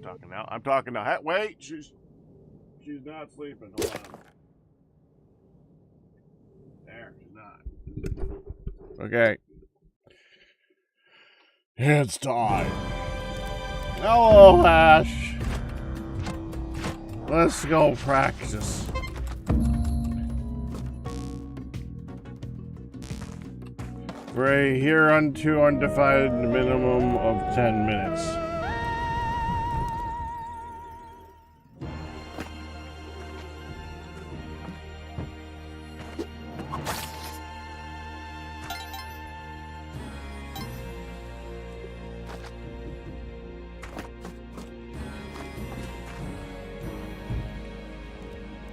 talking now. I'm talking now. Hey, wait, she's not sleeping. Hold on. There, she's not. Okay. It's time. Hello, Ash. Let's go practice. For a hereunto undefined minimum of 10 minutes.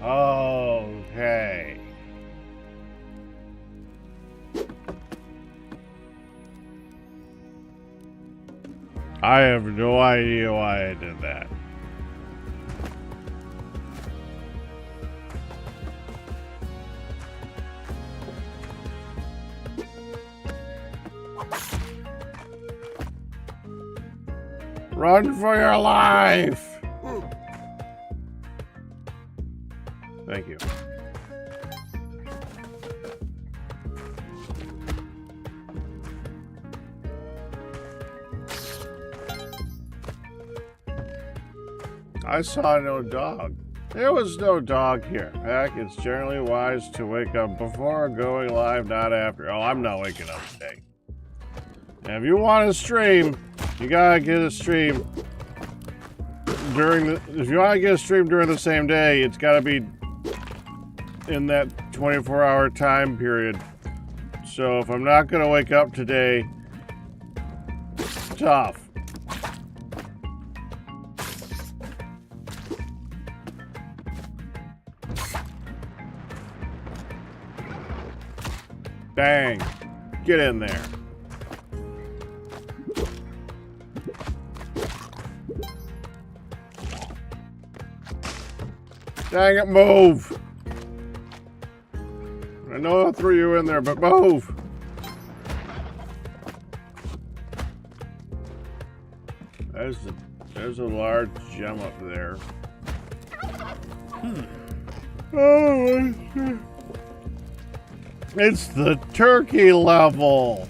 Okay. I have no idea why I did that. Run for your life! Thank you. I saw no dog. There was no dog here. Heck, it's generally wise to wake up before going live, not after. Oh, I'm not waking up today. And if you want to stream, you gotta get a stream during the. If you want to get a stream during the same day, it's gotta be in that 24-hour time period. So if I'm not gonna wake up today, tough. Bang. Get in there. Dang it, move. I know I threw you in there, but move. There's a large gem up there. Oh, it's the turkey level.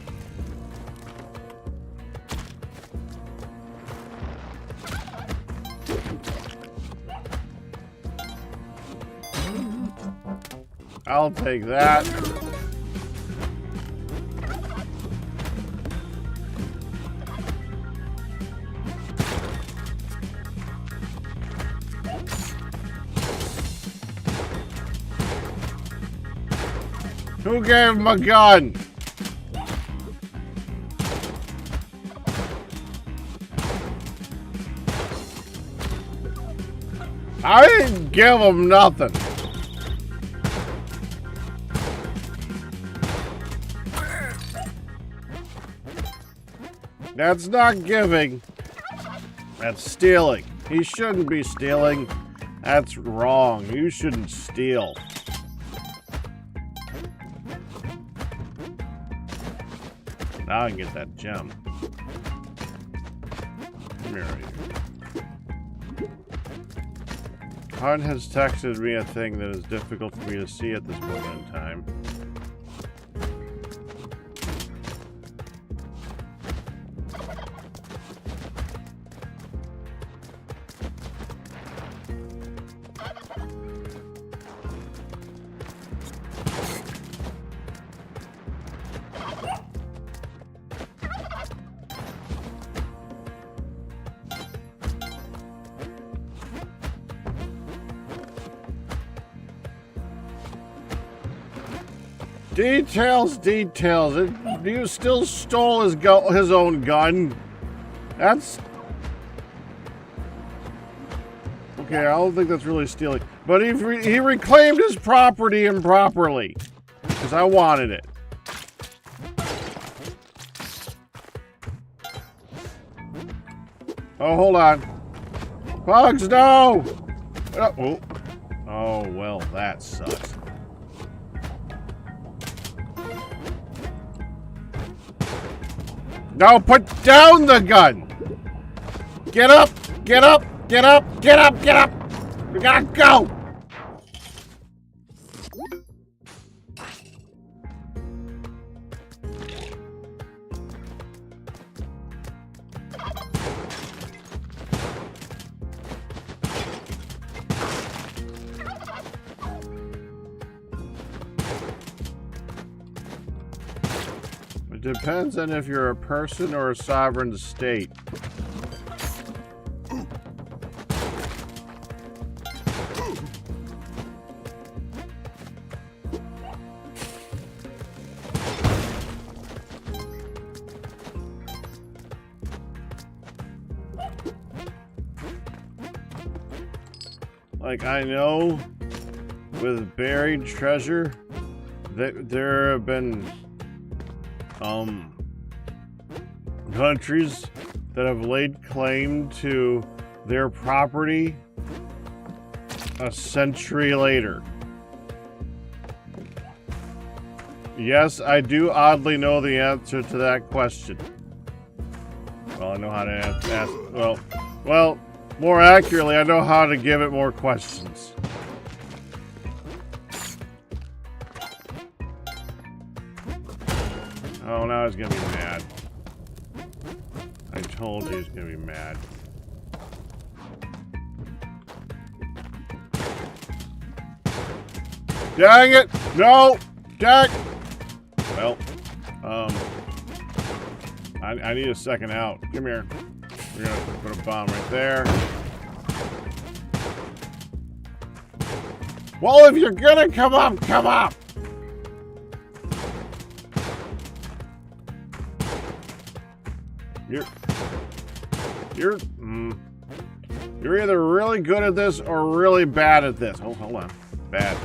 I'll take that. Who gave him a gun? I didn't give him nothing. That's not giving. That's stealing. He shouldn't be stealing. That's wrong. You shouldn't steal. Now I can get that gem. Come here, right here. Hunt has texted me a thing that is difficult for me to see at this moment in time. Details. You still stole his own gun. That's... Okay, I don't think that's really stealing. But he reclaimed his property improperly. Because I wanted it. Oh, hold on. Bugs, no! Oh, well, that sucks. Now put down the gun! Get up! Get up! Get up! Get up! Get up! We gotta go! It depends on if you're a person or a sovereign state. Like, I know with buried treasure that there have been countries that have laid claim to their property a century later. Yes, I do oddly know the answer to that question. Well, I know how to ask. Well, more accurately, I know how to give it more questions. Oh, now he's gonna be mad. I told you he's gonna be mad. Dang it! No! Dang! Well, I need a second out. Come here. We're gonna put a bomb right there. Well, if you're gonna come up, come up! You're either really good at this or really bad at this. Oh, hold on. Bad.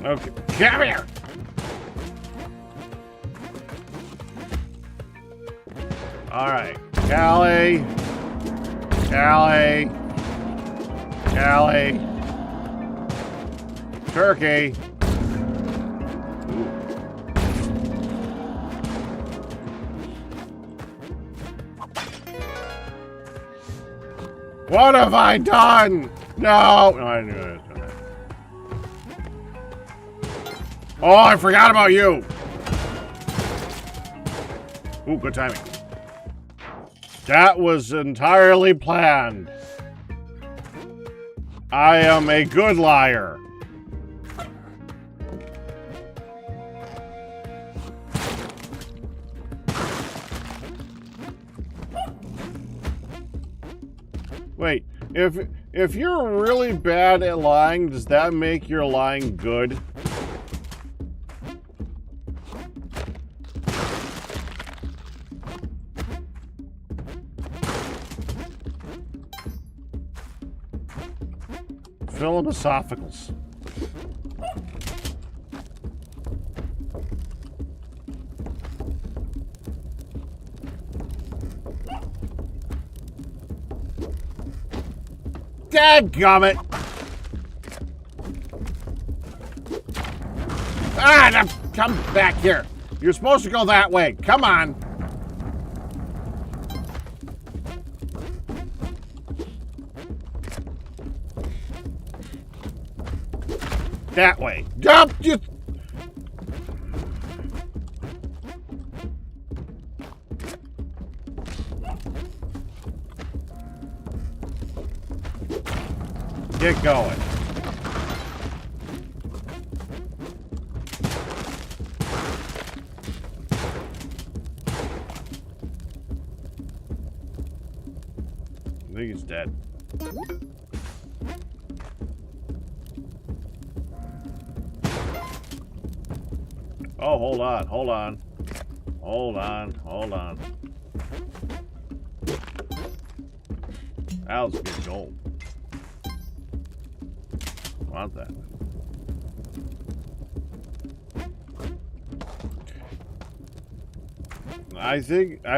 Okay, come here! Alright, Callie, Turkey. Ooh. What have I done? No, I knew it. Oh, I forgot about you! Ooh, good timing. That was entirely planned. I am a good liar. Wait, if you're really bad at lying, does that make your lying good? Philosophicals. Dadgummit! Ah, now come back here. You're supposed to go that way. Come on. That way. Jump! You. Get going. I think he's dead. Oh, hold on, hold on. Hold on, hold on. That was good gold. Want that. I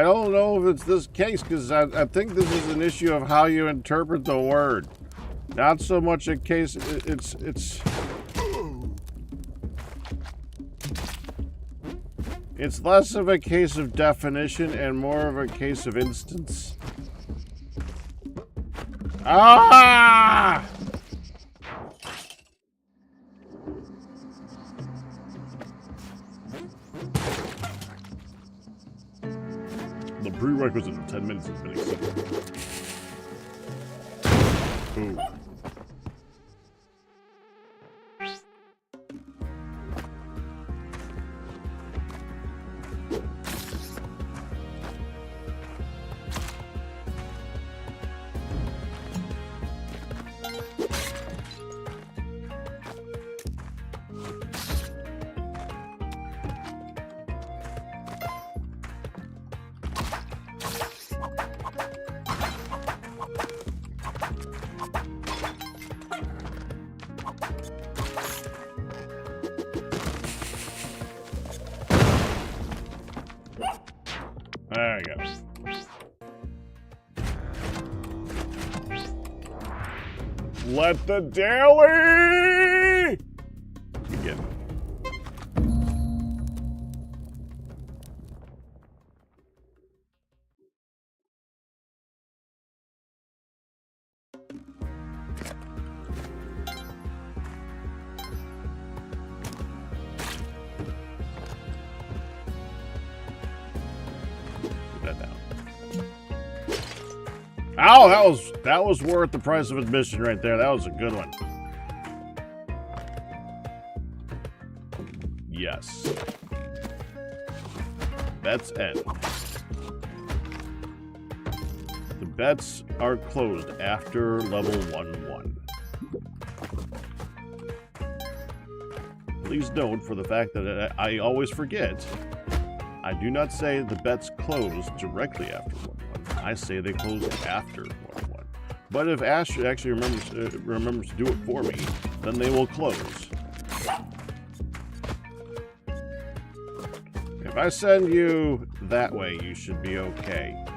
don't know if it's this case, because I think this is an issue of how you interpret the word. Not so much a case, it's less of a case of definition and more of a case of instance. Ah! The prerequisite of 10 minutes has been accepted. Ooh. There you go. Let the daily begin. Oh, that was worth the price of admission right there. That was a good one. Yes. Bets end. The bets are closed after level 1-1. Please note, for the fact that I always forget, I do not say the bets close directly after 1-1. I say they close after 1-1. But if Ash actually remembers to do it for me, then they will close. If I send you that way, you should be okay. I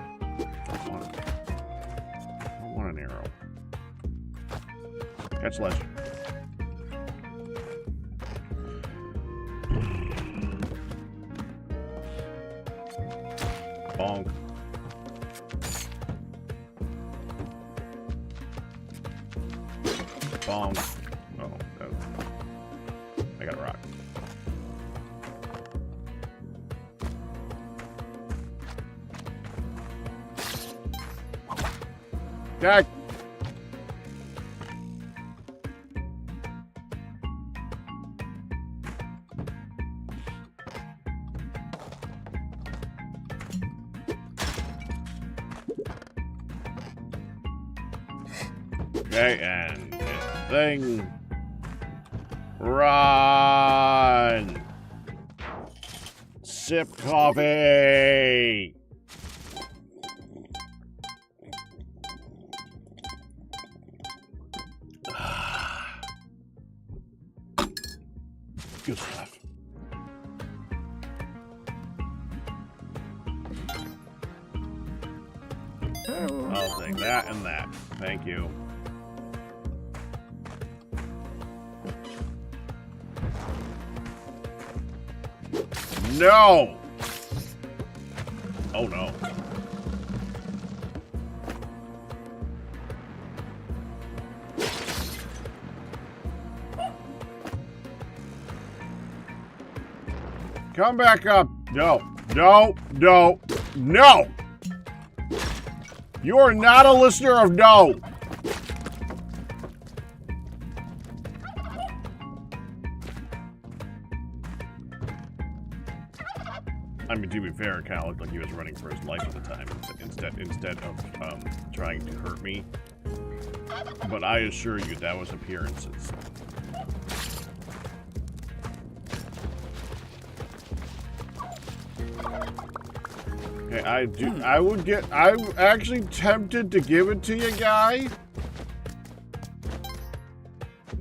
don't want an arrow. Catch ledge. Bonk. Bonk. Oh, I got a rock. Jack. Okay, and thing. Run. Sip coffee. Good stuff. I'll take that and that. Thank you. No! Oh no. Come back up. No, no, no, no! You are not a listener of no! I mean, to be fair, it kind of looked like he was running for his life at the time instead of trying to hurt me. But I assure you, that was appearances. Okay, I'm actually tempted to give it to you, guy.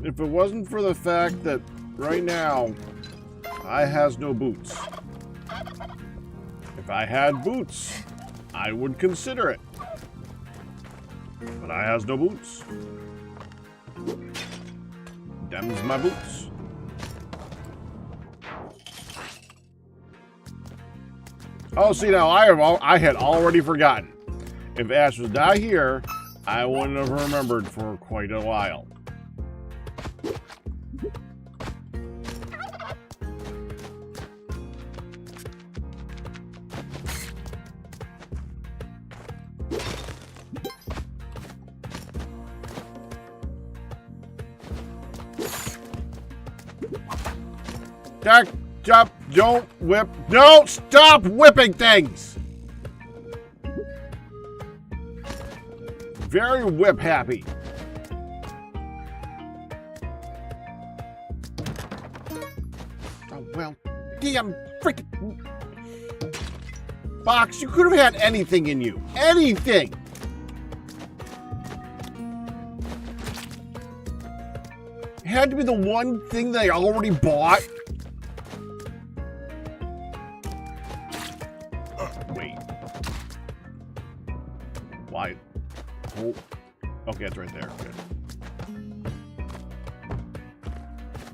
If it wasn't for the fact that right now, I has no boots. If I had boots, I would consider it. But I has no boots. Them's my boots. Oh, see now, I had already forgotten. If Ash was not here, I wouldn't have remembered for quite a while. Don't whip. No, stop whipping things. Very whip happy. Oh, well, damn freaking box. You could have had anything in you. Anything. It had to be the one thing that I already bought. Why? Oh, okay, it's right there. Good.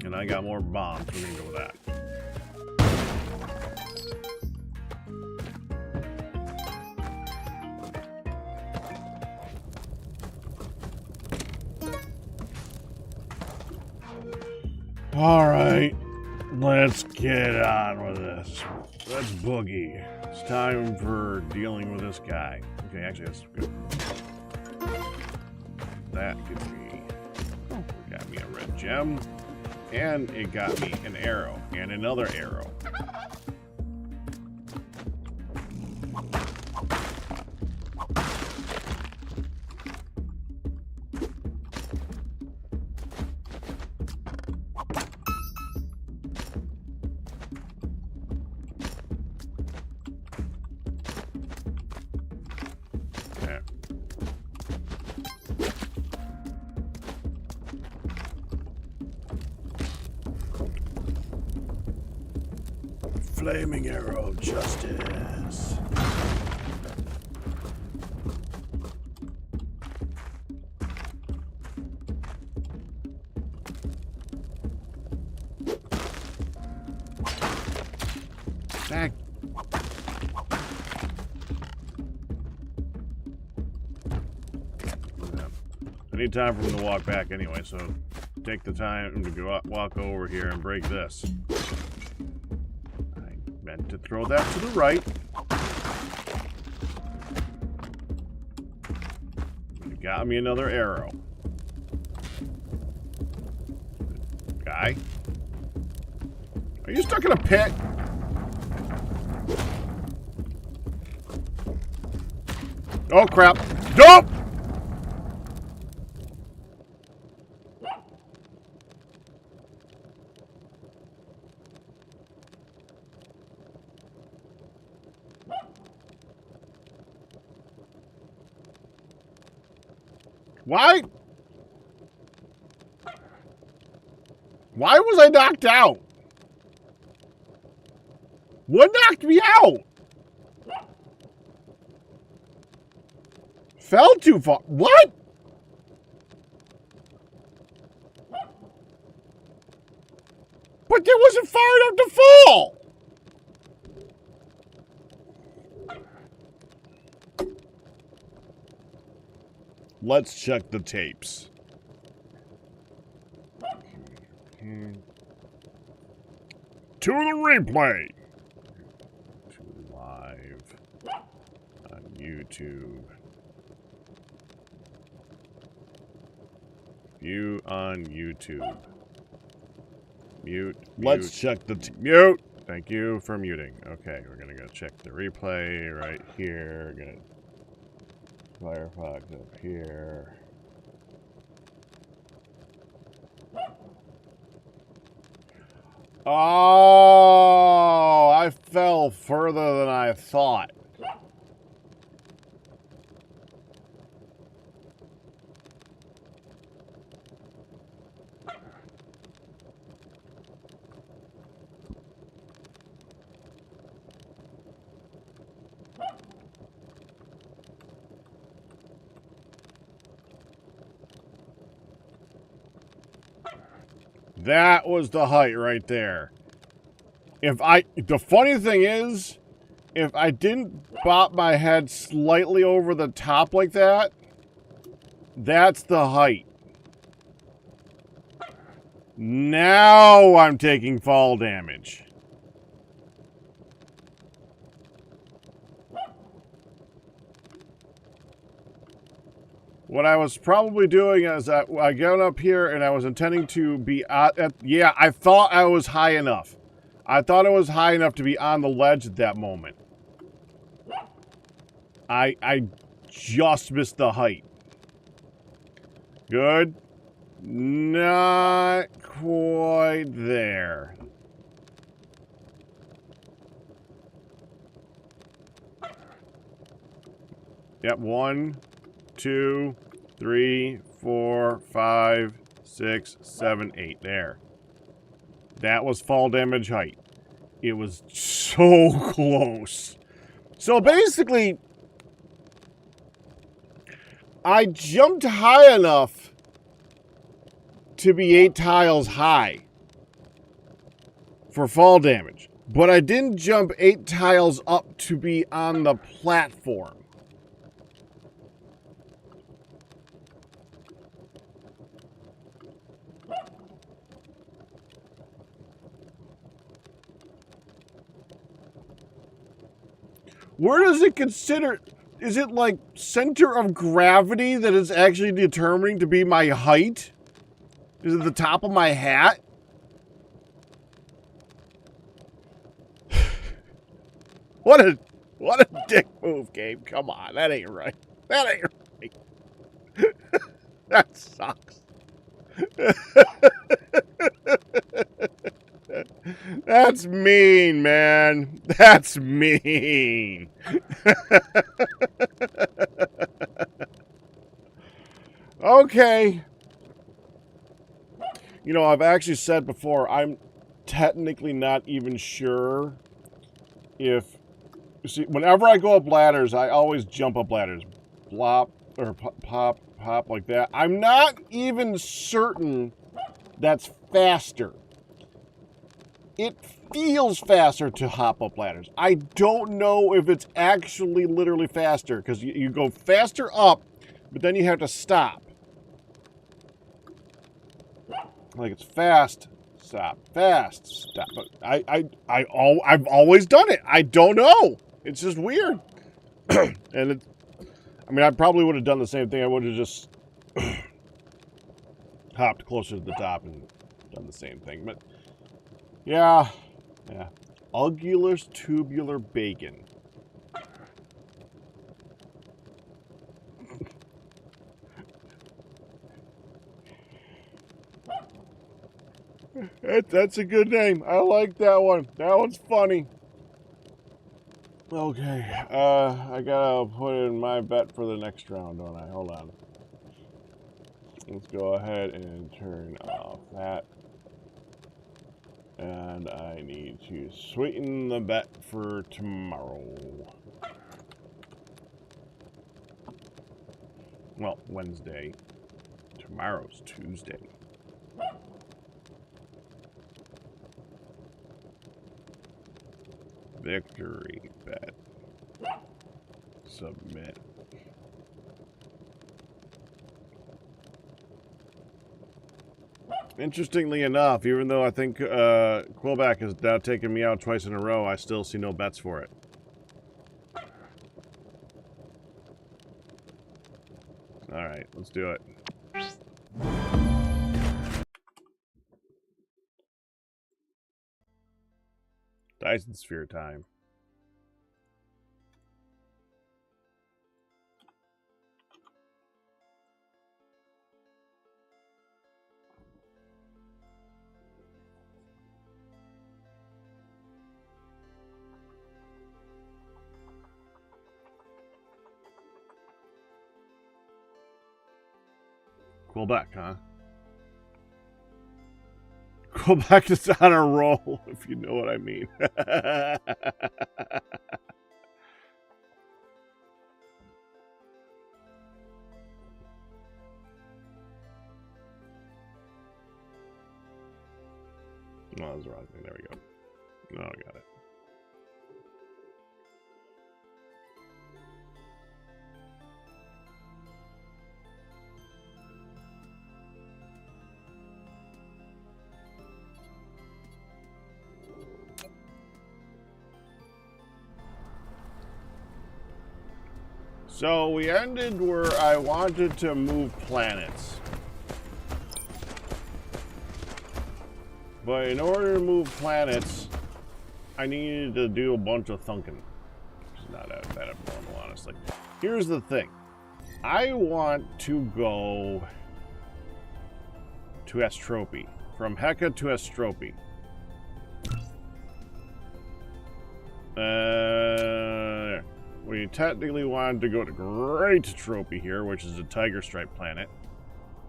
And I got more bombs. We're gonna go with that. All right, let's get on with this. Let's boogie. It's time for dealing with this guy. Okay, actually, that's good. That gives me... Oh, it got me a red gem. And it got me an arrow. And another arrow. Flaming arrow of justice. Back. I need time for him to walk back anyway, so take the time to go up, walk over here and break this. Meant to throw that to the right. You got me another arrow. Guy? Are you stuck in a pit? Oh crap. Nope! Why? Why was I knocked out? What knocked me out? Fell too far. What? But it wasn't far enough to fall. Let's check the tapes. To the replay. To live on YouTube. View on YouTube. Mute. Let's check the mute. Thank you for muting. Okay, we're gonna go check the replay right here. We're gonna Firefox up here. Oh, I fell further than I thought. That was the height right there. The funny thing is, if I didn't bop my head slightly over the top like that, that's the height. Now I'm taking fall damage. What I was probably doing is I got up here and I was intending to be yeah, I thought I was high enough. I thought it was high enough to be on the ledge at that moment. I just missed the height. Good. Not quite there. Yep, 1, 2, 3, 4, 5, 6, 7, 8. There. That was fall damage height. It was so close. So basically, I jumped high enough to be 8 tiles high for fall damage. But I didn't jump 8 tiles up to be on the platform. Where does it consider... Is it like center of gravity that is actually determining to be my height? Is it the top of my hat? What a dick move, game. Come on, that ain't right. That ain't right. That sucks. That's mean, man. That's mean. Okay. You know, I've actually said before, I'm technically not even sure if... See, whenever I go up ladders, I always jump up ladders. Blop, or pop, pop, like that. I'm not even certain that's faster. It feels faster to hop up ladders. I don't know if it's actually literally faster, because you go faster up, but then you have to stop. Like it's fast, stop, fast, stop. But I've always done it. I don't know. It's just weird. And it, I mean, I probably would have done the same thing. I would have just hopped closer to the top and done the same thing. But yeah. Ugulus tubular bacon. That's a good name. I like that one. That one's funny. Okay, I gotta put in my bet for the next round, don't I? Hold on. Let's go ahead and turn off that. And I need to sweeten the bet for tomorrow. Well, Wednesday. Tomorrow's Tuesday. Victory bet. Submit. Interestingly enough, even though I think Quillback has now taken me out twice in a row, I still see no bets for it. Alright, let's do it. Dyson Sphere time. Quillback, huh? Quillback is on a roll, if you know what I mean. No, that was the wrong thing. There we go. No, I got it. So we ended where I wanted to move planets. But in order to move planets, I needed to do a bunch of thunking. Which is not that abnormal, honestly. Here's the thing. I want to go to Astropy. From Heka to Astropy. We technically wanted to go to Great Tropy here, which is a Tiger Stripe planet.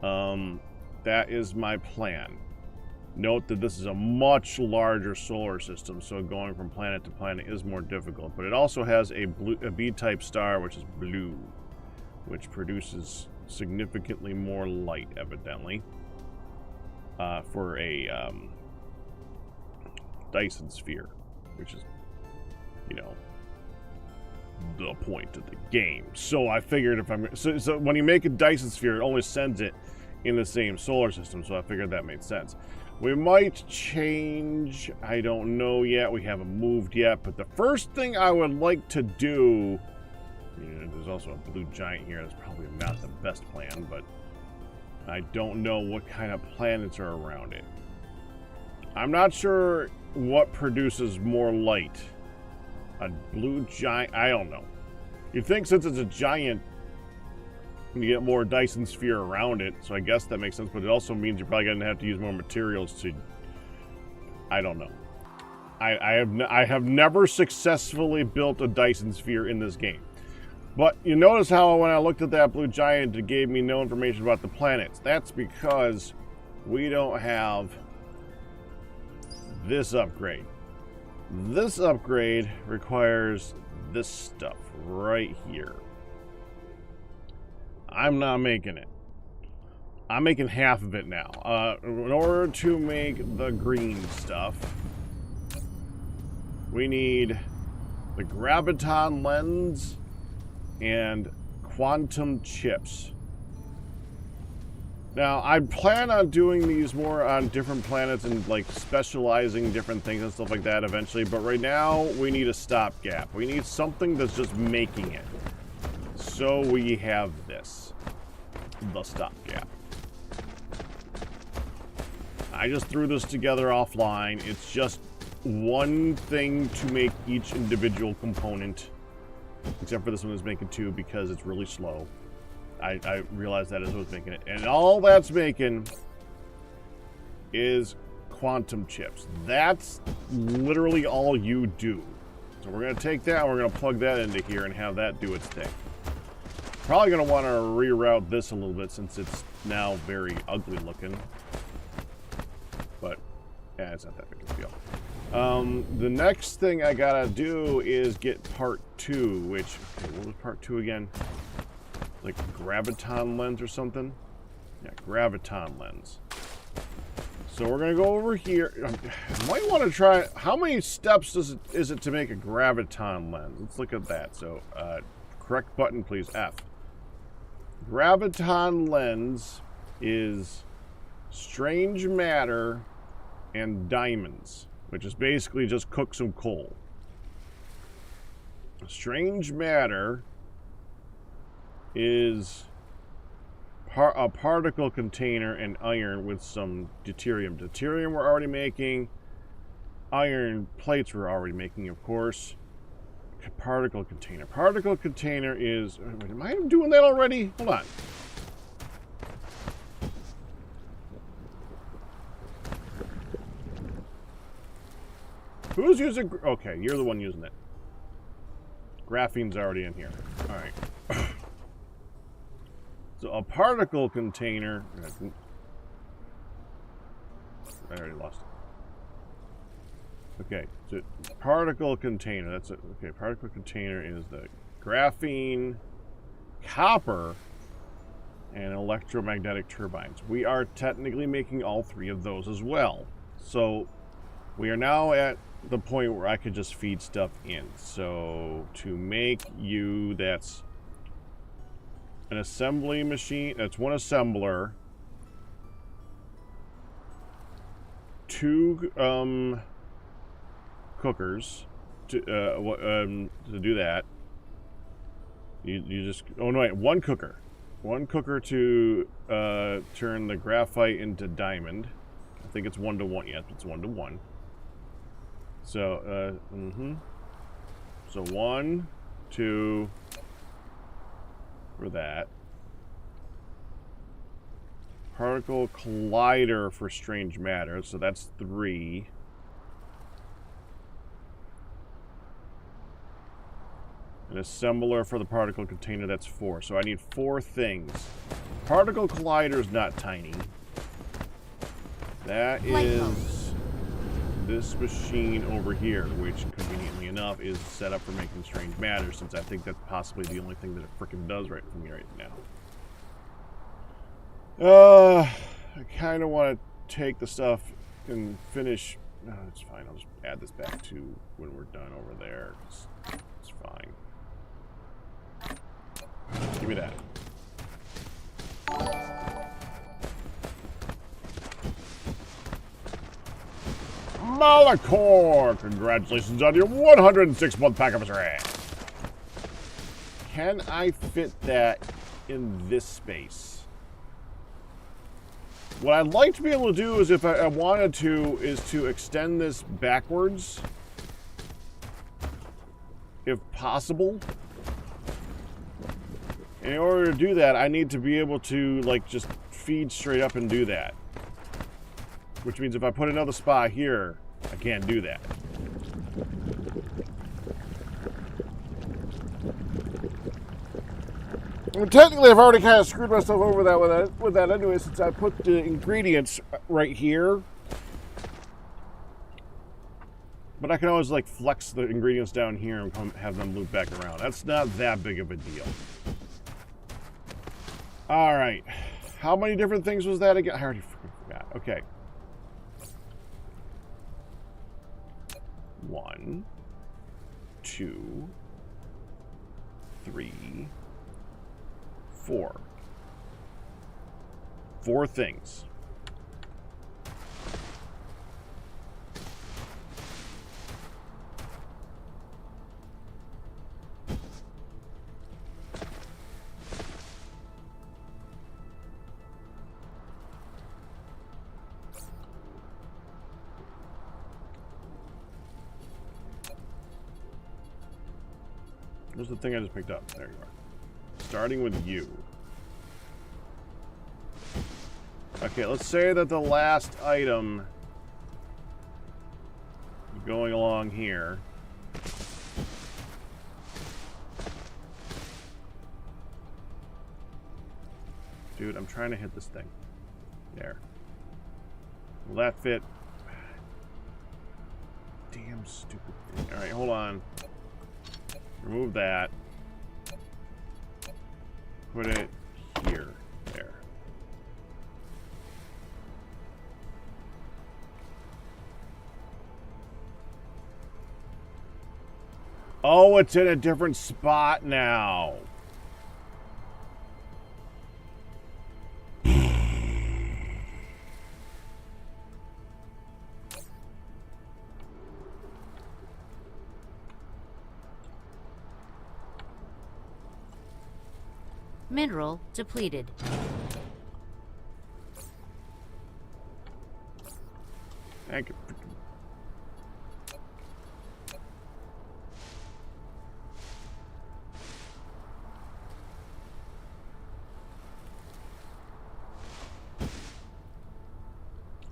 That is my plan. Note that this is a much larger solar system, so going from planet to planet is more difficult. But it also has a B-type star, which is blue, which produces significantly more light, evidently, for a Dyson sphere, which is, you know, the point of the game. So I figured if I'm so when you make a Dyson sphere, it only sends it in the same solar system. So I figured that made sense. We might change. I don't know yet. We haven't moved yet. But the first thing I would like to do, you know, there's also a blue giant here. That's probably not the best plan, but I don't know what kind of planets are around it. I'm not sure what produces more light. A blue giant, I don't know. You'd think since it's a giant, you get more Dyson sphere around it, so I guess that makes sense, but it also means you're probably going to have to use more materials to, I don't know. I have never successfully built a Dyson sphere in this game. But you notice how when I looked at that blue giant, it gave me no information about the planets. That's because we don't have this upgrade. This upgrade requires this stuff right here. I'm not making it. I'm making half of it now. In order to make the green stuff, we need the graviton lens and quantum chips. Now, I plan on doing these more on different planets and like specializing different things and stuff like that eventually, but right now we need a stopgap. We need something that's just making it. So we have this, the stopgap. I just threw this together offline. It's just one thing to make each individual component, except for this one is making two because it's really slow. I realized that as I was making it. And all that's making is quantum chips. That's literally all you do. So we're going to take that and we're going to plug that into here and have that do its thing. Probably going to want to reroute this a little bit since it's now very ugly looking. But, yeah, it's not that big of a deal. The next thing I got to do is get part 2, which, okay, what was part 2 again? Like graviton lens or something? Yeah, graviton lens. So we're gonna go over here. I might want to try. How many steps is it to make a graviton lens? Let's look at that. So, correct button, please. F. Graviton lens is strange matter and diamonds, which is basically just cook some coal. Strange matter is a particle container and iron with some deuterium. Deuterium we're already making. Iron plates we're already making, of course. Particle container. Particle container is... Wait, am I doing that already? Hold on. Who's using... Okay, you're the one using it. Graphene's already in here. All right. So a particle container... I already lost it. Okay, so particle container, that's it. Okay, particle container is the graphene, copper, and electromagnetic turbines. We are technically making all 3 of those as well. So We are now at the point where I could just feed stuff in. So to make you, that's an assembly machine. That's one assembler. 2 cookers to do that. You just, oh no wait, 1 cooker. 1 cooker to turn the graphite into diamond. I think it's 1-to-1. Yes, it's 1-to-1. So, So 1, 2 for that. Particle collider for strange matter, so that's 3. An assembler for the particle container, that's 4. So I need 4 things. Particle collider is not tiny. That is this machine over here, which conveniently enough is set up for making strange matter, since I think that's possibly the only thing that it frickin' does right for me right now. I kind of want to take the stuff and finish. No, it's fine. I'll just add this back to when we're done over there. It's fine. Give me that. Malachor! Congratulations on your 106-month pack of Azrael. Can I fit that in this space? What I'd like to be able to do is, if I wanted to, is to extend this backwards. If possible. In order to do that, I need to be able to, like, just feed straight up and do that. Which means if I put another spot here, I can't do that. Well, technically, I've already kind of screwed myself over with that anyway, since I put the ingredients right here. But I can always, like, flex the ingredients down here and have them loop back around. That's not that big of a deal. Alright. How many different things was that again? I already forgot. Okay. 1, 2, 3, 4. 4 things. Where's the thing I just picked up? There you are. Starting with you. Okay, let's say that the last item is going along here. Dude, I'm trying to hit this thing. There. Will that fit? Damn stupid thing. Alright, hold on. Remove that. Put it here. There. Oh, it's in a different spot now. Mineral depleted. Thank you.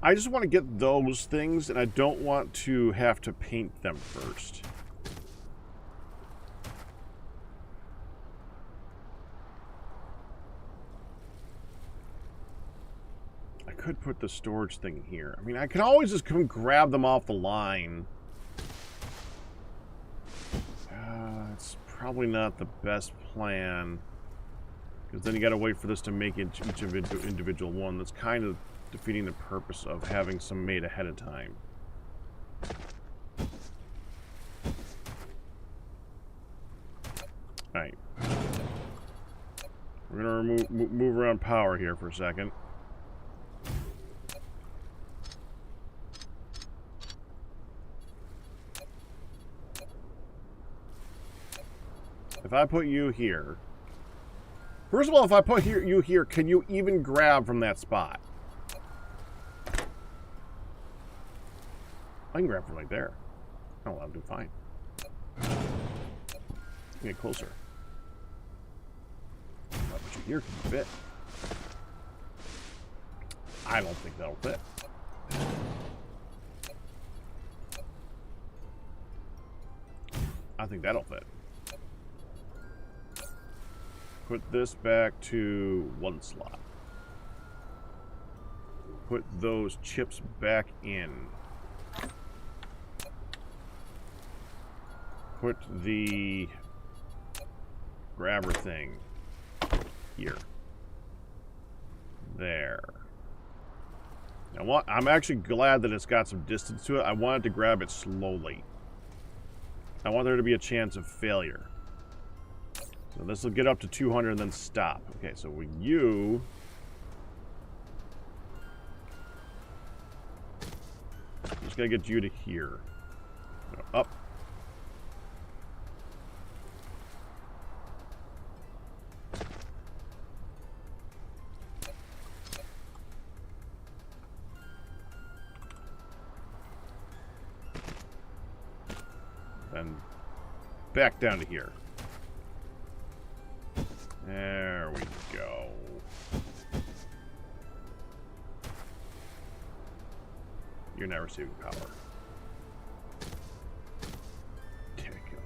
I just want to get those things, and I don't want to have to paint them first. I could put the storage thing here. I mean, I can always just come grab them off the line. It's probably not the best plan, because then you got to wait for this to make each individual one. That's kind of defeating the purpose of having some made ahead of time. Alright. We're gonna move around power here for a second. If I put you here... First of all, if I put you here, can you even grab from that spot? I can grab from right there. Oh, I'll do fine. Get closer. I'll put you here can fit. I don't think that'll fit. I think that'll fit. Put this back to one slot. Put those chips back in. Put the grabber thing here. There. I'm actually glad that it's got some distance to it. I wanted to grab it slowly. I want there to be a chance of failure. So this will get up to 200 and then stop. Okay, so with you... just gotta get you to here. No, up. Then back down to here. There we go. You're not receiving power. There we go.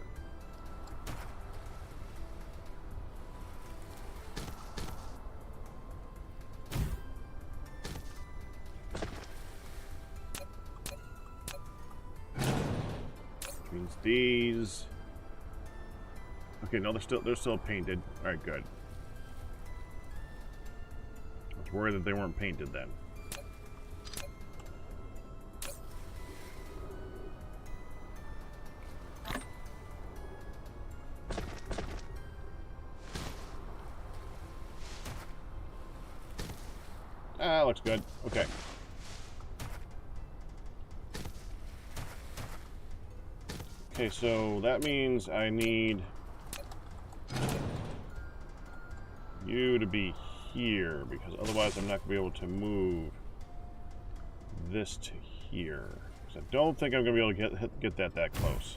Means these. Okay, no, they're still painted. All right, good. I was worried that they weren't painted then. Ah, looks good. Okay. Okay, so that means I need you to be here, because otherwise I'm not going to be able to move this to here. Because I don't think I'm going to be able to get that close.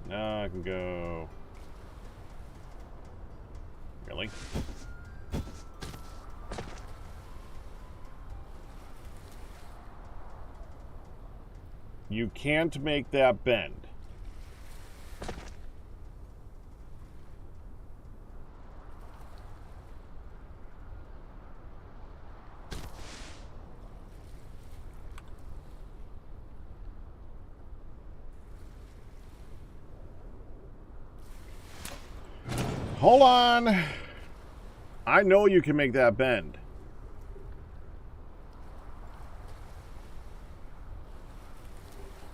Now I can go... Really? You can't make that bend. Hold on. I know you can make that bend.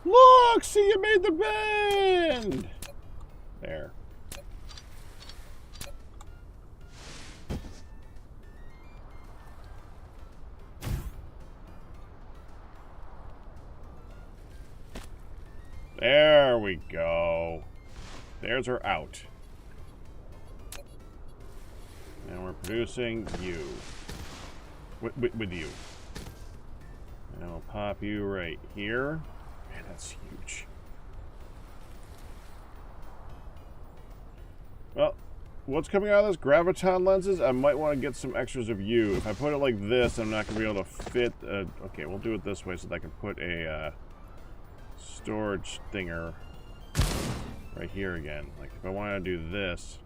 Look, see, you made the bend. There. There we go. There's her out. And we're producing you. With you. And I'll pop you right here. Man, that's huge. Well, what's coming out of this? Graviton lenses? I might want to get some extras of you. If I put it like this, I'm not going to be able to fit... okay, we'll do it this way so that I can put a storage thinger right here again. Like, if I wanted to do this...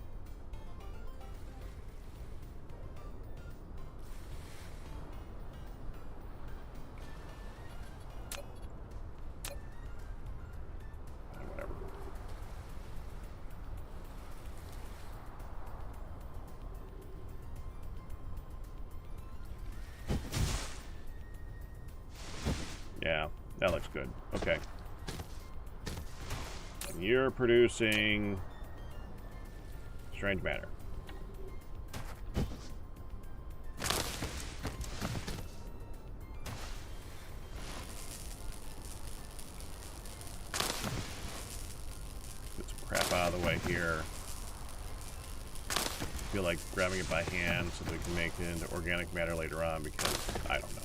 Yeah, that looks good. Okay. And you're producing strange matter. Get some crap out of the way here. I feel like grabbing it by hand so that we can make it into organic matter later on because I don't know.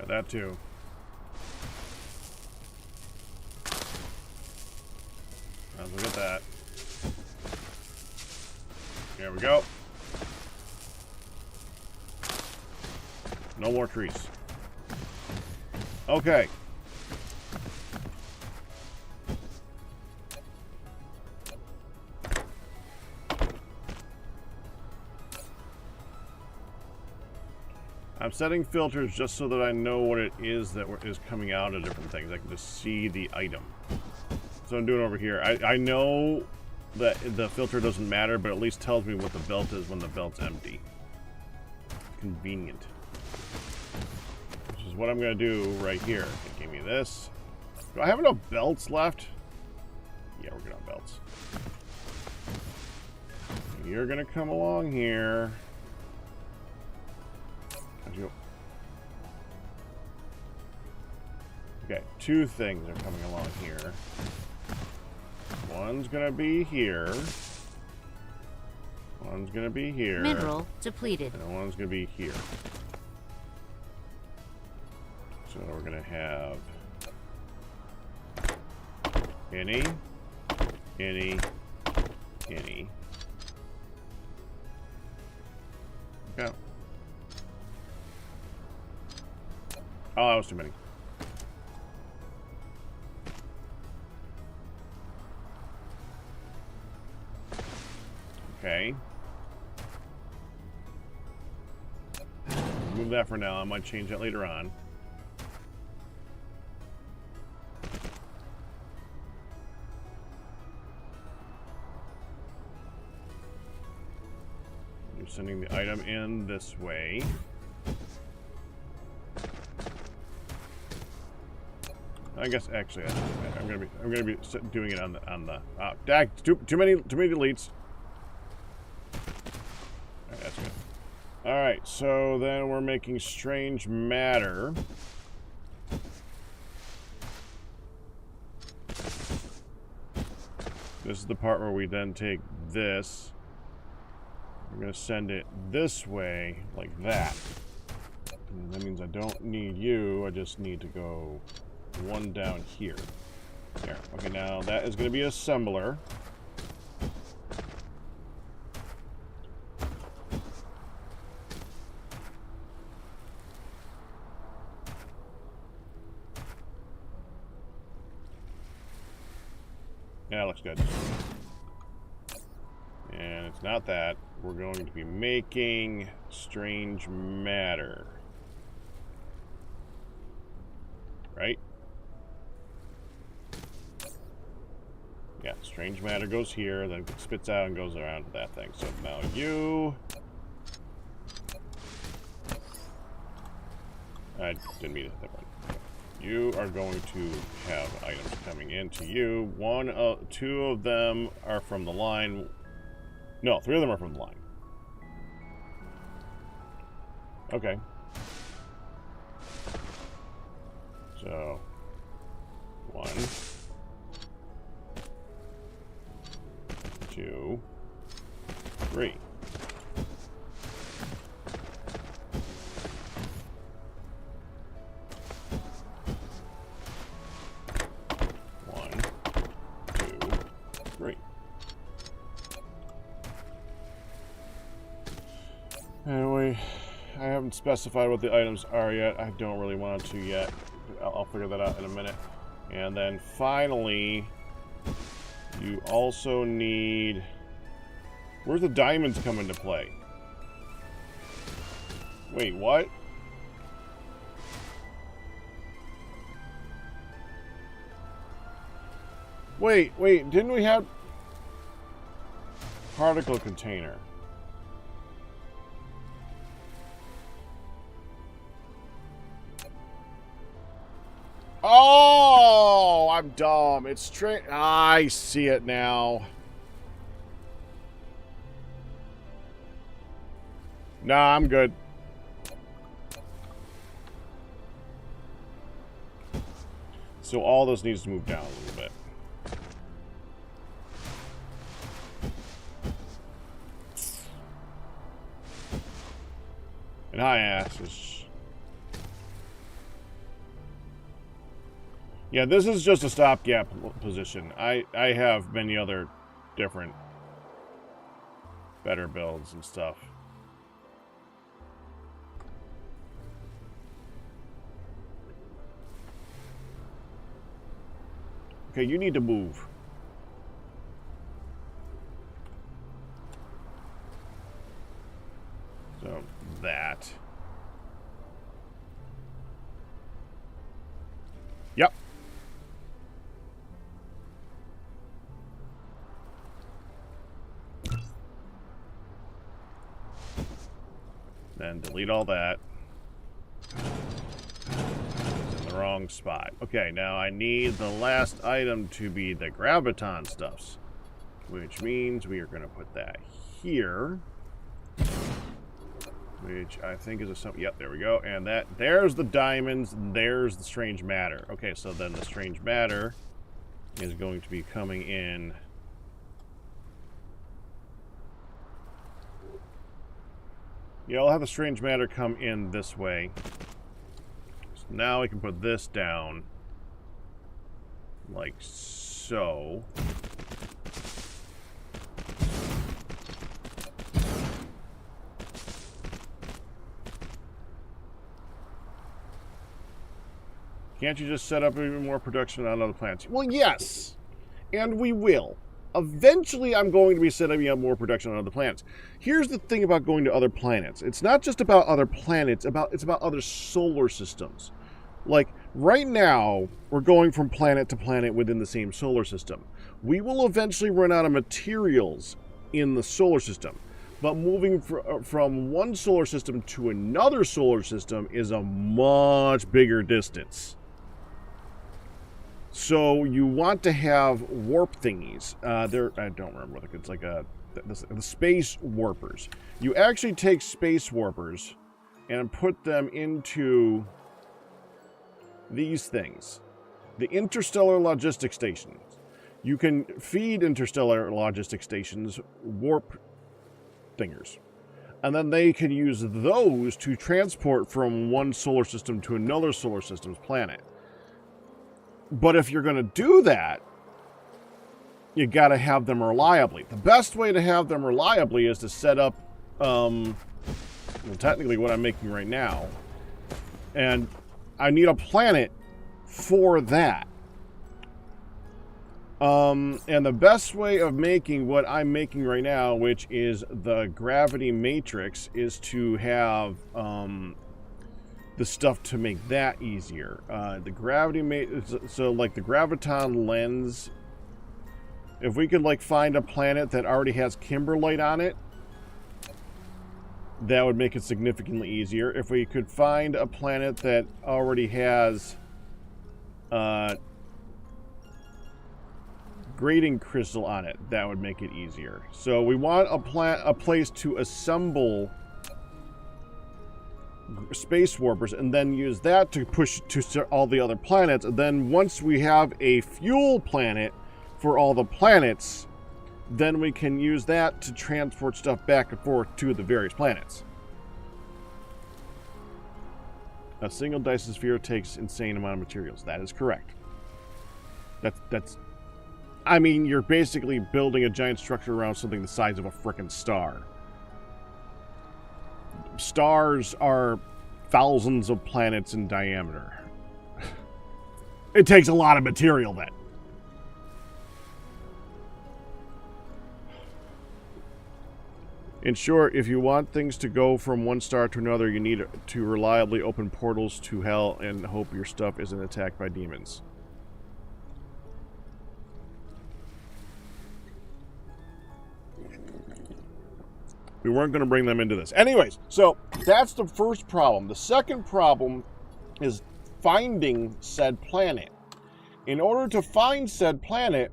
That too. Let's look at that. There we go. No more trees. Okay. I'm setting filters just so that I know what it is that is coming out of different things. I can just see the item. So I'm doing over here. I know that the filter doesn't matter, but at least tells me what the belt is when the belt's empty. Convenient. Which is what I'm going to do right here. Give me this. Do I have enough belts left? Yeah, we're good on belts. You're going to come along here. Okay, two things are coming along here. One's gonna be here. One's gonna be here. Mineral depleted. And one's gonna be here. So we're gonna have any. Okay. Oh, that was too many. Okay. Move that for now. I might change that later on. You're sending the item in this way. I guess actually I'm gonna be doing it on the too many deletes. All right, that's good. All right, so then we're making strange matter. This is the part where we then take this. We're gonna send it this way like that. And that means I don't need you. I just need to go one down here. There. Okay, now that is going to be assembler. Yeah, that looks good. And it's not that. We're going to be making strange matter. Right? Yeah, strange matter goes here, then spits out and goes around to that thing. So now you... I didn't mean it that way. You are going to have items coming into you. Two of them are from the line. No, 3 of them are from the line. Okay. So, 1, 2, 3. Anyway, I haven't specified what the items are yet. I don't really want to yet. I'll figure that out in a minute. And then finally, you also need... Where's the diamonds come into play? Wait, what? Wait, didn't we have particle container? Oh, I'm dumb. It's straight. I see it now. Nah, I'm good. So all this needs to move down a little bit. And hi, asses. Yeah, this is just a stopgap position. I have many other different better builds and stuff. Okay, you need to move. So, that. Yep. Then delete all that. It's in the wrong spot. Okay, now I need the last item to be the graviton stuffs, which means we are going to put that here. Which I think is a something. Yep, there we go. And that there's the diamonds, and there's the strange matter. Okay, so then the strange matter is going to be coming in. Yeah, I'll have the strange matter come in this way. So now we can put this down like so. Can't you just set up even more production on other planets? Well, yes, and we will. Eventually, I'm going to be setting up more production on other planets. Here's the thing about going to other planets. It's not just about other planets, it's about other solar systems. Like, right now, we're going from planet to planet within the same solar system. We will eventually run out of materials in the solar system. But moving from one solar system to another solar system is a much bigger distance. So you want to have warp thingies. I don't remember what it's like. The space warpers. You actually take space warpers and put them into these things, the interstellar logistic stations. You can feed interstellar logistic stations warp thingers, and then they can use those to transport from one solar system to another solar system's planet. But if you're going to do that, you got to have them reliably. The best way to have them reliably is to set up, well, technically what I'm making right now. And I need a planet for that. And the best way of making what I'm making right now, which is the gravity matrix, is to have the stuff to make that easier. The gravity so like the graviton lens, if we could like find a planet that already has kimberlite on it, that would make it significantly easier. If we could find a planet that already has grading crystal on it, that would make it easier. So we want a place to assemble space warpers and then use that to push to all the other planets. And then once we have a fuel planet for all the planets, then we can use that to transport stuff back and forth to the various planets. A single Dyson sphere takes insane amount of materials. That is correct. That's I mean, you're basically building a giant structure around something the size of a frickin' star. Stars are thousands of planets in diameter. It takes a lot of material then. In short, if you want things to go from one star to another, you need to reliably open portals to hell and hope your stuff isn't attacked by demons. We weren't going to bring them into this. Anyways, so that's the first problem. The second problem is finding said planet. In order to find said planet,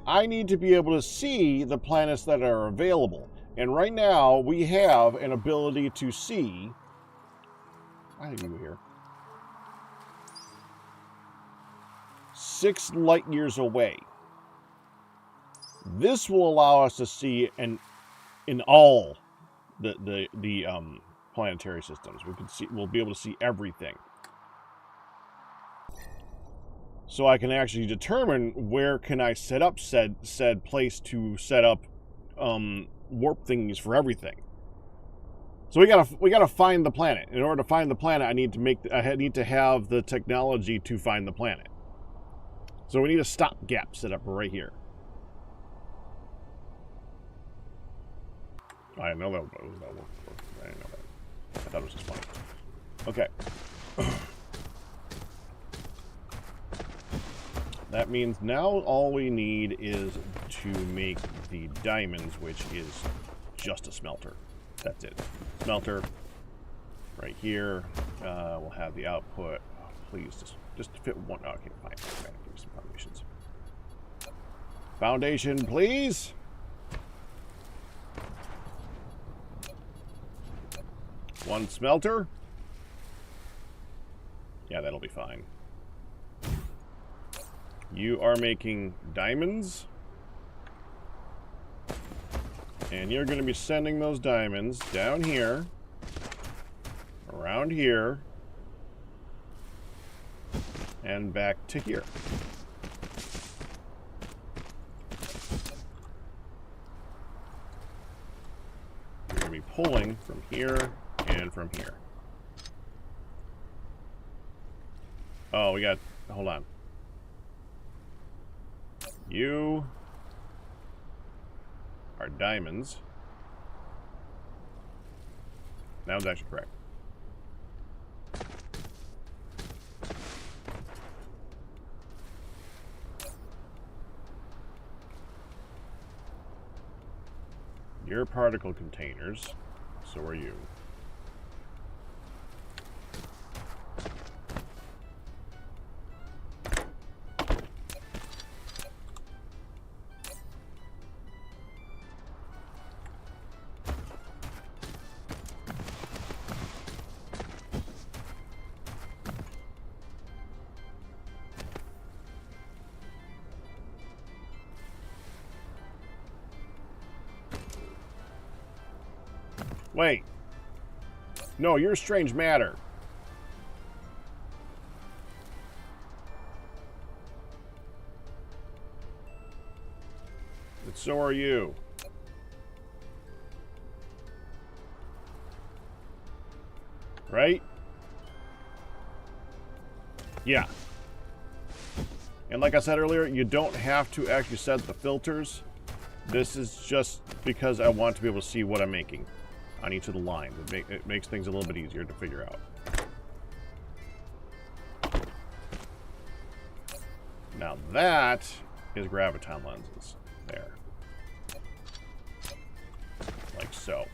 I need to be able to see the planets that are available. And right now, we have an ability to see... I think you were here. 6 light years away. This will allow us to see in all the planetary systems. We'll be able to see everything. So I can actually determine where can I set up said place to set up warp thingies for everything. So we gotta find the planet. In order to find the planet, I need to have the technology to find the planet. So we need a stopgap set up right here. I didn't know that was about work. I didn't know that. I thought it was just funny. Okay. That means now all we need is to make the diamonds, which is just a smelter. That's it. Smelter. Right here. We'll have the output. Oh, please, just fit one. Oh, okay, fine. Okay, give me some foundations. Foundation, please. One smelter. Yeah, that'll be fine. You are making diamonds. And you're going to be sending those diamonds down here, around here, and back to here. You're going to be pulling from here and from here. Oh, we got... Hold on. You are diamonds. That was actually correct. You're particle containers. So are you. Wait. No, you're strange matter. And so are you. Right? Yeah. And like I said earlier, you don't have to actually set the filters. This is just because I want to be able to see what I'm making on each of the lines. It makes things a little bit easier to figure out. Now that is graviton lenses. There. Like so.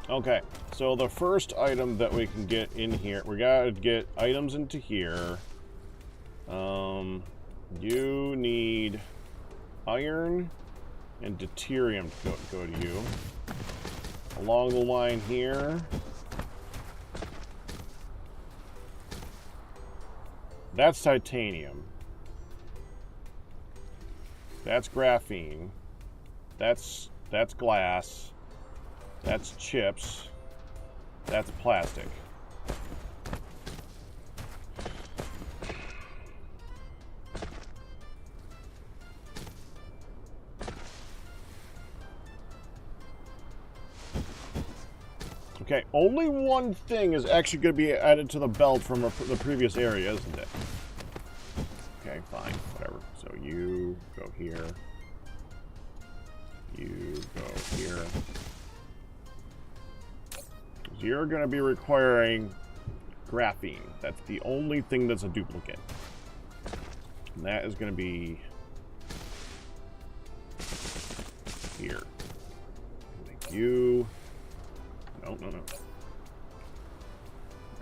Okay, so the first item that we can get in here, we gotta get items into here. You need iron and deuterium to go to you. Along the line here. That's titanium. That's graphene. That's glass. That's chips. That's plastic. Okay, only one thing is actually going to be added to the belt from the previous area, isn't it? Okay, Okay, fine, whatever. So you go here. You go here. You're going to be requiring graphene. That's the only thing that's a duplicate. And that is going to be here. Thank you. No.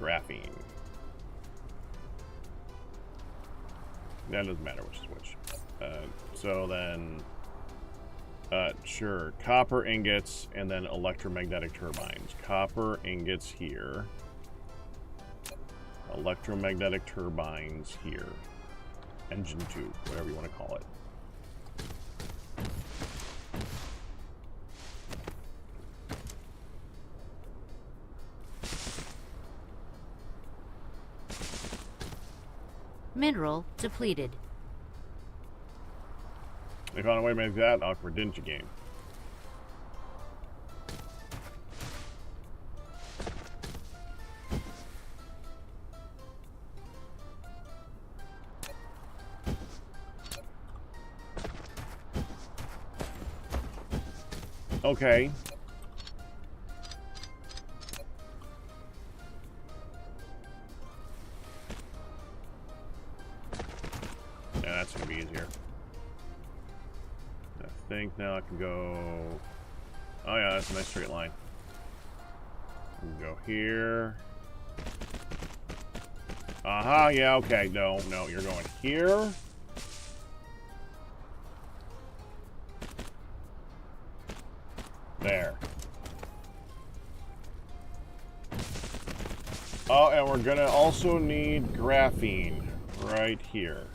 Graphene. That doesn't matter which is which. So then, sure, copper ingots and then electromagnetic turbines. Copper ingots here. Electromagnetic turbines here. Engine 2, whatever you want to call it. Mineral depleted. They found a way to make that awkward, didn't you, game? Okay. Yeah, that's gonna be easier. I think now I can go... Oh yeah, that's a nice straight line. We can go here. Uh-huh, yeah, okay. No, you're going here. There. Oh, and we're gonna also need graphene right here.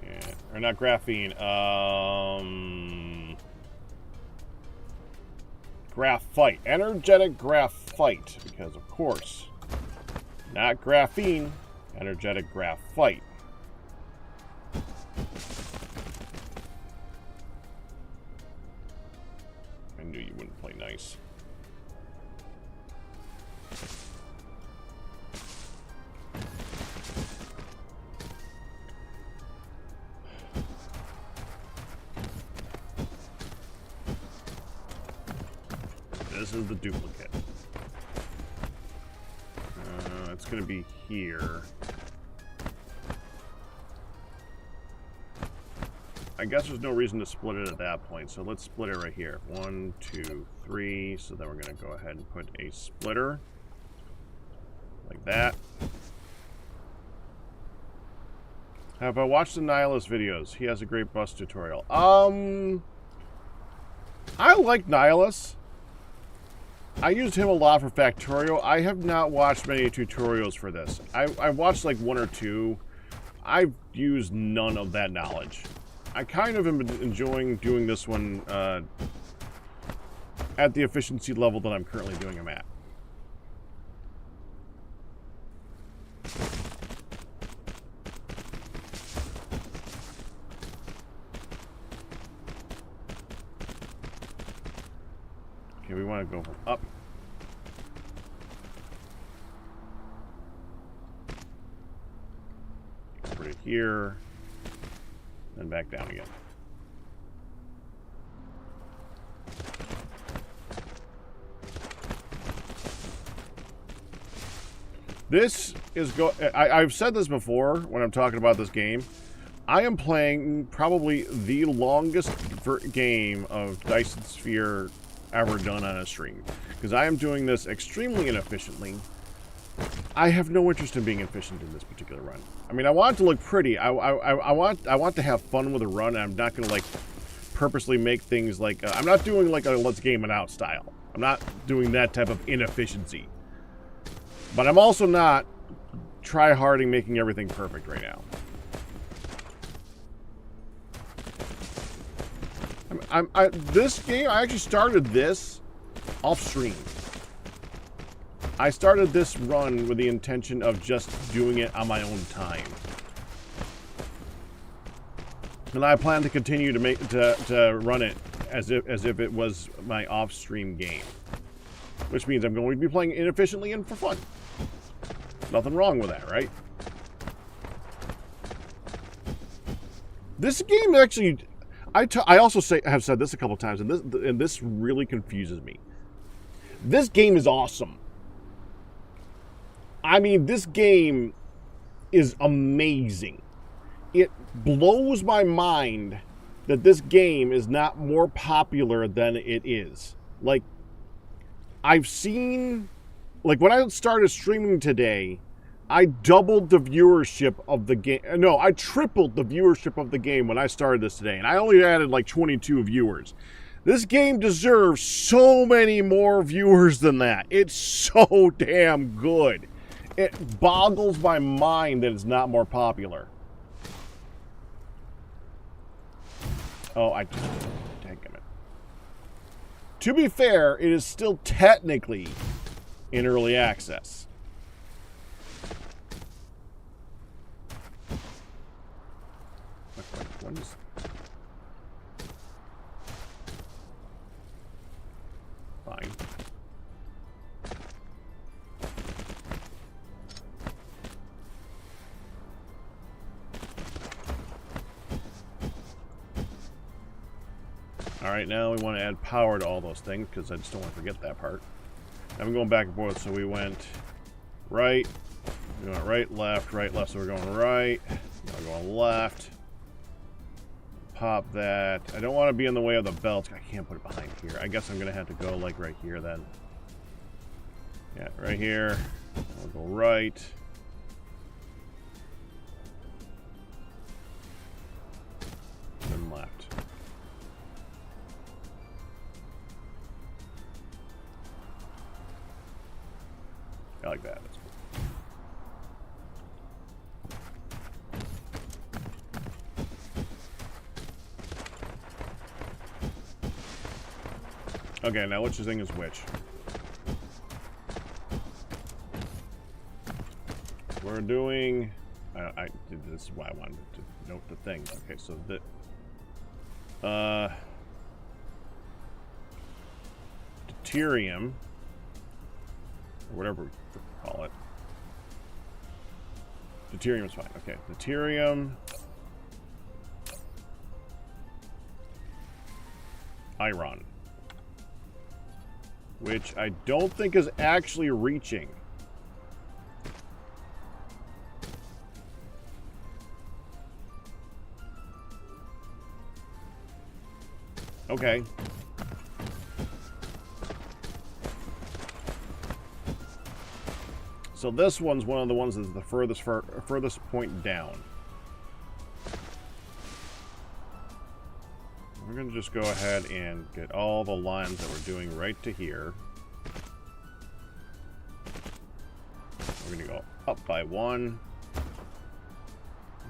Yeah, or not graphene, graphite. Energetic graphite, because of course, not graphene. Energetic graphite. I knew you wouldn't play nice. This is the duplicate. It's going to be here. I guess there's no reason to split it at that point, so let's split it right here. 1, 2, 3. So then we're going to go ahead and put a splitter like that. Have I watched the Nihilist videos? He has a great bus tutorial. I like Nihilist. I used him a lot for Factorio. I have not watched many tutorials for this. I watched like 1 or 2. I've used none of that knowledge. I kind of am enjoying doing this one at the efficiency level that I'm currently doing them at. Okay, we want to go up. Put it here. And back down again. This is I've said this before when I'm talking about this game. I am playing probably the longest game of Dyson Sphere ever done on a stream, because I am doing this extremely inefficiently. I have no interest in being efficient in this particular run. I mean, I want it to look pretty. I want to have fun with a run. And I'm not going to like purposely make things like I'm not doing like a let's game it out style. I'm not doing that type of inefficiency. But I'm also not try-harding making everything perfect right now. This game, I actually started this off stream. I started this run with the intention of just doing it on my own time. And I plan to continue to run it as if it was my off-stream game. Which means I'm going to be playing inefficiently and for fun. Nothing wrong with that, right? This game actually... I also have said this a couple times, and this really confuses me. This game is awesome. I mean, this game is amazing. It blows my mind that this game is not more popular than it is. Like, I've seen... Like, when I started streaming today, I doubled the viewership of the game. No, I tripled the viewership of the game when I started this today, and I only added like 22 viewers. This game deserves so many more viewers than that. It's so damn good. It boggles my mind that it's not more popular. Oh, dang it. To be fair, it is still technically in early access. What is... Fine. Alright, now we want to add power to all those things, because I just don't want to forget that part. I'm going back and forth, so we went right, we went right, left, so we're going right, now we're going left. Pop that. I don't want to be in the way of the belt. I can't put it behind here. I guess I'm going to have to go like right here then. Yeah, right here. I'll go right. Then left. I like that. That's cool. Okay, now which thing is which? We're doing... this is why I wanted to note the thing. Okay, so the... deuterium, or whatever we call it. Deuterium is fine. Okay, deuterium... iron. Which I don't think is actually reaching. Okay. So this one's one of the ones that's the furthest point down. We're going to just go ahead and get all the lines that we're doing right to here. We're going to go up by one.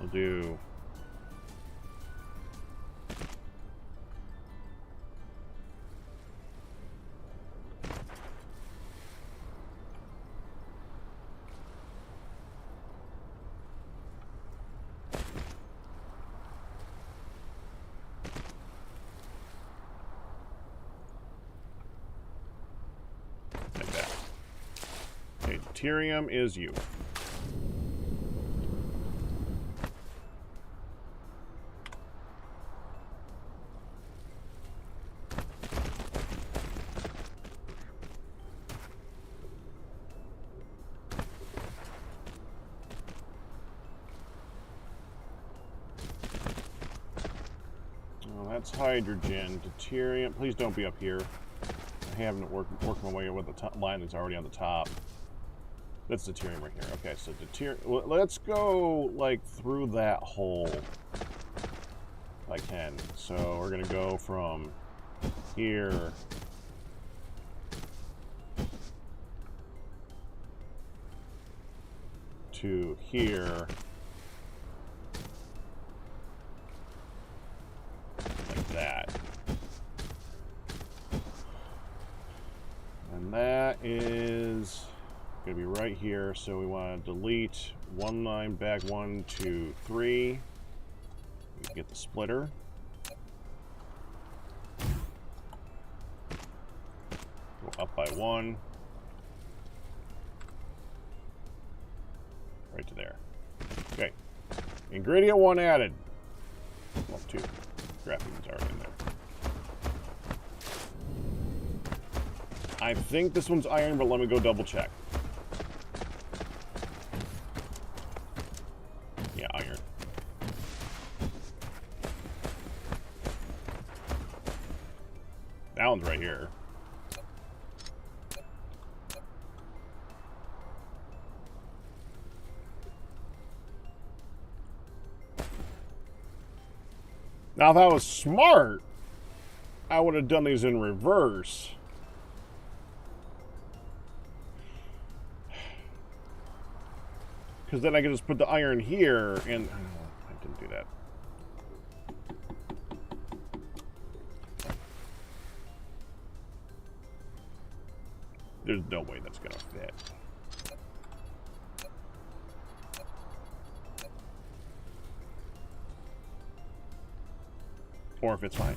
We'll do... Deuterium is you. Oh, that's hydrogen. Deuterium. Please don't be up here. I haven't worked my way with the line that's already on the top. That's deuterium right here. Okay, so deuterium. Well, let's go like through that hole if I can. So we're gonna go from here to here, like that, and that is going to be right here, so we want to delete one line back, 1, 2, 3. We get the splitter. by 1. Right to there. Okay. Ingredient 1 added. Well, 2. Graphine's already in there. I think this one's iron, but let me go double check. Yeah, iron. That one's right here. Now, if I was smart, I would have done these in reverse. Because then I could just put the iron here, and... Oh, I didn't do that. There's no way that's going to fit. Or if it's fine.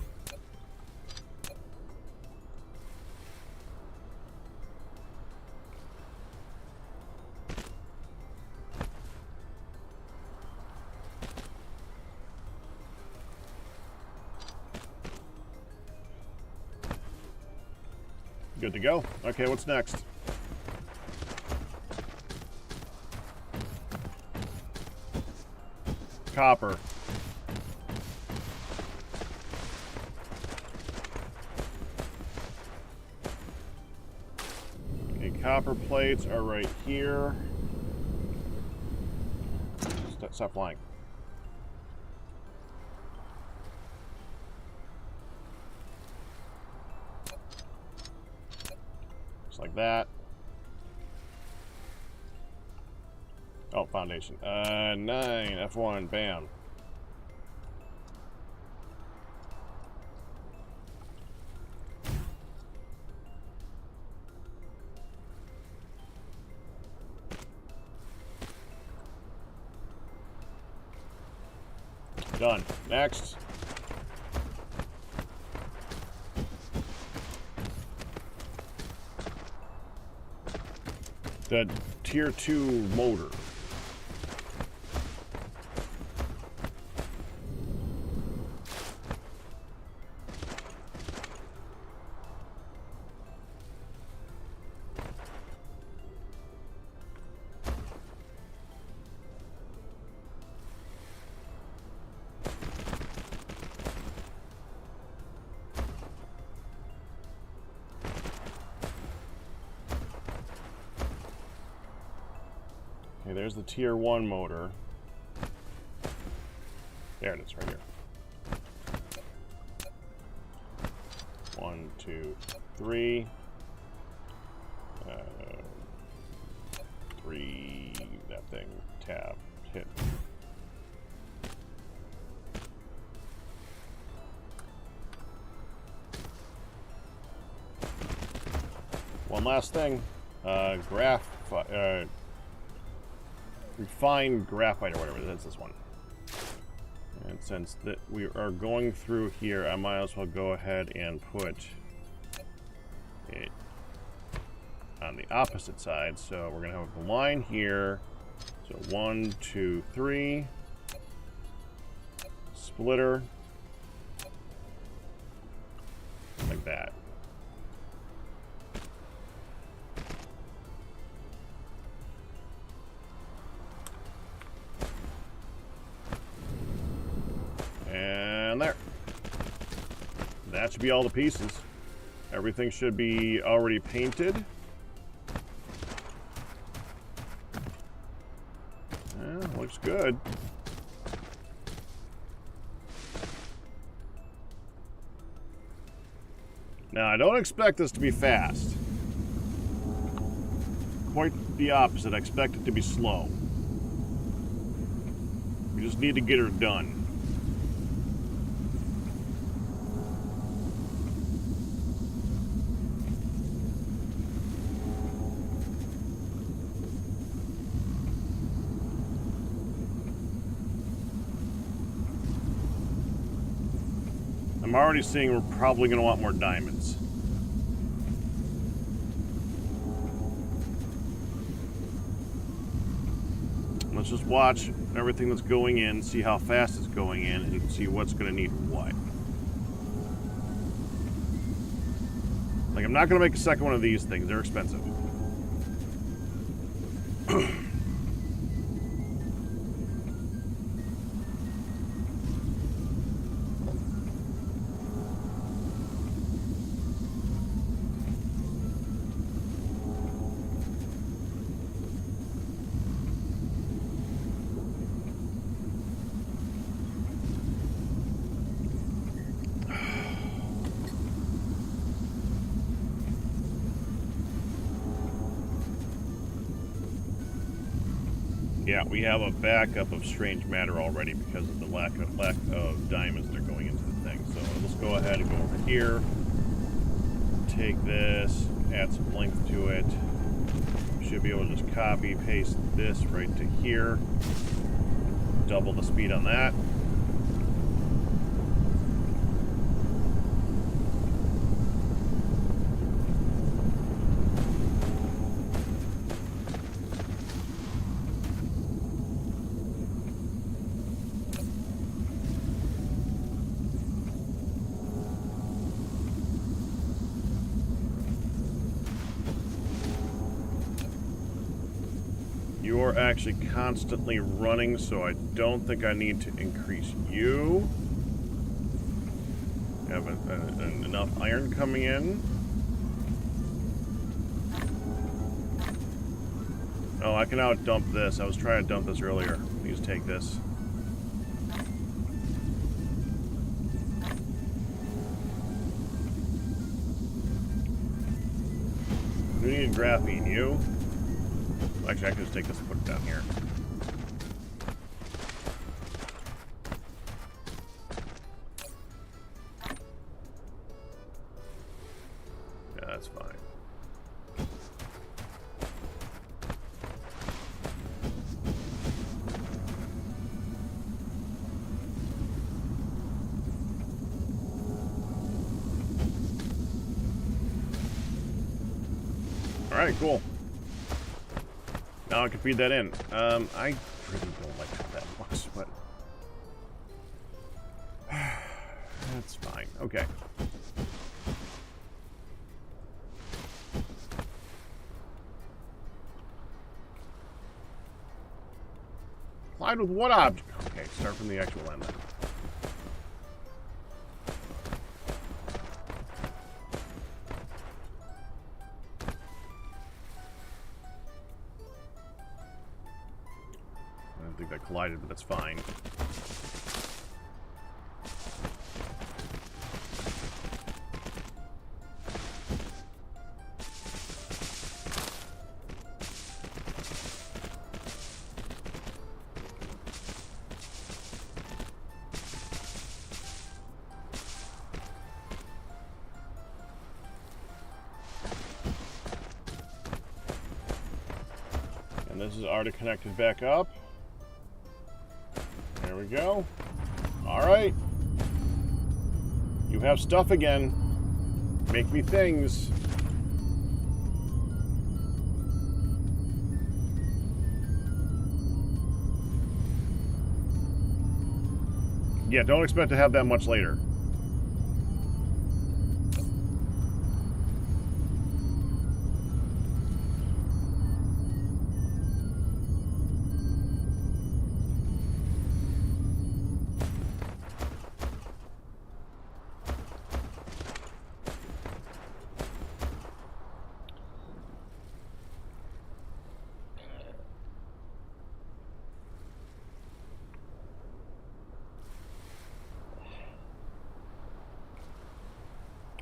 Good to go. Okay, what's next? Copper. Okay, copper plates are right here. Stop flying. Like that. Oh, foundation. 9, F1, bam. Done. Next. The tier 2 motor. Okay, there's the tier 1 motor. There it is, right here. 1, 2, 3. 3, that thing, tab, hit. One last thing, refined graphite or whatever it is, this one. And since that we are going through here, I might as well go ahead and put it on the opposite side. So we're gonna have a line here. So 1, 2, 3. Splitter. Like that. And there. That should be all the pieces. Everything should be already painted. Yeah, looks good. Now, I don't expect this to be fast. Quite the opposite. I expect it to be slow. We just need to get her done. I'm already seeing we're probably going to want more diamonds. Let's just watch everything that's going in, see how fast it's going in, and see what's going to need what. Like, I'm not going to make a second one of these things. They're expensive. Yeah, we have a backup of strange matter already because of the lack of diamonds that are going into the thing. So let's go ahead and go over here. Take this, add some length to it. Should be able to just copy, paste this right to here. Double the speed on that. You're actually constantly running, so I don't think I need to increase you. We have enough iron coming in. Oh, I can out dump this. I was trying to dump this earlier. Let me just take this. We need graphene. You? Actually, I can just take this and put it down here. Yeah, that's fine. All right, cool. Now I can feed that in. I really don't like it that much, but that's fine. Okay. Collide with what object? Okay, start from the actual end then. I think that collided, but that's fine. And this is already connected back up. There we go. All right. You have stuff again. Make me things. Yeah, don't expect to have that much later.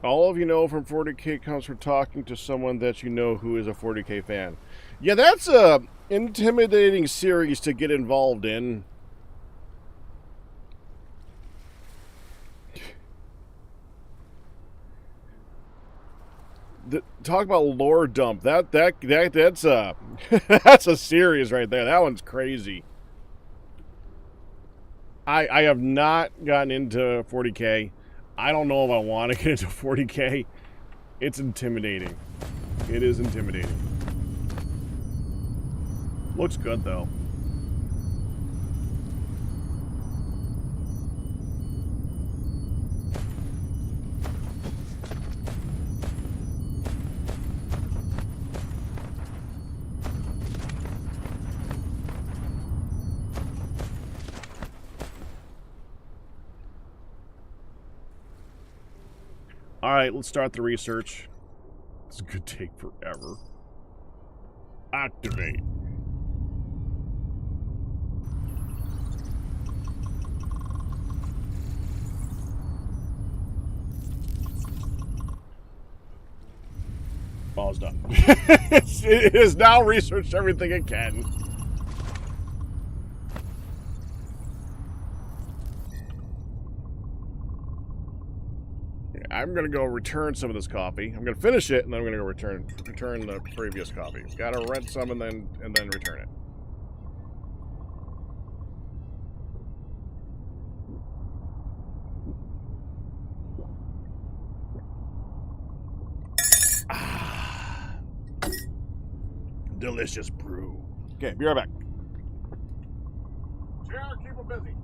All of you know from 40K comes from talking to someone that you know who is a 40K fan. Yeah, that's a intimidating series to get involved in. Talk about lore dump. That's a that's a series right there. That one's crazy. I have not gotten into 40K. I don't know if I want to get into 40K. It's intimidating. It is intimidating. Looks good, though. Alright, let's start the research. This could take forever. Activate. All is done. It has now researched everything it can. I'm gonna go return some of this coffee. I'm gonna finish it, and then I'm gonna go return the previous coffee. Gotta rent some and then return it. Ah, delicious brew. Okay, be right back. Chair, keep them busy.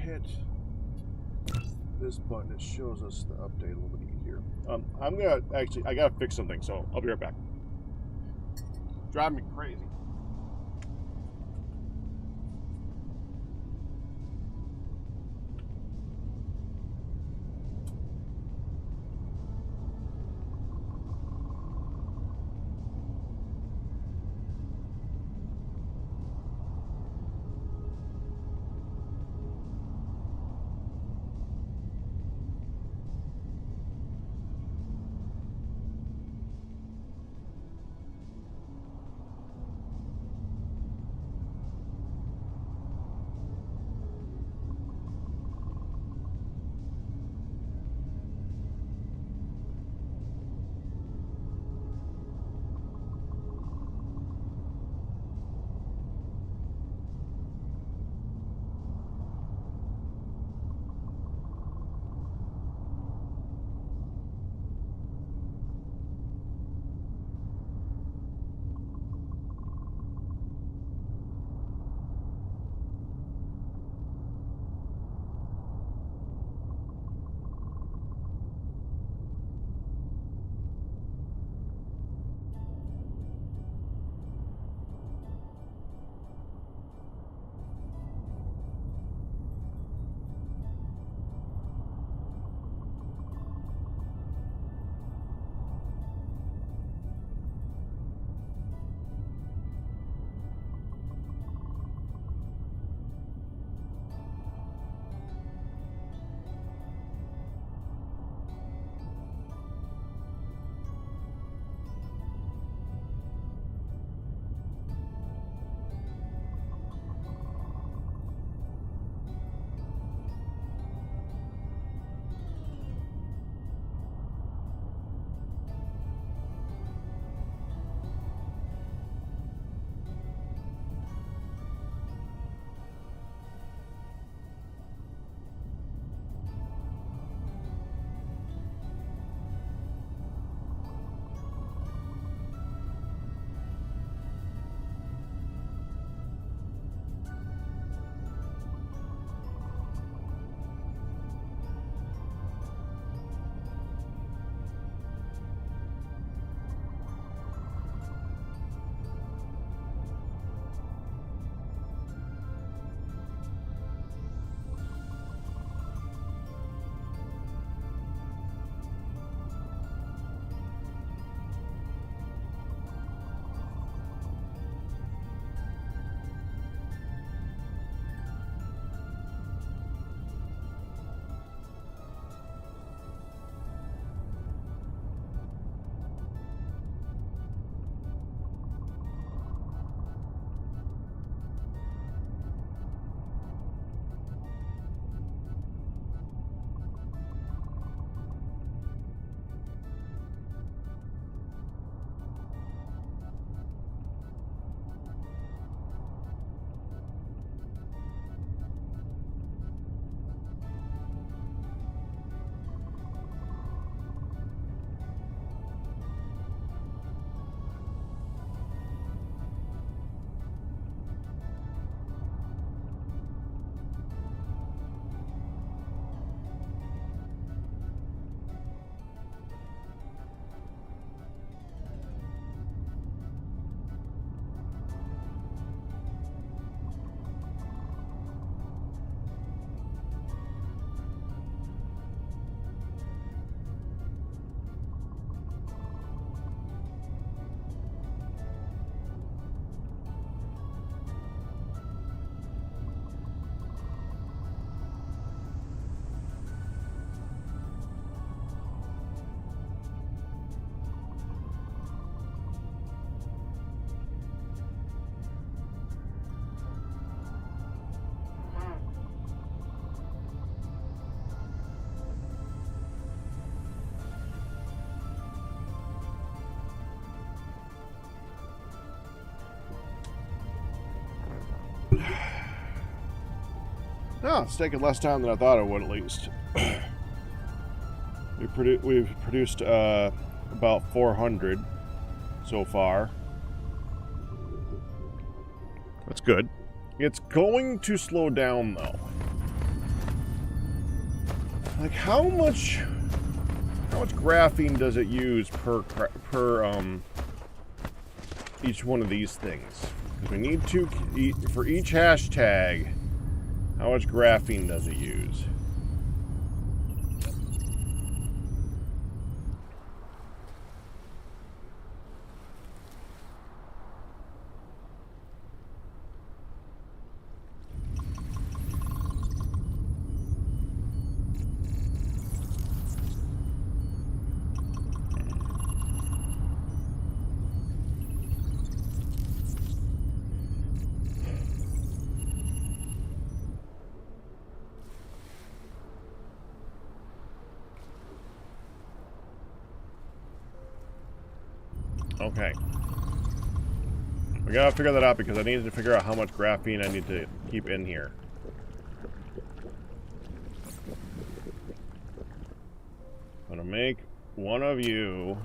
Hit this button, it shows us the update a little bit easier. I'm gonna I gotta fix something, so I'll be right back. Driving me crazy. Oh, it's taking less time than I thought it would, at least. We've produced about 400 so far. That's good. It's going to slow down, though. Like, how much graphene does it use per each one of these things? Because we need to, for each hashtag, how much graphene does it use? Okay. We gotta figure that out because I needed to figure out how much graphene I need to keep in here. I'm gonna make one of you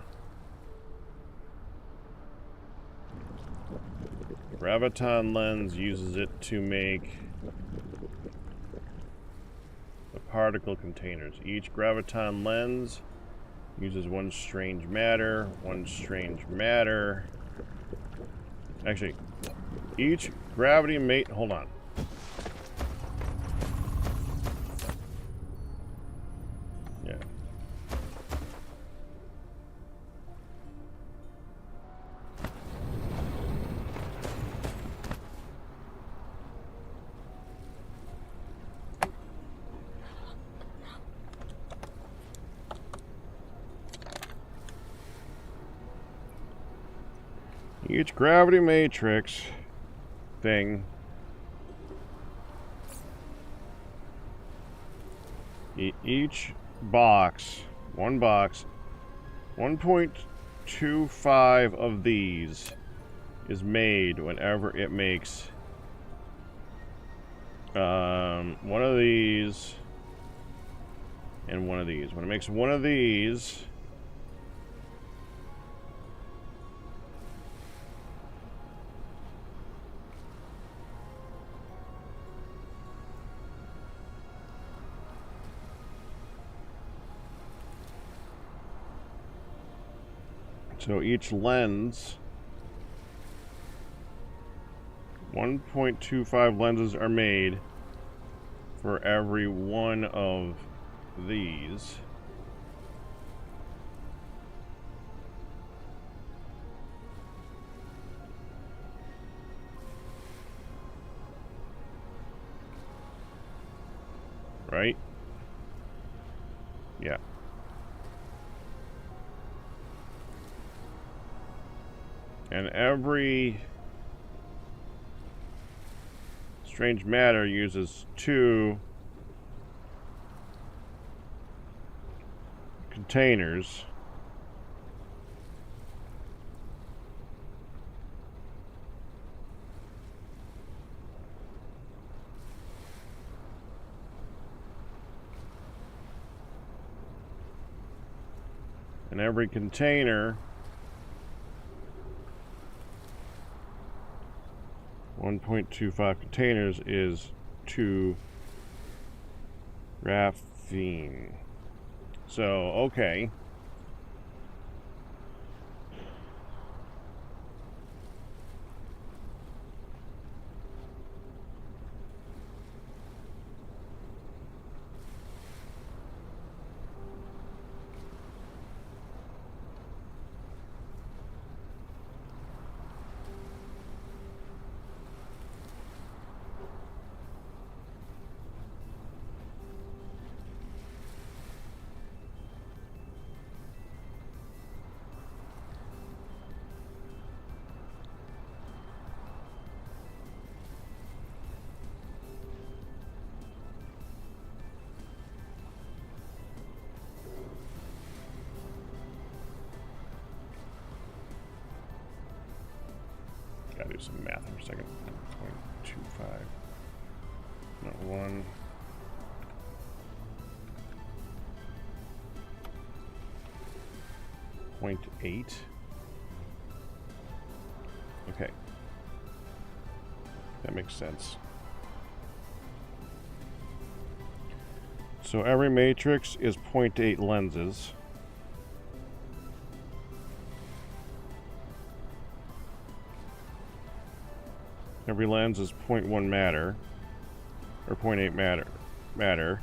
graviton lens uses it to make the particle containers. Each graviton lens uses one strange matter, Actually, each gravity mate. Hold on. Yeah. Each gravity matrix thing each box, one box, 1.25 of these is made whenever it makes one of these and one of these. When it makes one of these, so each lens, 1.25 lenses are made for every one of these. Right? Yeah. And every strange matter uses 2 containers. And every container 1.25 containers is 2 graphene. So, okay. Gotta do some math for a second. 0.25. Not 1. 0.8. Okay. That makes sense. So every matrix is 0.8 lenses. Every lens is 0.1 matter, or 0.8 matter.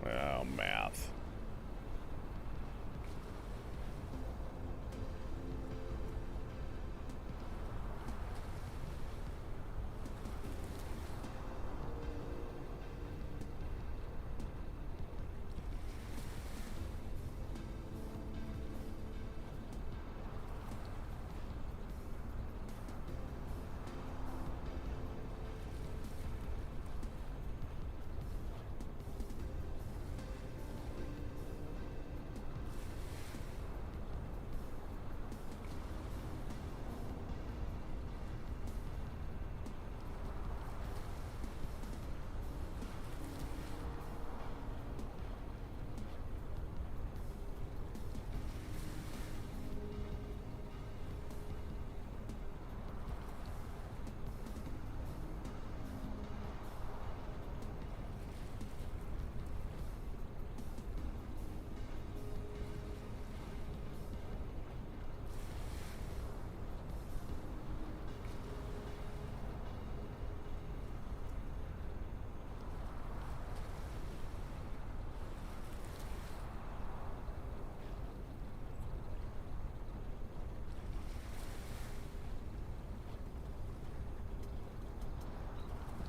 Oh, math.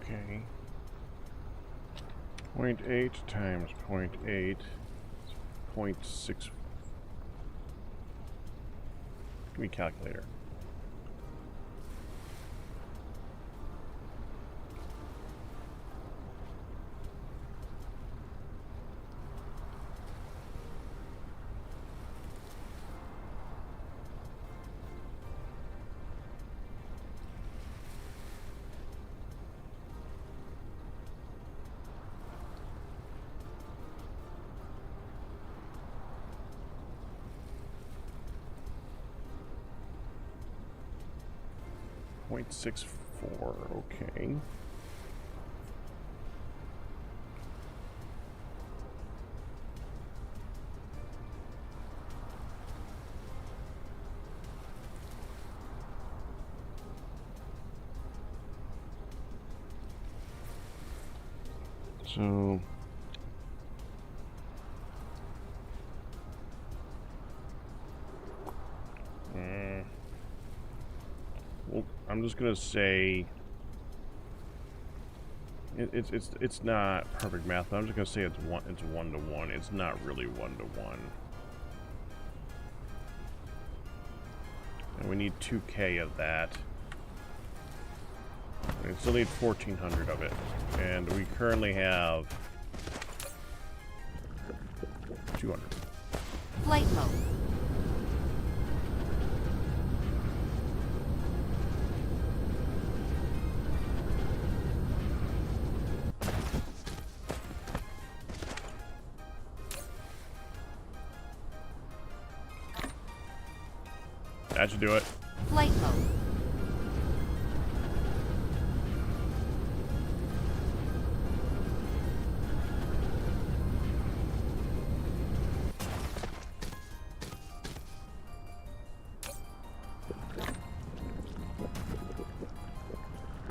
Okay. 0.8 times 0.8 is 0.6. Give me a calculator. .64, okay. So well, I'm just gonna say it's not perfect math, but I'm just gonna say it's 1-to-1. It's not really 1-to-1. And we need 2K of that. We still need 1,400 of it. And we currently have 200. Flight mode. That should do it. Flight mode.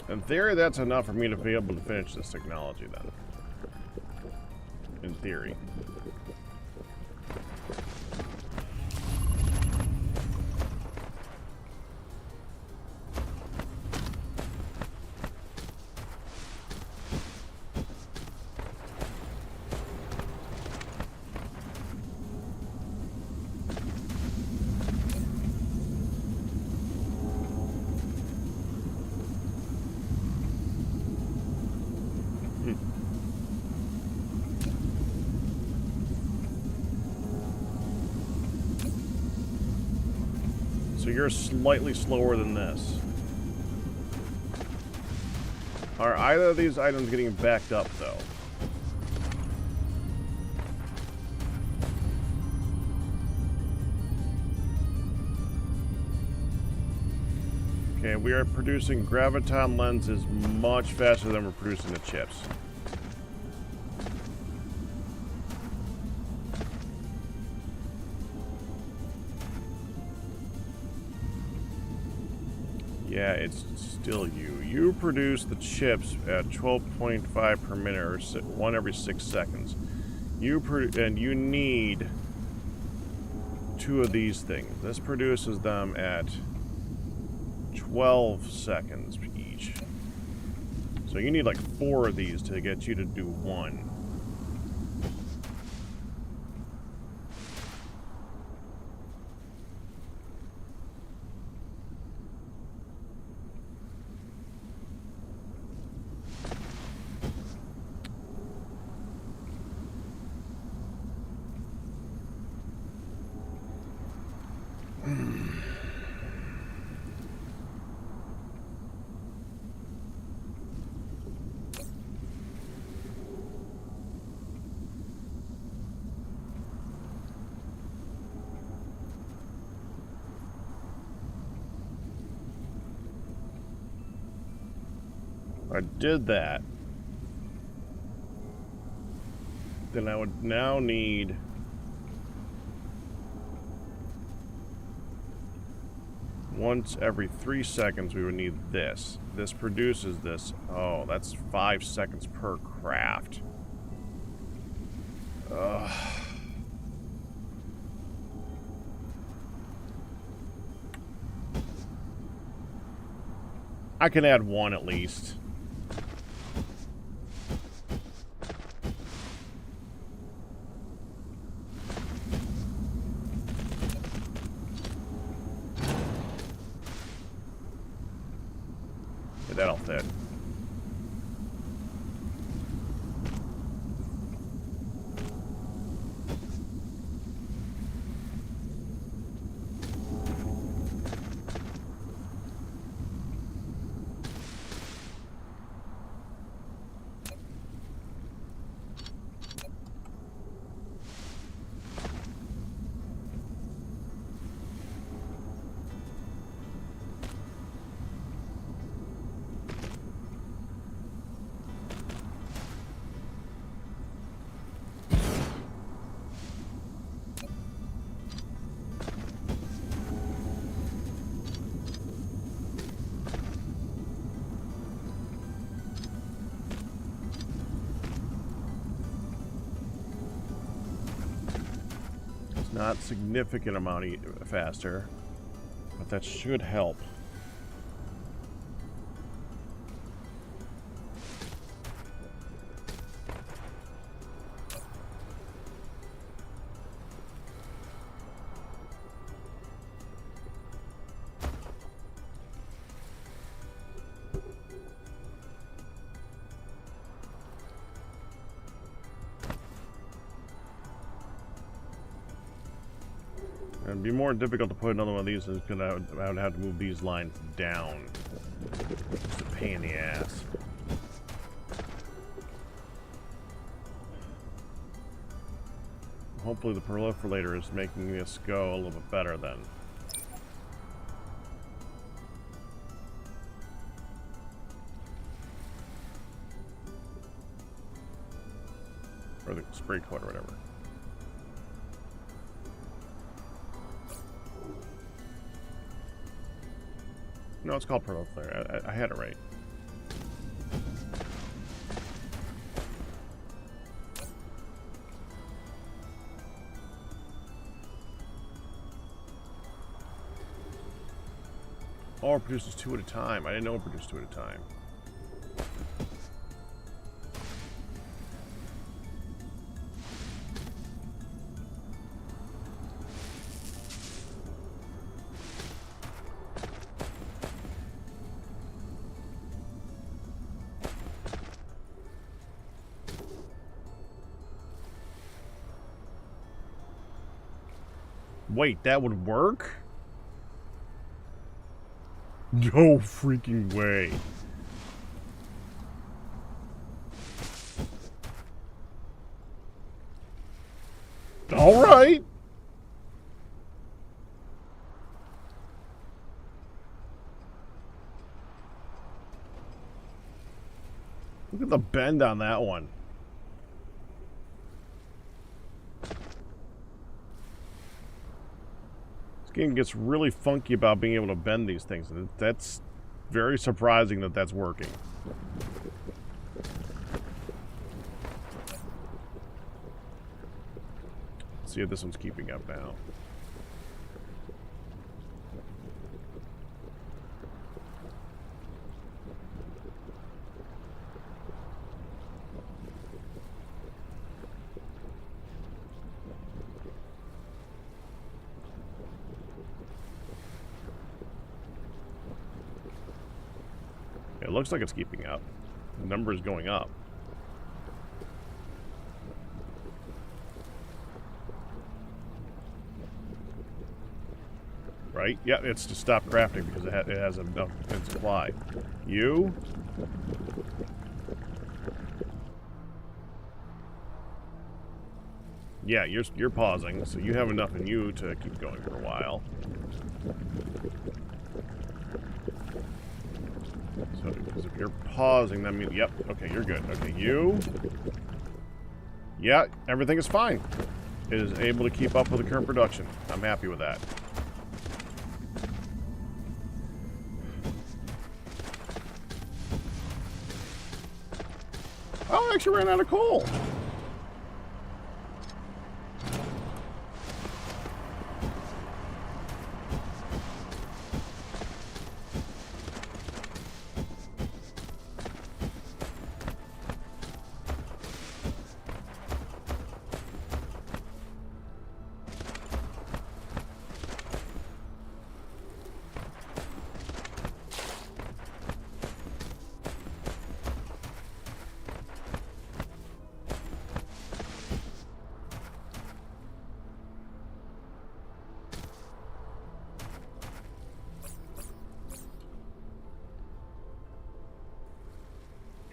In theory, that's enough for me to be able to finish this technology, then. In theory. you're slightly slower than this. Are either of these items getting backed up, though? Okay, we are producing graviton lenses much faster than we're producing the chips. Yeah, it's still you. You produce the chips at 12.5 per minute, or one every 6 seconds. And you need 2 of these things. This produces them at 12 seconds each. So you need like 4 of these to get you to do 1. I did that. Then I would now need once every 3 seconds we would need this. This produces this. Oh, that's 5 seconds per craft. Ugh. I can add 1 at least. Yeah, that'll fit. Not significant amount faster, but that should help. It'd be more difficult to put another one of these because I would have to move these lines down. It's a pain in the ass. Hopefully the proliferator is making this go a little bit better then. Or the spray coat or whatever. No, it's called proliferator. I had it right. Oh, it produces 2 at a time. I didn't know it produced 2 at a time. Wait, that would work? No freaking way. All right. Look at the bend on that one. This game gets really funky about being able to bend these things. That's very surprising that that's working. Let's see if this one's keeping up now. It looks like it's keeping up. The number is going up. Right? Yeah, it's to stop crafting because it has enough in supply. You? Yeah, you're pausing, so you have enough in you to keep going for a while. So, because if you're pausing, that means, yep, okay, you're good. Okay, you. Yeah, everything is fine. It is able to keep up with the current production. I'm happy with that. Oh, I actually ran out of coal.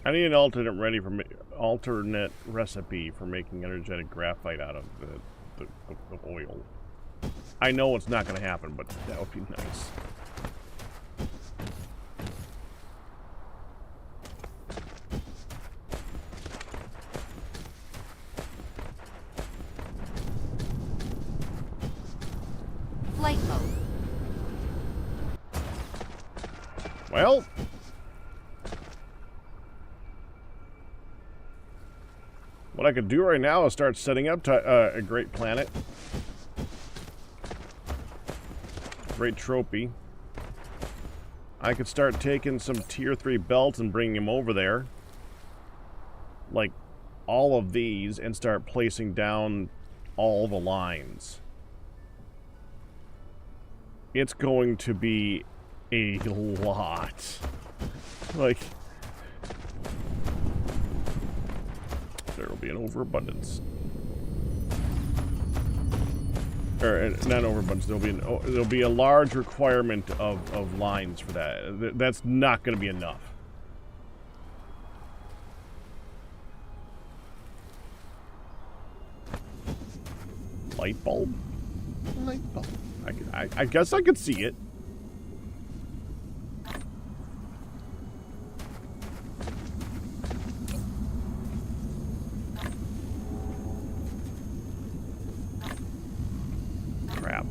I need an alternate recipe for making energetic graphite out of the oil. I know it's not going to happen, but that would be nice. Flight mode. Well, what I could do right now is start setting up a great planet. Great trophy. I could start taking some tier 3 belts and bringing them over there. Like all of these, and start placing down all the lines. It's going to be a lot. Like, there will be an overabundance. Or not overabundance. There'll be a large requirement of lines for that. That's not going to be enough. Light bulb. Light bulb. I guess I could see it. Crap.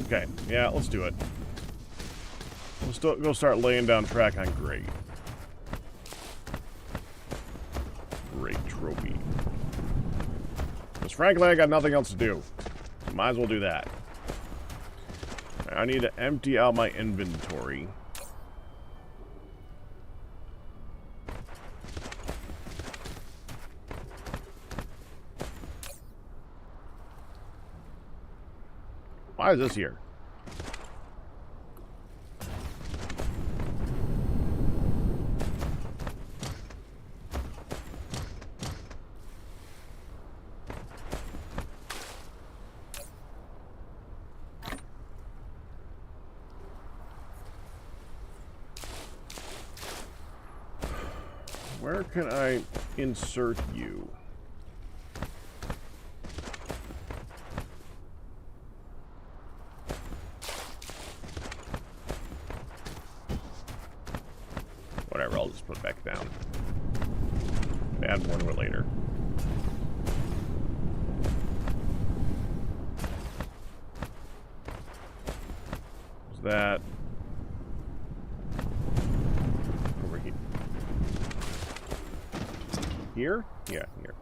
Okay, yeah, let's do it. Let's go start laying down track on grade. Great trophy. Because frankly, I got nothing else to do. So might as well do that. I need to empty out my inventory. Why is this here? Where can I insert you? Whatever, I'll just put it back down. Add more to it later. Is that over here? Here? Yeah, here.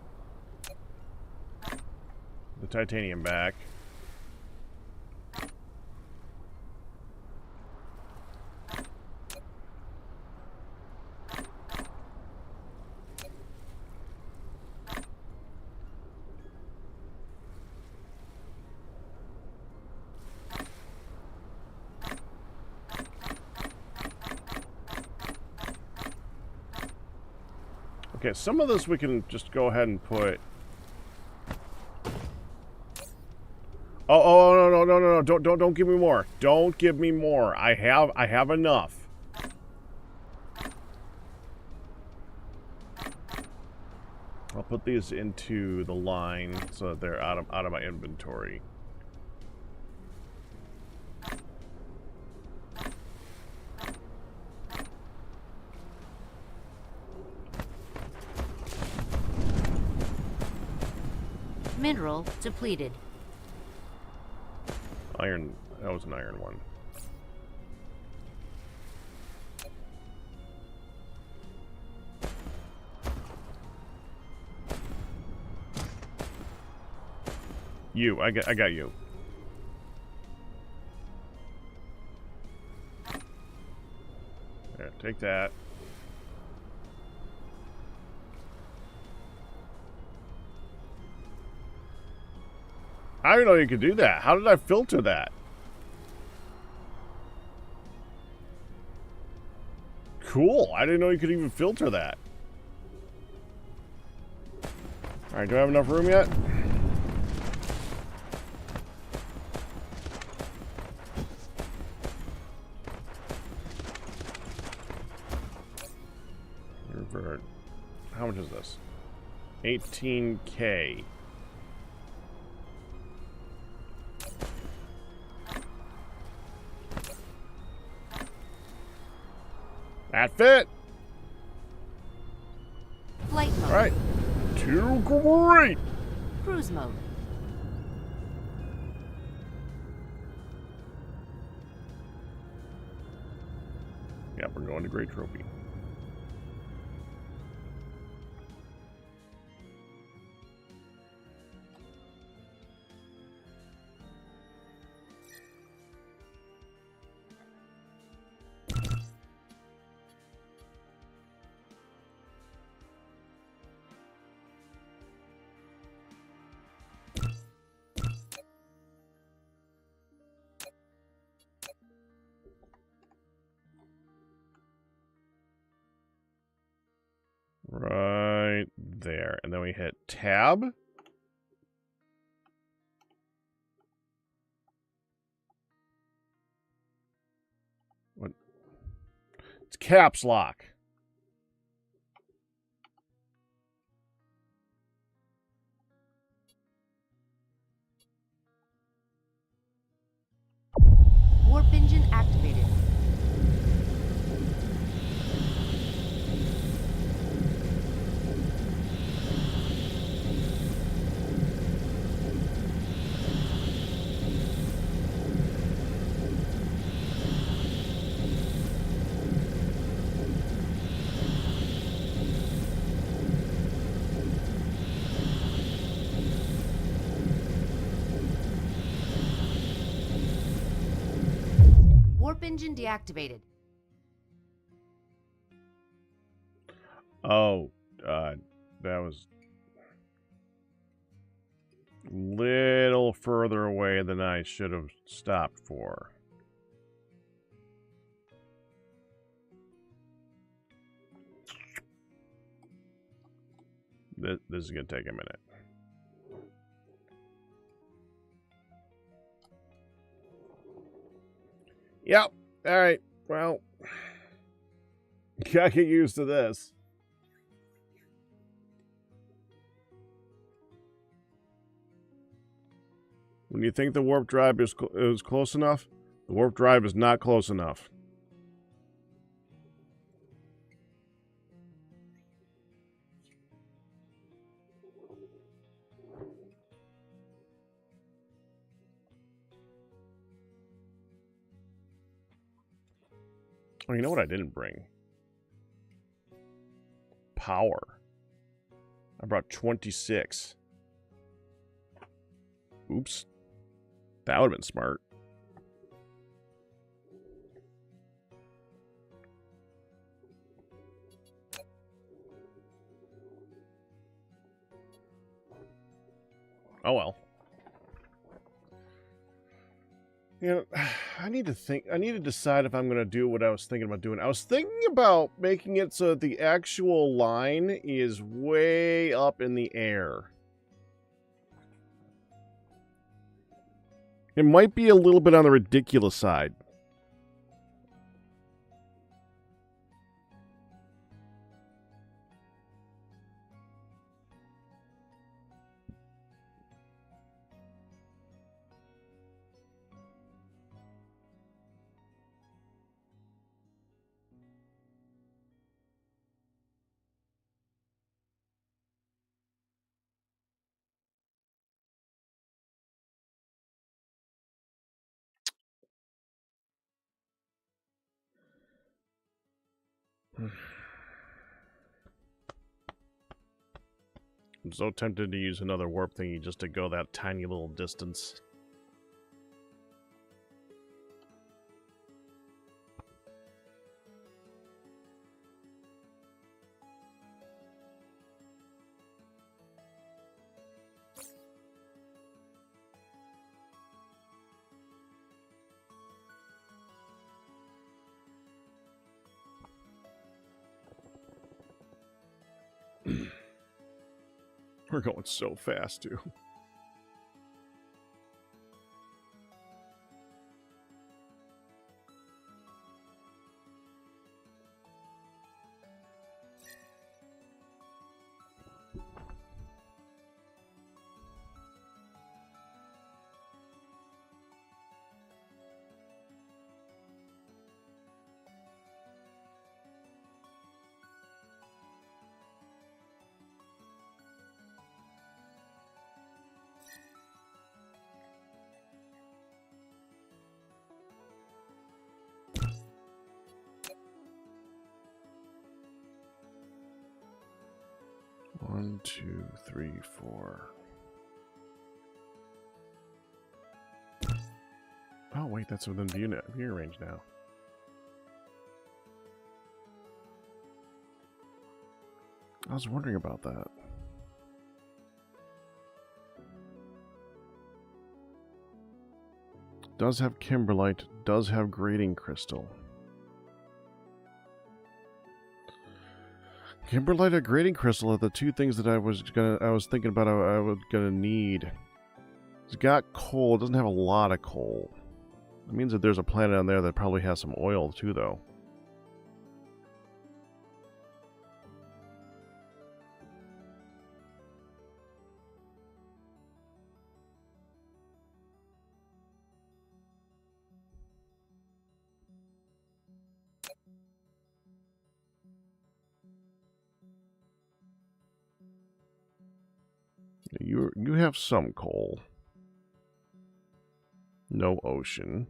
The titanium back. Okay, some of this we can just go ahead and put. Oh, no, don't give me more. Don't give me more. I have enough. I'll put these into the line so that they're out of my inventory. Mineral depleted. Iron, that was an iron one. You, I got you. Yeah, take that. I didn't know you could do that. How did I filter that? Cool. I didn't know you could even filter that. Alright, do I have enough room yet? Revert. How much is this? 18K. That fit. Flight mode. All right. Too great. Cruise mode. Yep, we're going to Great Trophy. Right there. And then we hit tab. What? It's caps lock. Warp engine activated. Warp engine deactivated. Oh, that was little further away than I should have stopped for. This is going to take a minute. Yep. All right. Well, gotta get used to this. When you think the warp drive is close enough, the warp drive is not close enough. Oh, you know what I didn't bring? Power. I brought 26. Oops. That would have been smart. Oh well. You know, I need to decide if I'm going to do what I was thinking about doing. I was thinking about making it so that the actual line is way up in the air. It might be a little bit on the ridiculous side. I'm so tempted to use another warp thingy just to go that tiny little distance. We're going so fast, too. One, two, three, four. Oh, wait, that's within view range now. I was wondering about that. Does have kimberlite, does have grading crystal. Kimberlite or grading crystal are the two things that I was thinking about I was gonna need. It's got coal, it doesn't have a lot of coal. It means that there's a planet on there that probably has some oil too, though. You have some coal. No ocean.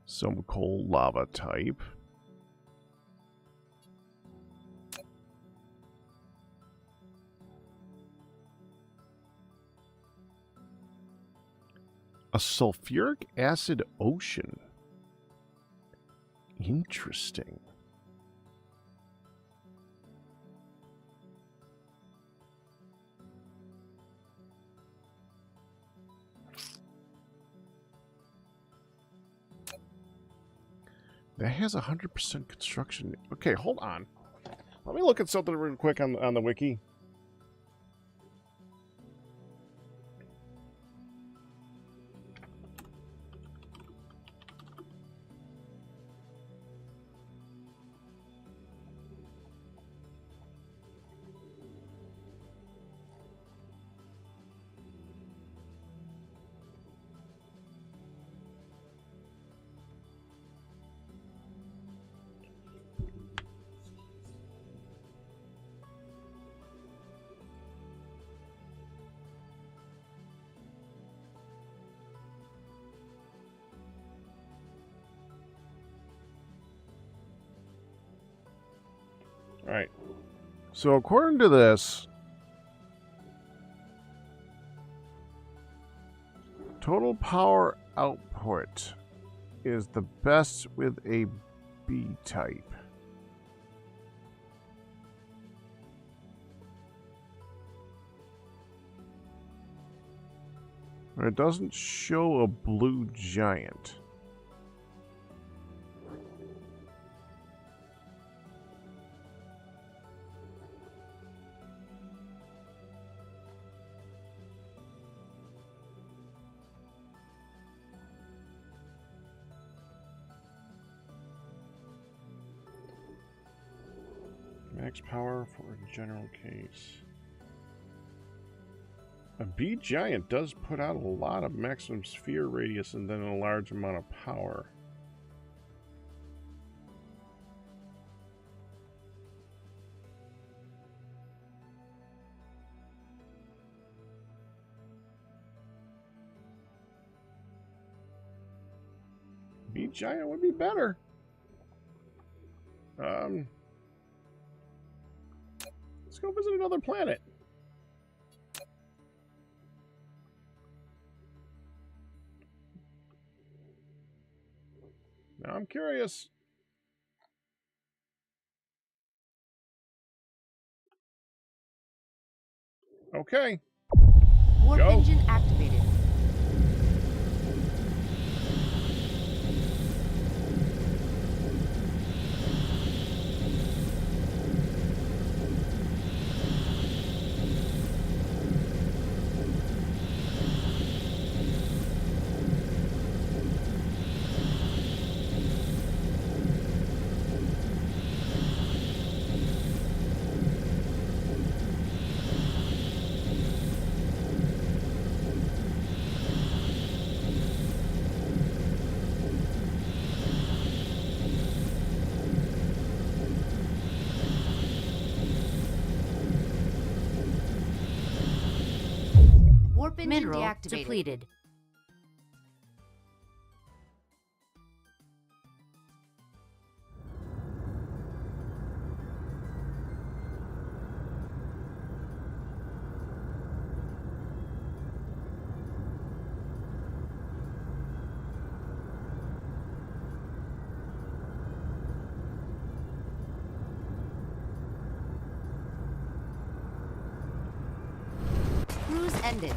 Some coal lava type. A sulfuric acid ocean. Interesting. That has 100% construction. Okay, hold on. Let me look at something real quick on the wiki. All right. So according to this, total power output is the best with a B type. It doesn't show a blue giant. Max power for a general case. A B giant does put out a lot of maximum sphere radius and then a large amount of power. B giant would be better. Let's go visit another planet. Now I'm curious. Okay. Warp Go. engine activated. Warp engine Mineral deactivated. depleted. Cruise ended.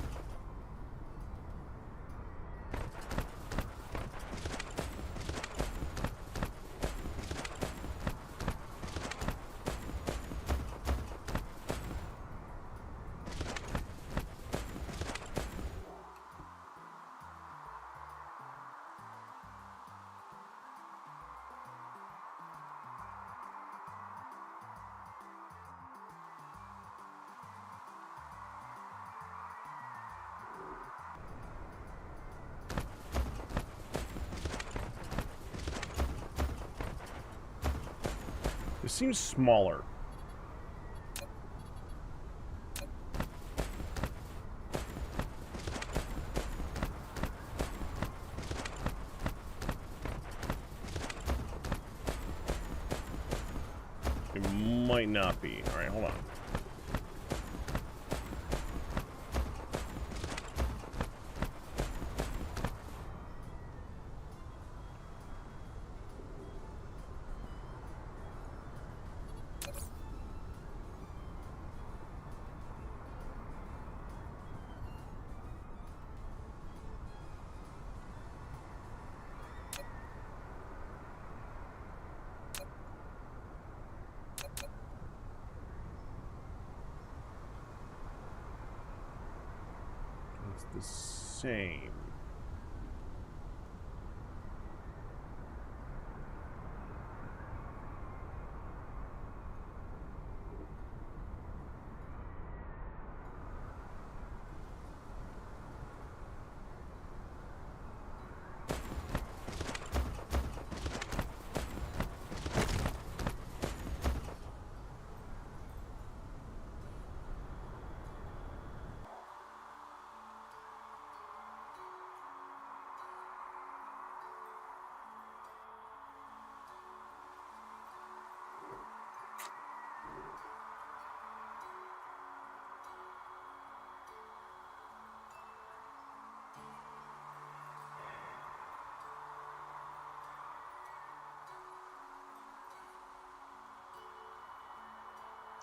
It seems smaller. It might not be. All right, hold on. the same.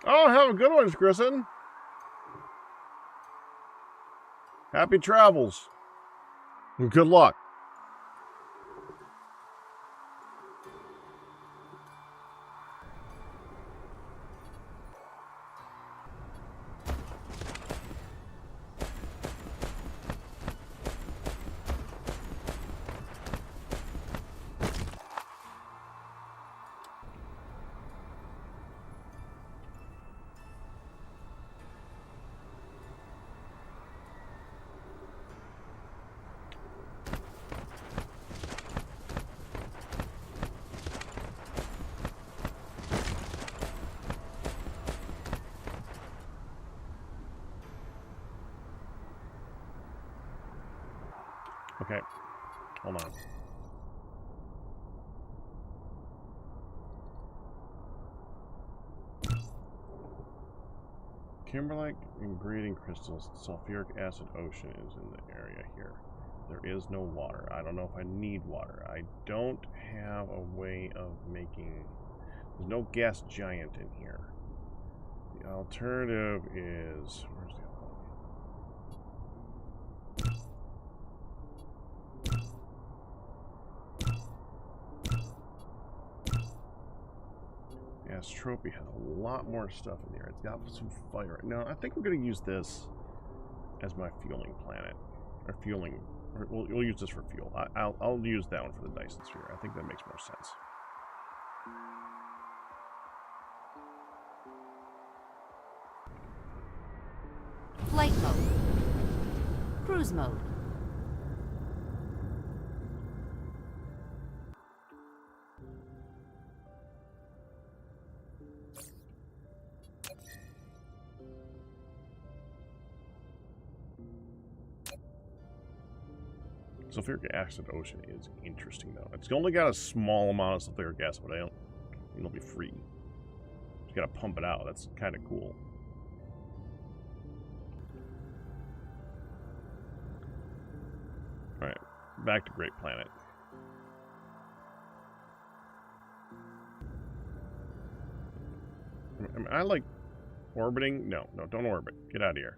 Oh, have a good one, Grissom. Happy travels. And good luck. Okay, hold on. Kimberlite ingredient crystals, sulfuric acid ocean is in the area here. There is no water. I don't know if I need water. I don't have a way of making... There's no gas giant in here. The alternative is... Where's the other one? Gas trophy has a lot more stuff in there. It's got some fire. No, I think we're going to use this as my fueling planet. Or fueling... Or we'll use this for fuel. I'll use that one for the Dyson sphere. I think that makes more sense. Flight mode. Cruise mode. Sulfuric acid ocean is interesting though. It's only got a small amount of sulfuric acid, but I don't think it'll be free. You gotta pump it out. That's kind of cool. Alright, back to Great Planet. Am I like orbiting? No, don't orbit. Get out of here.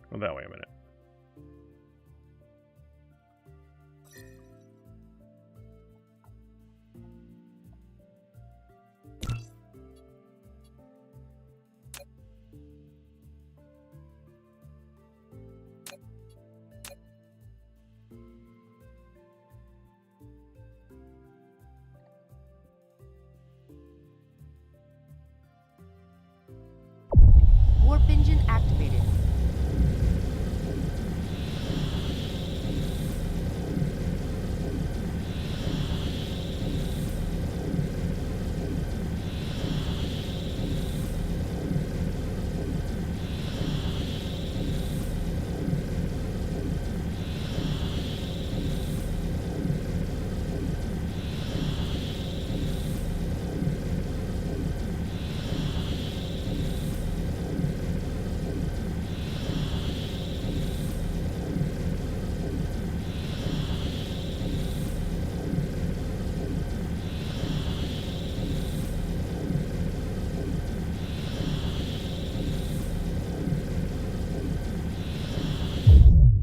Go that way a minute. Warp engine activated.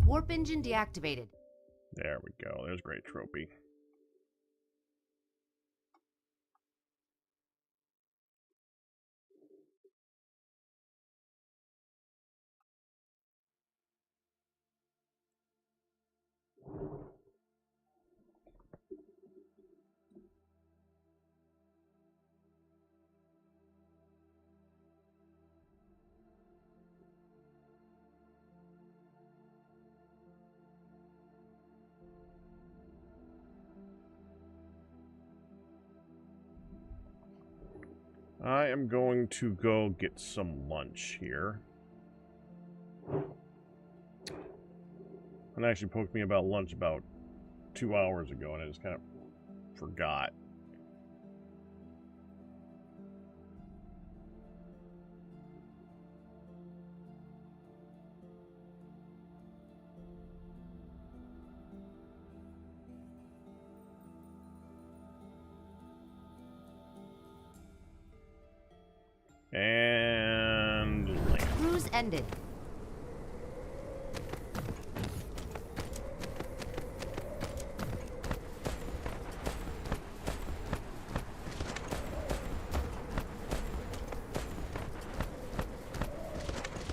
Warp engine deactivated. There we go. There's Great Trophy. I am going to go get some lunch here. And actually poked me about lunch about 2 hours ago, and I just kind of forgot. And land. Cruise ended.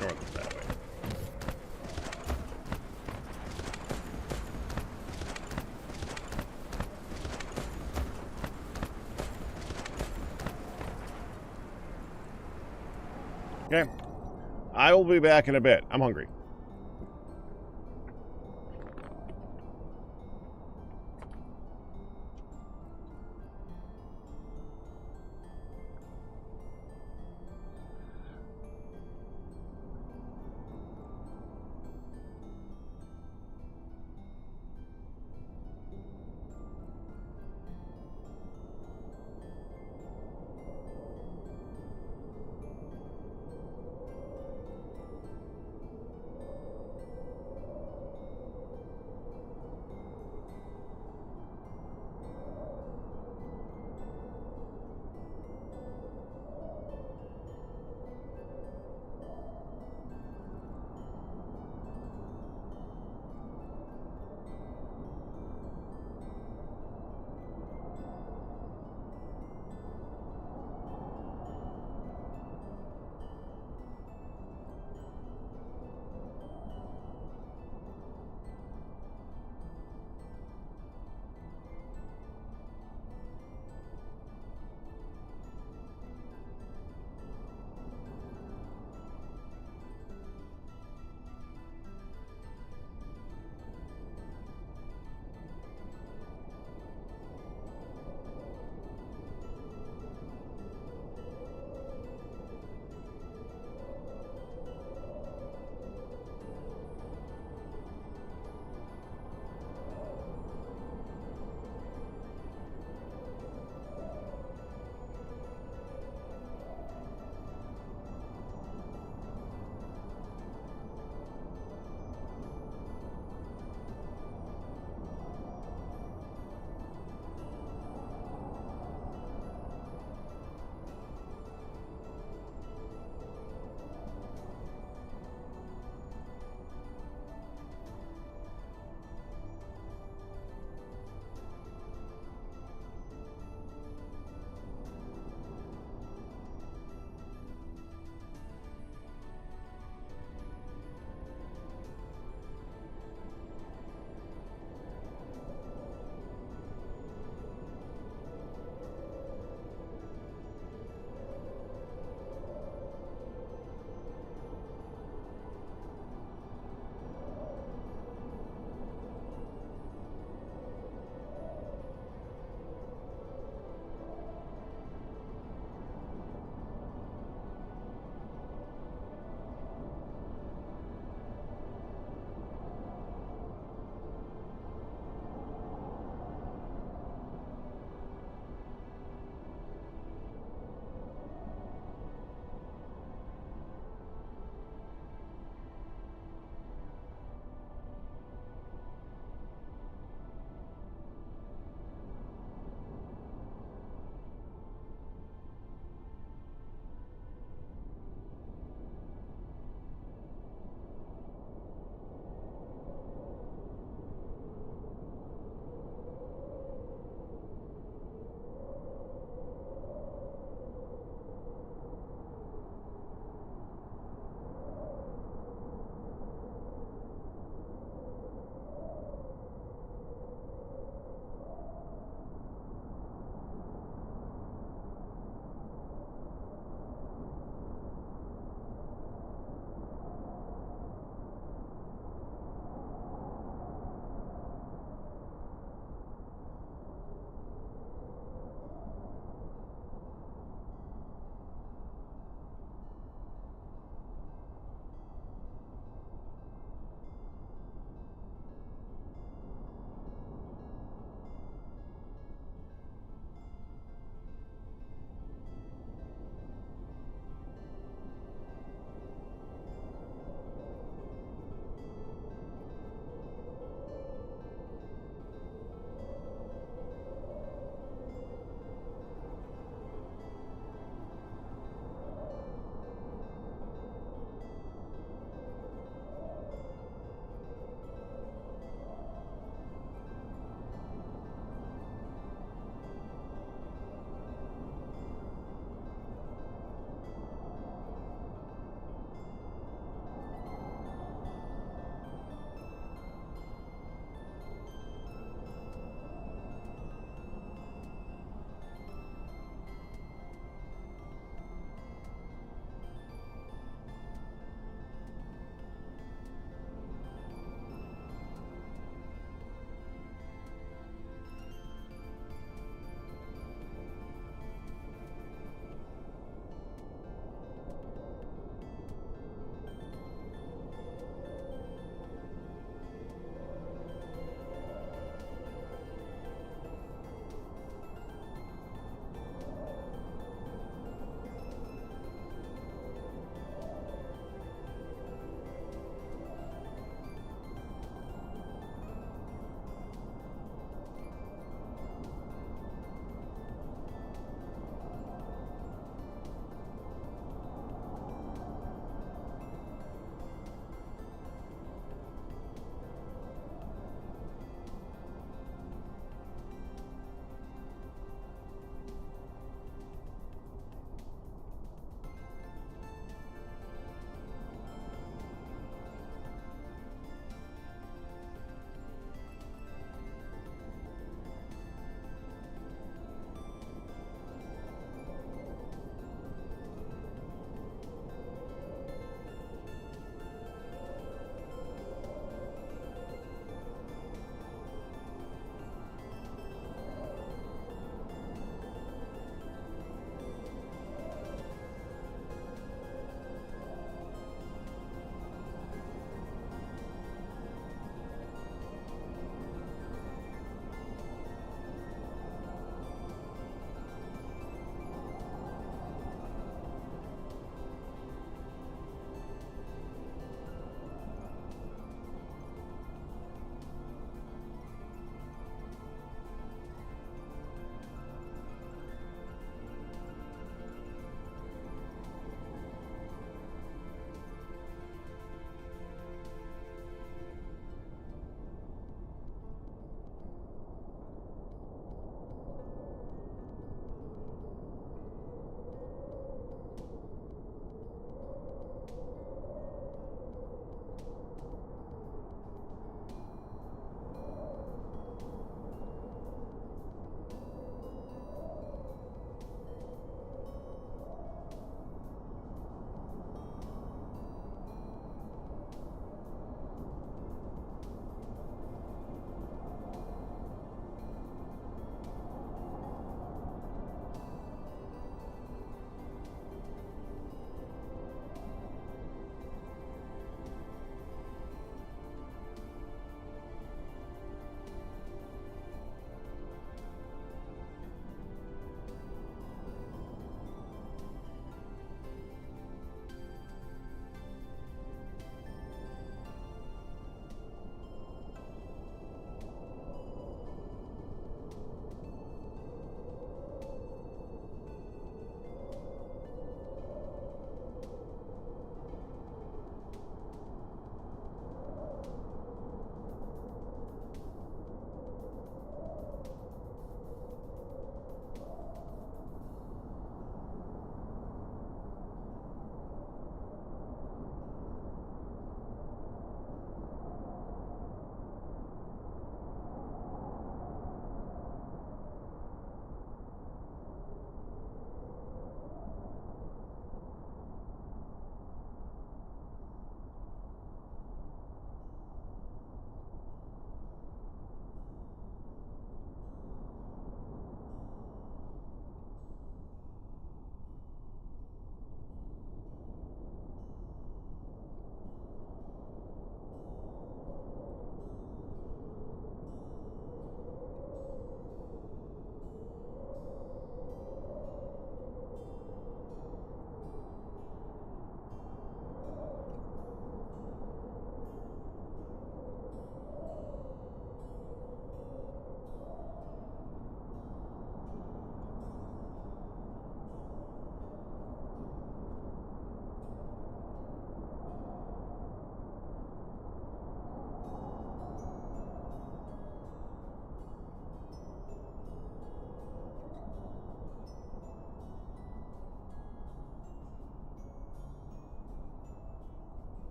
North is that way. Okay. I will be back in a bit. I'm hungry.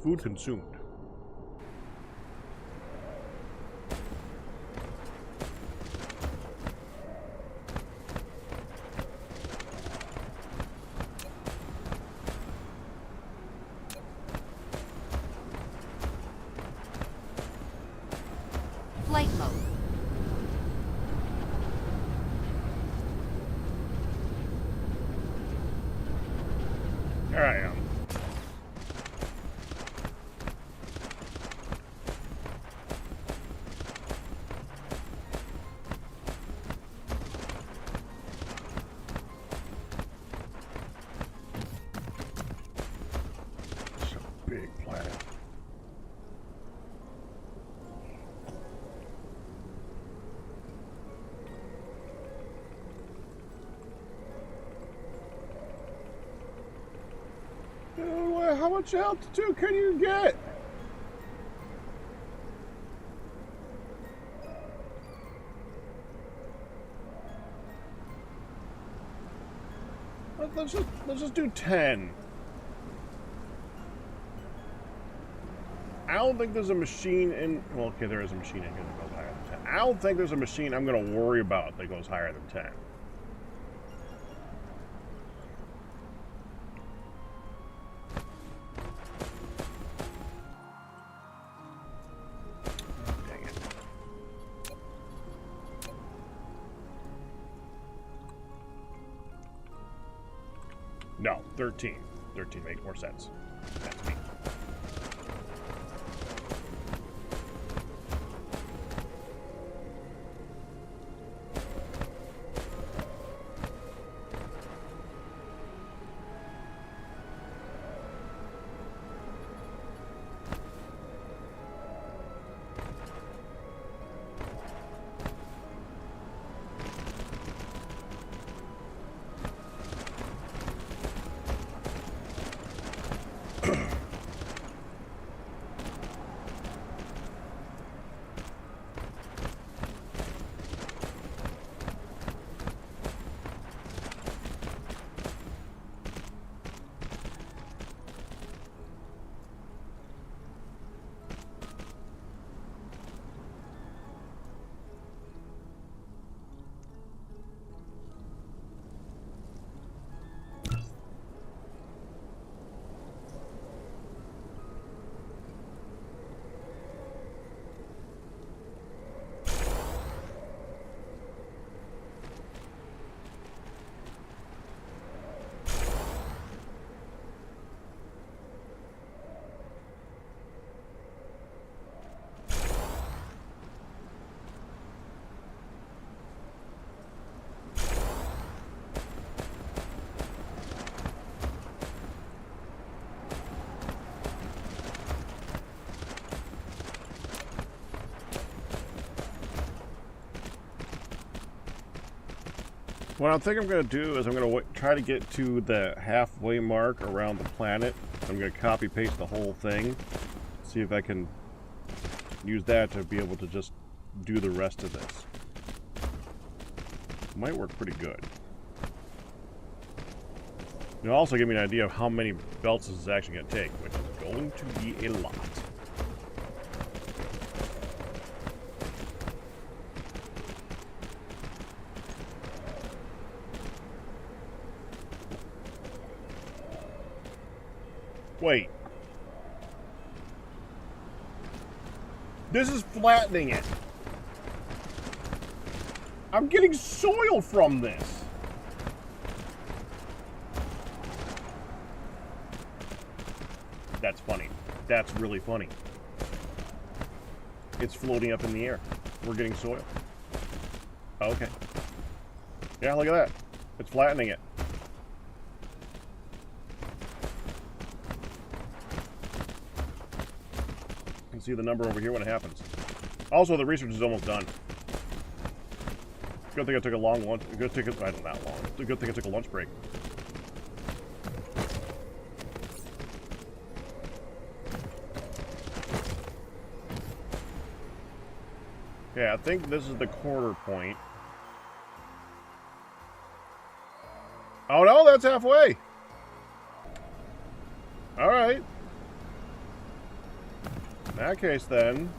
Food consumed. Flight mode. There I am. It's a big planet. How much altitude can you get? Let's just do 10. I don't think there's a machine in. Well, okay, there is a machine in here that goes higher than 10. I don't think there's a machine I'm going to worry about that goes higher than 10. No, 13. 13 makes more sense. That's me. What I think I'm going to do is I'm going to try to get to the halfway mark around the planet. I'm going to copy paste the whole thing. See if I can use that to be able to just do the rest of this. Might work pretty good. It'll also give me an idea of how many belts this is actually going to take, which is going to be a lot. Wait. This is flattening it. I'm getting soil from this. That's funny. That's really funny. It's floating up in the air. We're getting soil. Okay. Yeah, look at that. It's flattening it. You can see the number over here when it happens. Also, the research is almost done. Good thing I took a long lunch. Good thing it, not that long. It's a good thing I took a lunch break. Yeah, I think this is the quarter point. Oh no, that's halfway. All right. In that case, then...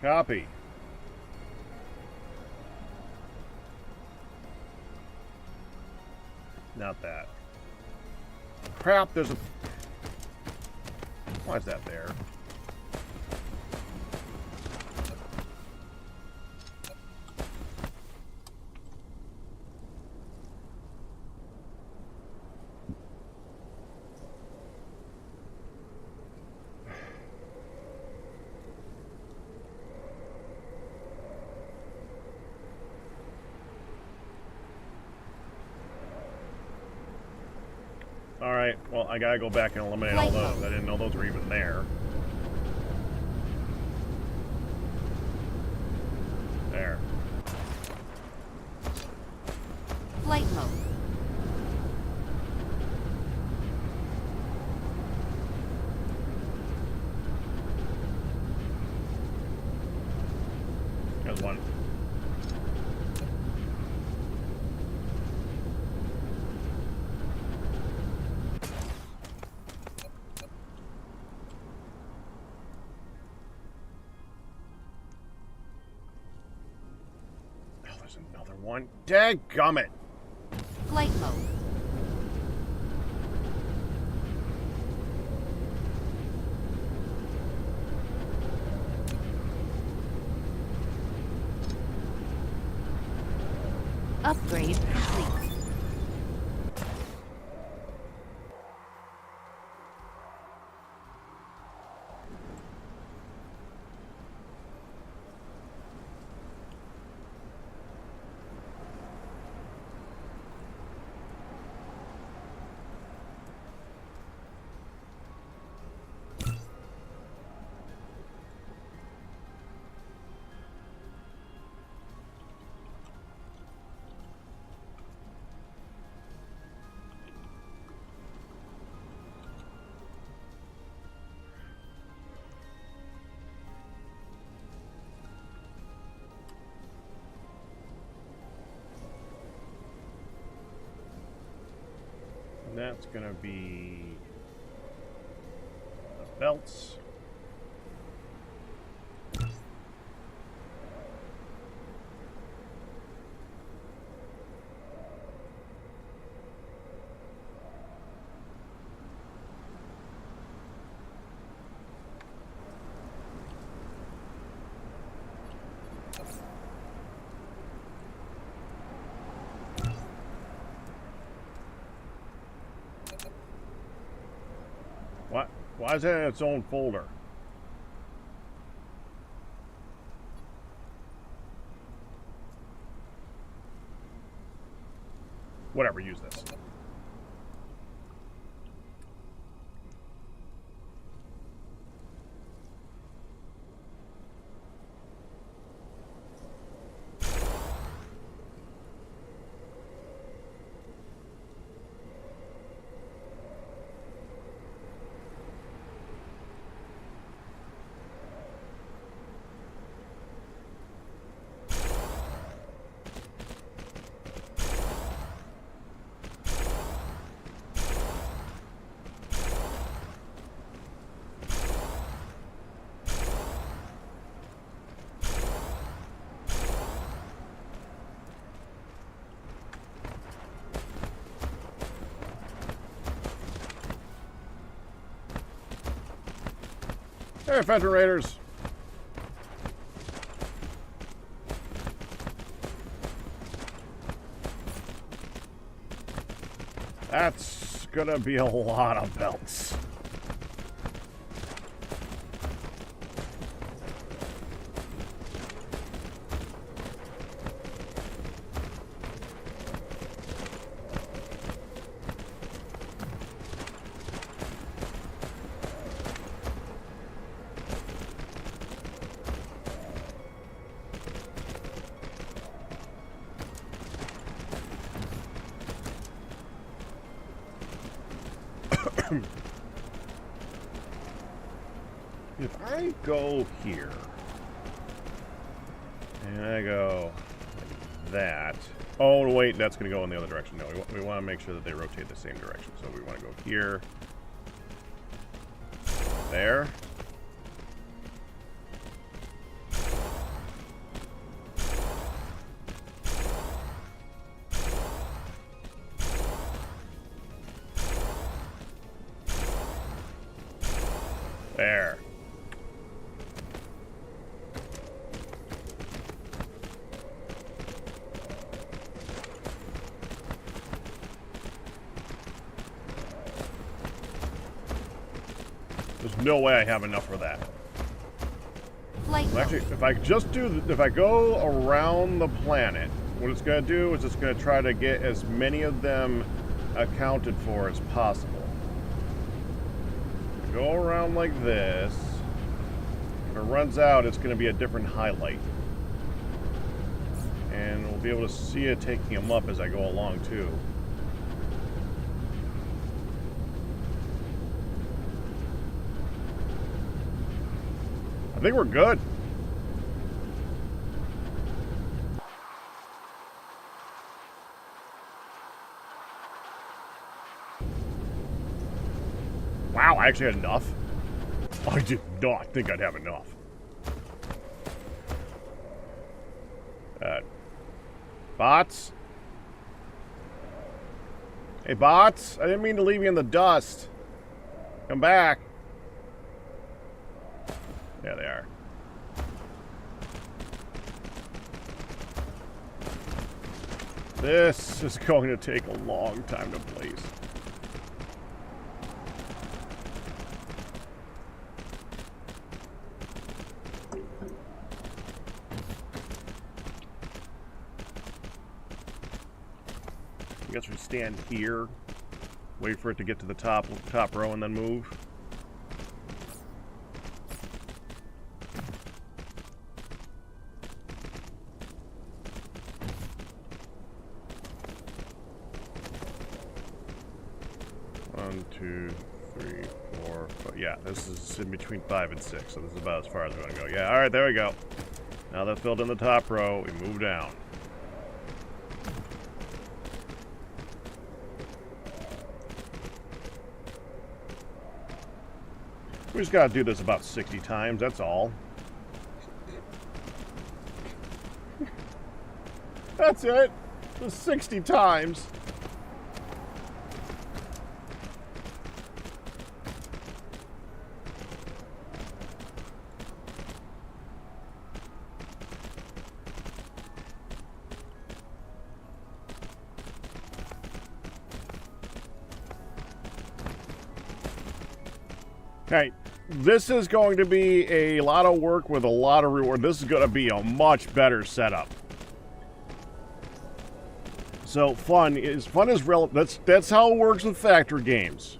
Copy. Not that. Crap, there's a... Why is that there? Alright, well, I gotta go back and eliminate all those. I didn't know those were even there. There. Flight mode. There's one. Another one. Dadgummit! Flight mode. Upgrade complete. And that's gonna be the belts. What? Why is it in its own folder? Whatever, use this. Hey, Federal Raiders. That's gonna be a lot of belts. If I go here, and I go like that, Oh, wait, that's going to go in the other direction. No, we want to make sure that they rotate the same direction. So we want to go here. There. There. There's no way I have enough for that. Flight Well, actually, if I just do, if I go around the planet, what it's going to do is it's going to try to get as many of them accounted for as possible. Go around like this. If it runs out, it's going to be a different highlight. And we'll be able to see it taking them up as I go along, too. I think we're good. Wow, I actually had enough. I did not think I'd have enough. Bots? Hey, bots? I didn't mean to leave you in the dust. Come back. Yeah, they are. This is going to take a long time to place. I guess we stand here, wait for it to get to the top row, and then move. One, two, three, four, five. Yeah, this is in between 5 and 6, so this is about as far as we're going to go. Yeah, all right, there we go. Now that filled in the top row, we move down. We just gotta do this about 60 times, that's all. That's it. Just 60 times. Okay, this is going to be a lot of work with a lot of reward. This is going to be a much better setup. So fun is relevant. That's how it works with factory games.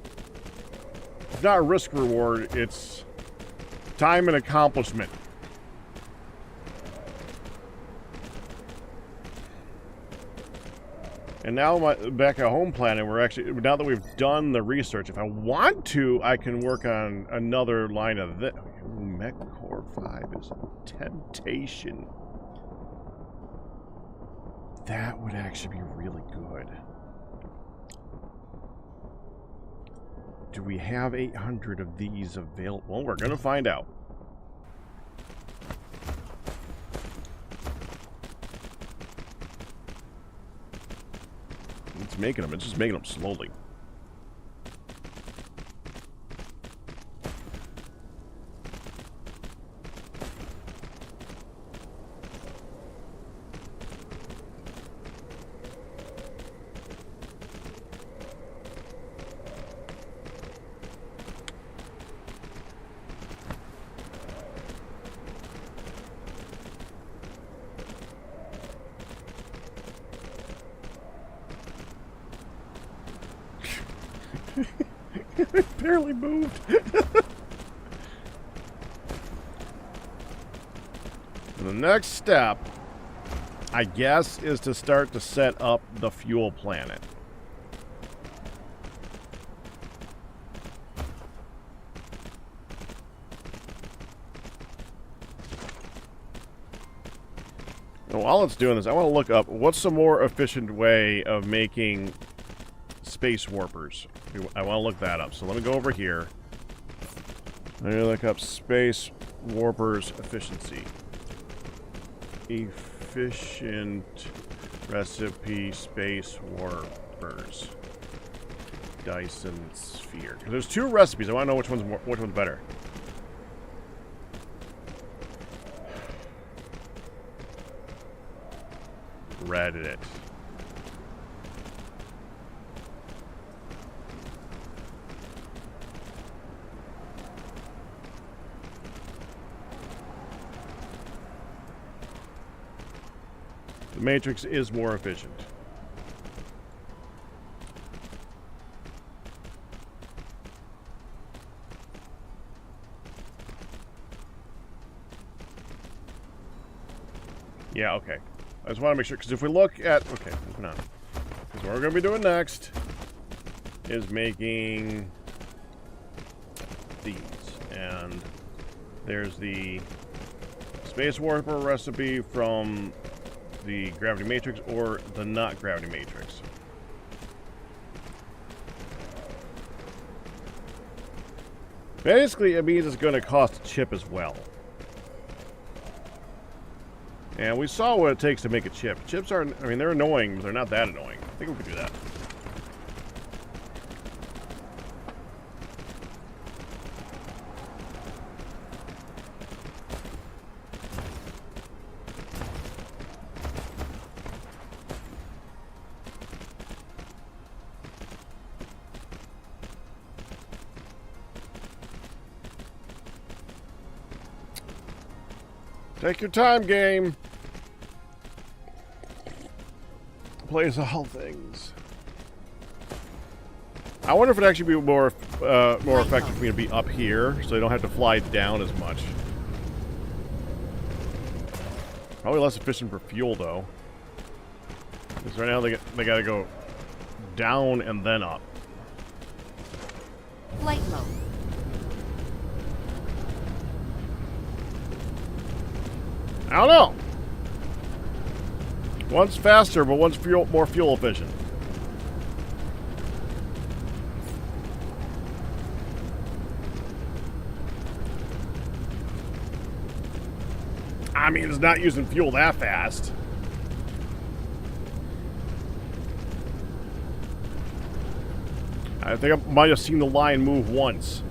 It's not risk reward, it's time and accomplishment. And now back at home planet, we're actually, now that we've done the research, if I want to, I can work on another line of this. Mech Core 5 is a temptation. That would actually be really good. Do we have 800 of these available? Well, we're going to find out. It's making them. It's just making them slowly. It barely moved. The next step, I guess, is to start to set up the fuel planet. Now, while it's doing this, I want to look up what's a more efficient way of making space warpers. I want to look that up. So let me go over here. Let me look up space warpers efficiency. Efficient recipe space warpers. Dyson sphere. There's two recipes. I want to know which one's better. Reddit. The Matrix is more efficient. Yeah, okay. I just want to make sure, because if we look at... Okay, moving on. Because what we're going to be doing next is making these. And there's the Space Warper recipe from the Gravity Matrix or the not Gravity Matrix. Basically, it means it's going to cost a chip as well. And we saw what it takes to make a chip. Chips are, I mean, they're annoying, but they're not that annoying. I think we could do that. Take your time, game. Plays all things. I wonder if it'd actually be more effective for me to be up here, so I don't have to fly down as much. Probably less efficient for fuel, though. Because right now they gotta go down and then up. Flight mode. I don't know. One's faster, but one's more fuel efficient. I mean, it's not using fuel that fast. I think I might have seen the line move once.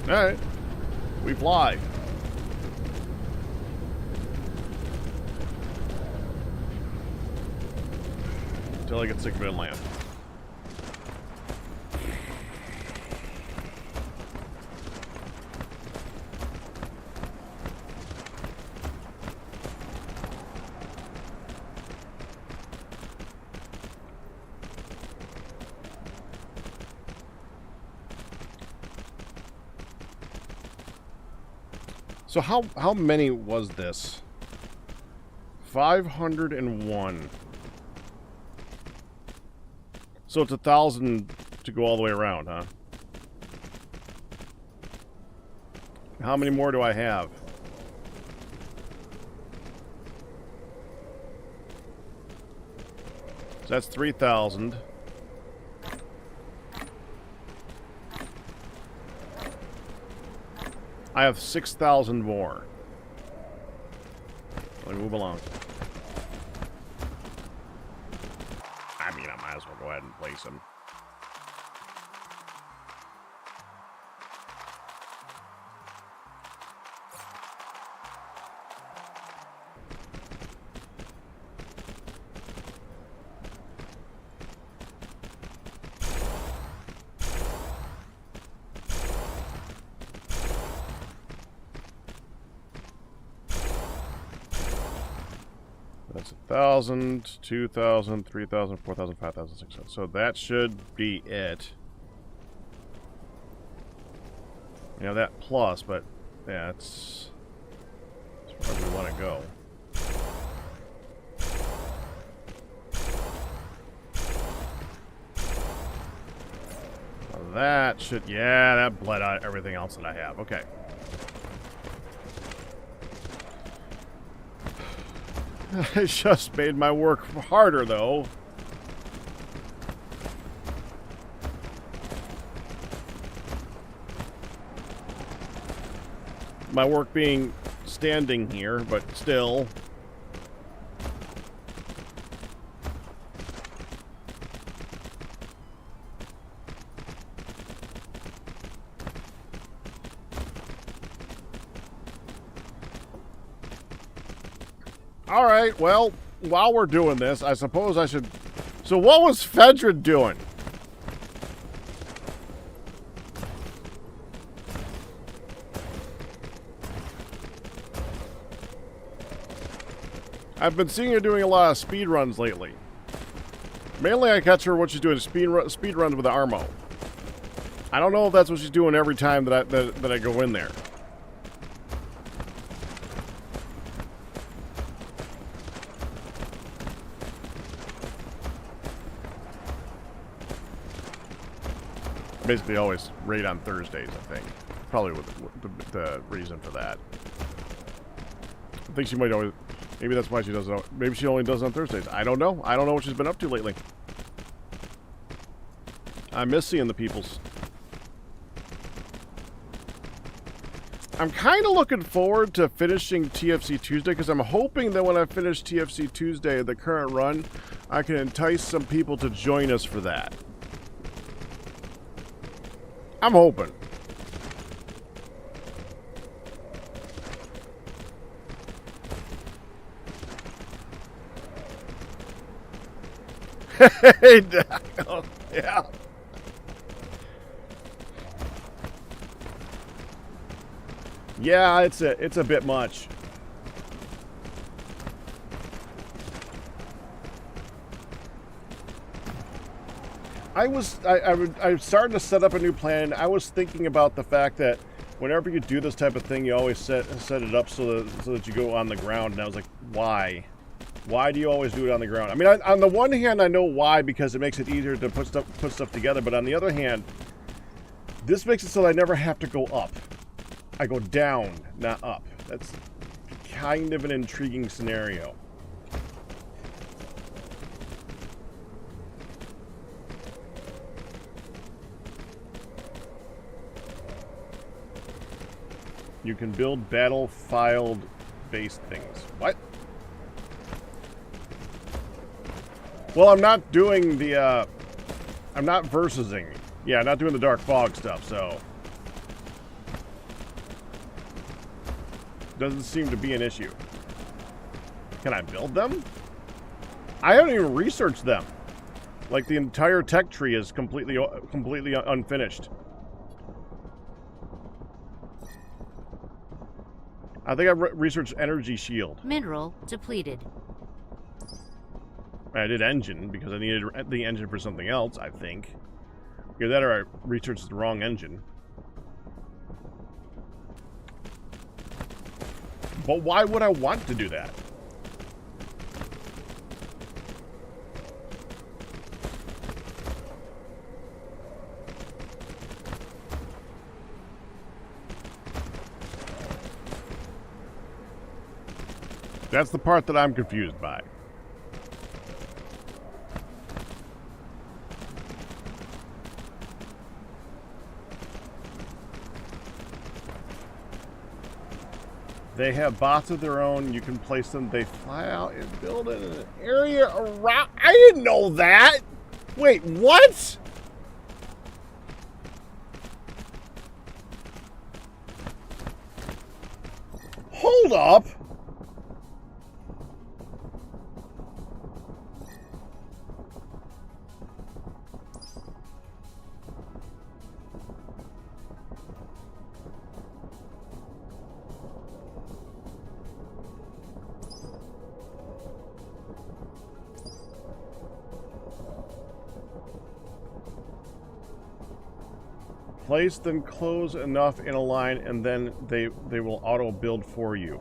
Alright. We fly. Until I get sick of it and land. So how many was this? 501. So it's 1,000 to go all the way around, huh? How many more do I have? So that's 3,000. I have 6,000 more. Let me move along. I mean, I might as well go ahead and place them. That's 1,000, 2,000, 3,000, 4,000, 5,000, 6,000. So that should be it. You know, that plus, but yeah, it's where we want to go. Well, that should, yeah, that bled out everything else that I have. Okay. It just made my work harder, though. My work being standing here, but still. All right, well, while we're doing this, I suppose I should... So what was Fedra doing? I've been seeing her doing a lot of speed runs lately. Mainly I catch her when she's doing speed runs with the Armo. I don't know if that's what she's doing every time that I go in there. Basically always raid on Thursdays, I think. Probably with the reason for that. I think she might always... Maybe that's why she does it. Maybe she only does it on Thursdays. I don't know. I don't know what she's been up to lately. I miss seeing the peoples. I'm kind of looking forward to finishing TFC Tuesday because I'm hoping that when I finish TFC Tuesday, the current run, I can entice some people to join us for that. I'm hoping. Yeah. Yeah, it's a bit much. I started to set up a new plan. I was thinking about the fact that whenever you do this type of thing, you always set it up so that you go on the ground. And I was like, why? Why do you always do it on the ground? I mean, on the one hand, I know why, because it makes it easier to put stuff together. But on the other hand, this makes it so that I never have to go up. I go down, not up. That's kind of an intriguing scenario. You can build battlefield-based things. What? Well, I'm not doing the, I'm not versusing. Yeah, not doing the Dark Fog stuff, so... Doesn't seem to be an issue. Can I build them? I haven't even researched them. Like, the entire tech tree is completely unfinished. I think I researched energy shield. Mineral depleted. I did engine because I needed the engine for something else, I think. Either that or I researched the wrong engine. But why would I want to do that? That's the part that I'm confused by. They have bots of their own. You can place them. They fly out and build in an area around. I didn't know that. Wait, what? Hold up. Place them close enough in a line, and then they will auto build for you.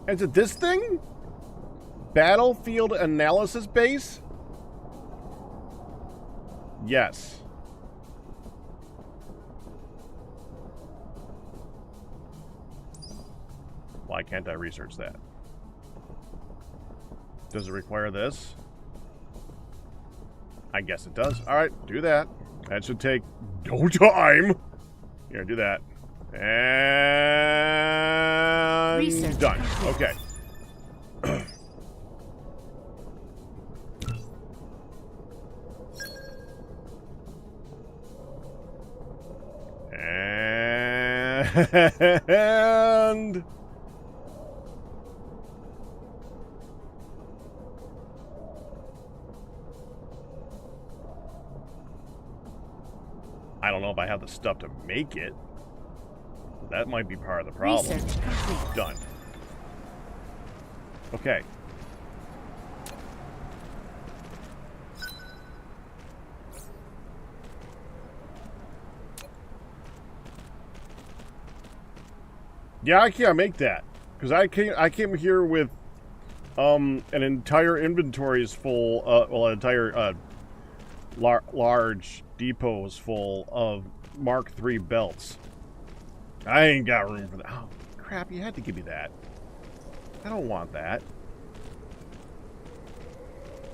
Is it this thing? Battlefield analysis base? Yes. Why can't I research that? Does it require this? I guess it does. Alright, do that. That should take no time. Here, do that. And Research done. complete. Okay. And I don't know if I have the stuff to make it. That might be part of the problem. Research complete. Done. Okay. Yeah, I can't make that because I came here with an entire inventory is full. Well, an entire large depot is full of Mark III belts. I ain't got room for that. Oh, crap, you had to give me that. I don't want that.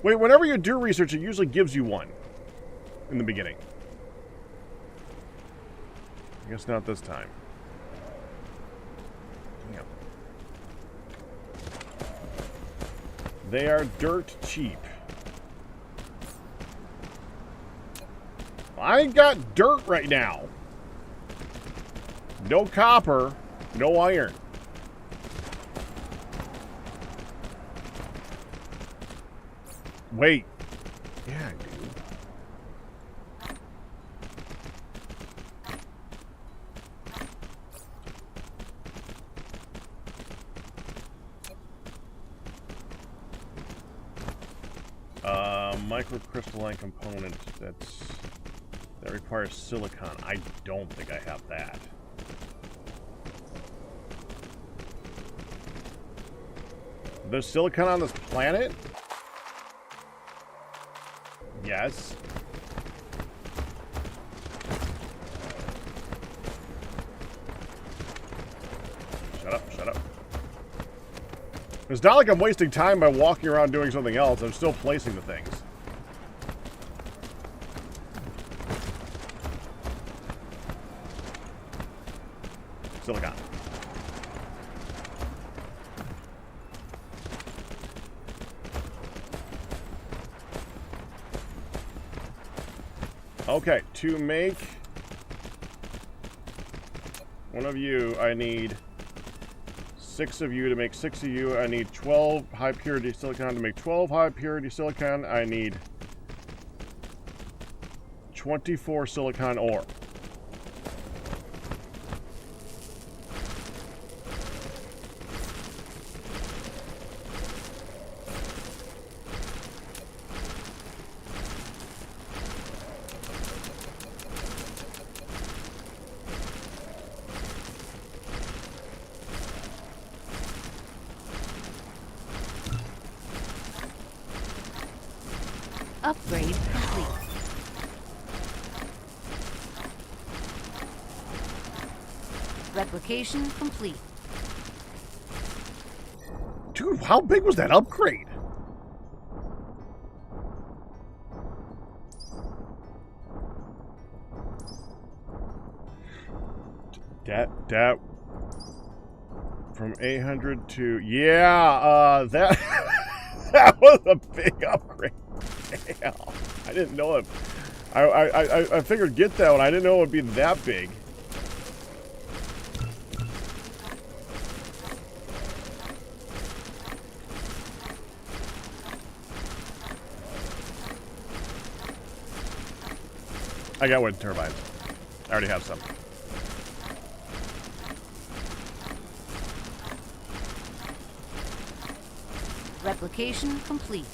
Wait, whenever you do research, it usually gives you one in the beginning. I guess not this time. Damn. They are dirt cheap. I ain't got dirt right now. No copper, no iron. Wait. Yeah, I do. Microcrystalline component that requires silicon. I don't think I have that. There's silicon on this planet? Yes. Shut up, shut up. It's not like I'm wasting time by walking around doing something else. I'm still placing the things. Silicon. Okay, to make one of you, I need 6 of you. To make 6 of you, I need 12 high purity silicon. To make 12 high purity silicon, I need 24 silicon ore. Upgrade complete. Replication complete. Dude, how big was that upgrade? That from 800 to that that was a big upgrade. Damn, I didn't know it. I figured get that one. I didn't know it would be that big. I got wind turbines. I already have some. Replication complete.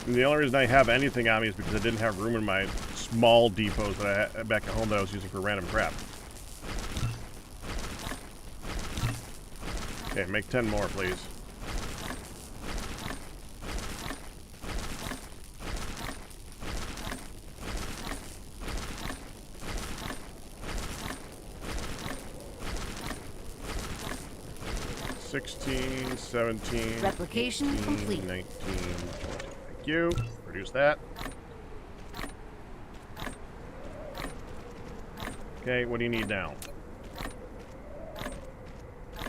And the only reason I have anything on me is because I didn't have room in my small depots that I had back at home that I was using for random crap. Okay, make 10 more, please. $16, 17, Replication 18, complete. 19, 20. Thank you. Produce that. Okay, what do you need now?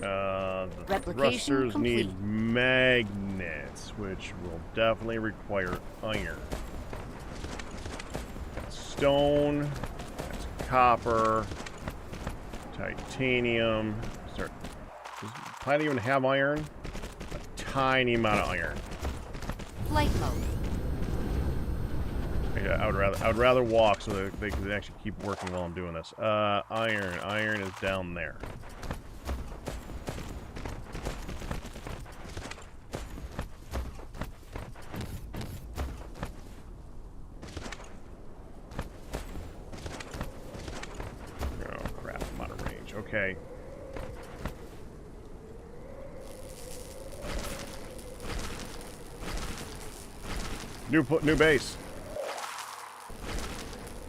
The Replication thrusters complete. need magnets, which will definitely require iron. That's stone, that's copper, titanium. Does the planet even have iron? A tiny amount of iron. Flight mode. Yeah, I would rather walk so that they can actually keep working while I'm doing this. Iron is down there. Oh crap, I'm out of range. Okay. New base.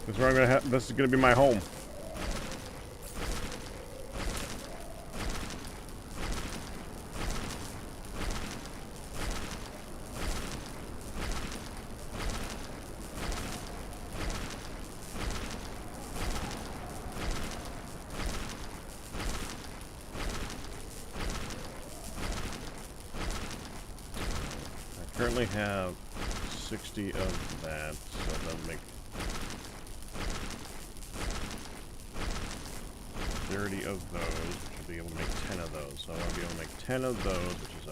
This is where I'm gonna have. This is gonna be my home. I currently have 60 of that, so that'll make 30 of those, which will be able to make 10 of those. So I want to be able to make 10 of those, which is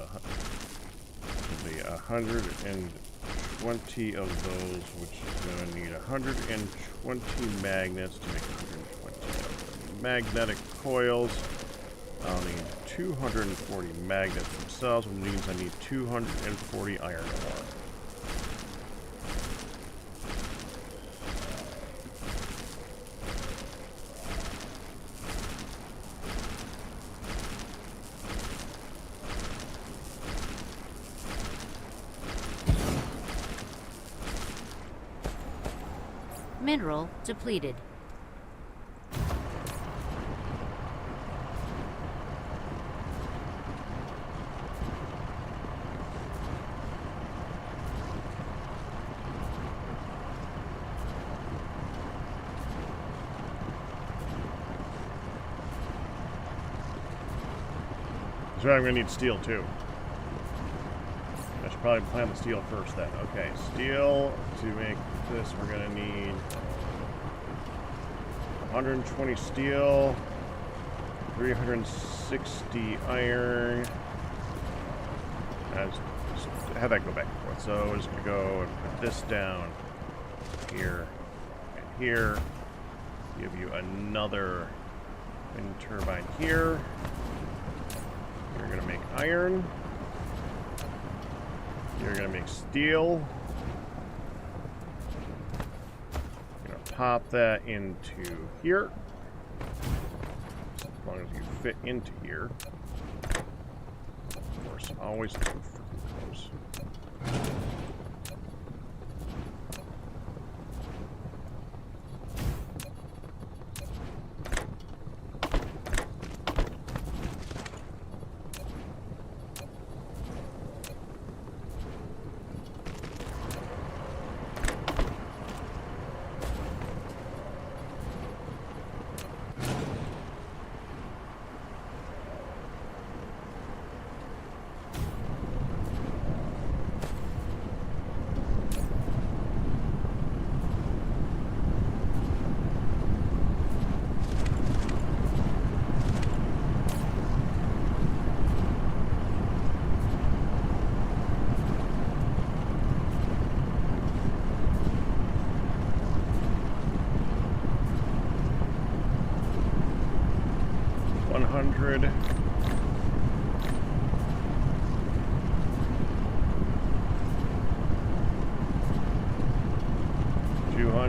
will be 120 of those, which is going to need 120 magnets to make 120 of them. Magnetic coils. I'll need 240 magnets themselves, which means I need 240 iron ore. Mineral depleted. So I'm going to need steel too. I should probably plant the steel first then. Okay, steel to make this we're going to need 120 steel, 360 iron. Just have that go back and forth. So we're just going to go and put this down here and here. Give you another wind turbine here. You're going to make iron. You're going to make steel. You're going to pop that into here. As long as you fit into here. Of course, always too freaking close.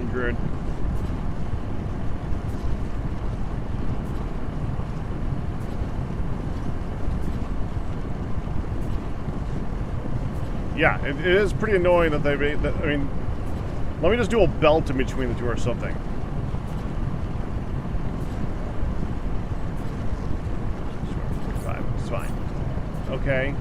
200. Yeah, it is pretty annoying that they made that. I mean, let me just do a belt in between the two or something. Sure, 45, it's fine. Okay.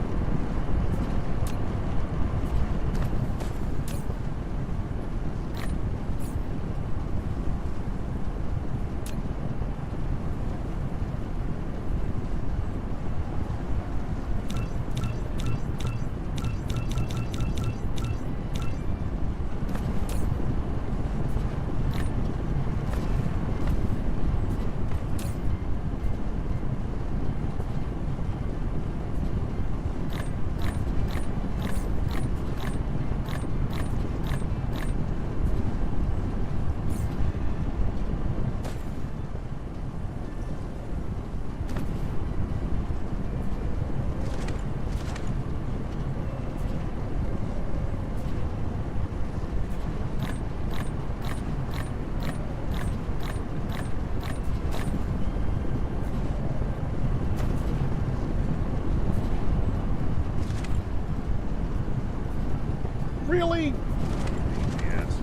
Really? Yes.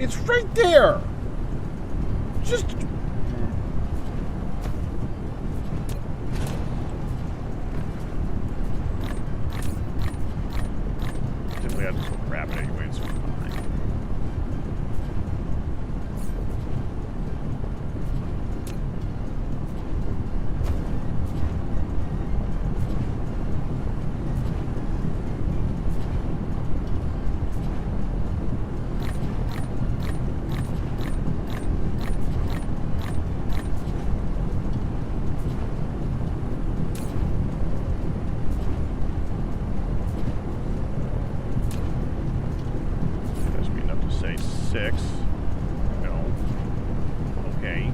It's right there. Just typically I just grab it anyway. It's fine. Say 6. No. Okay.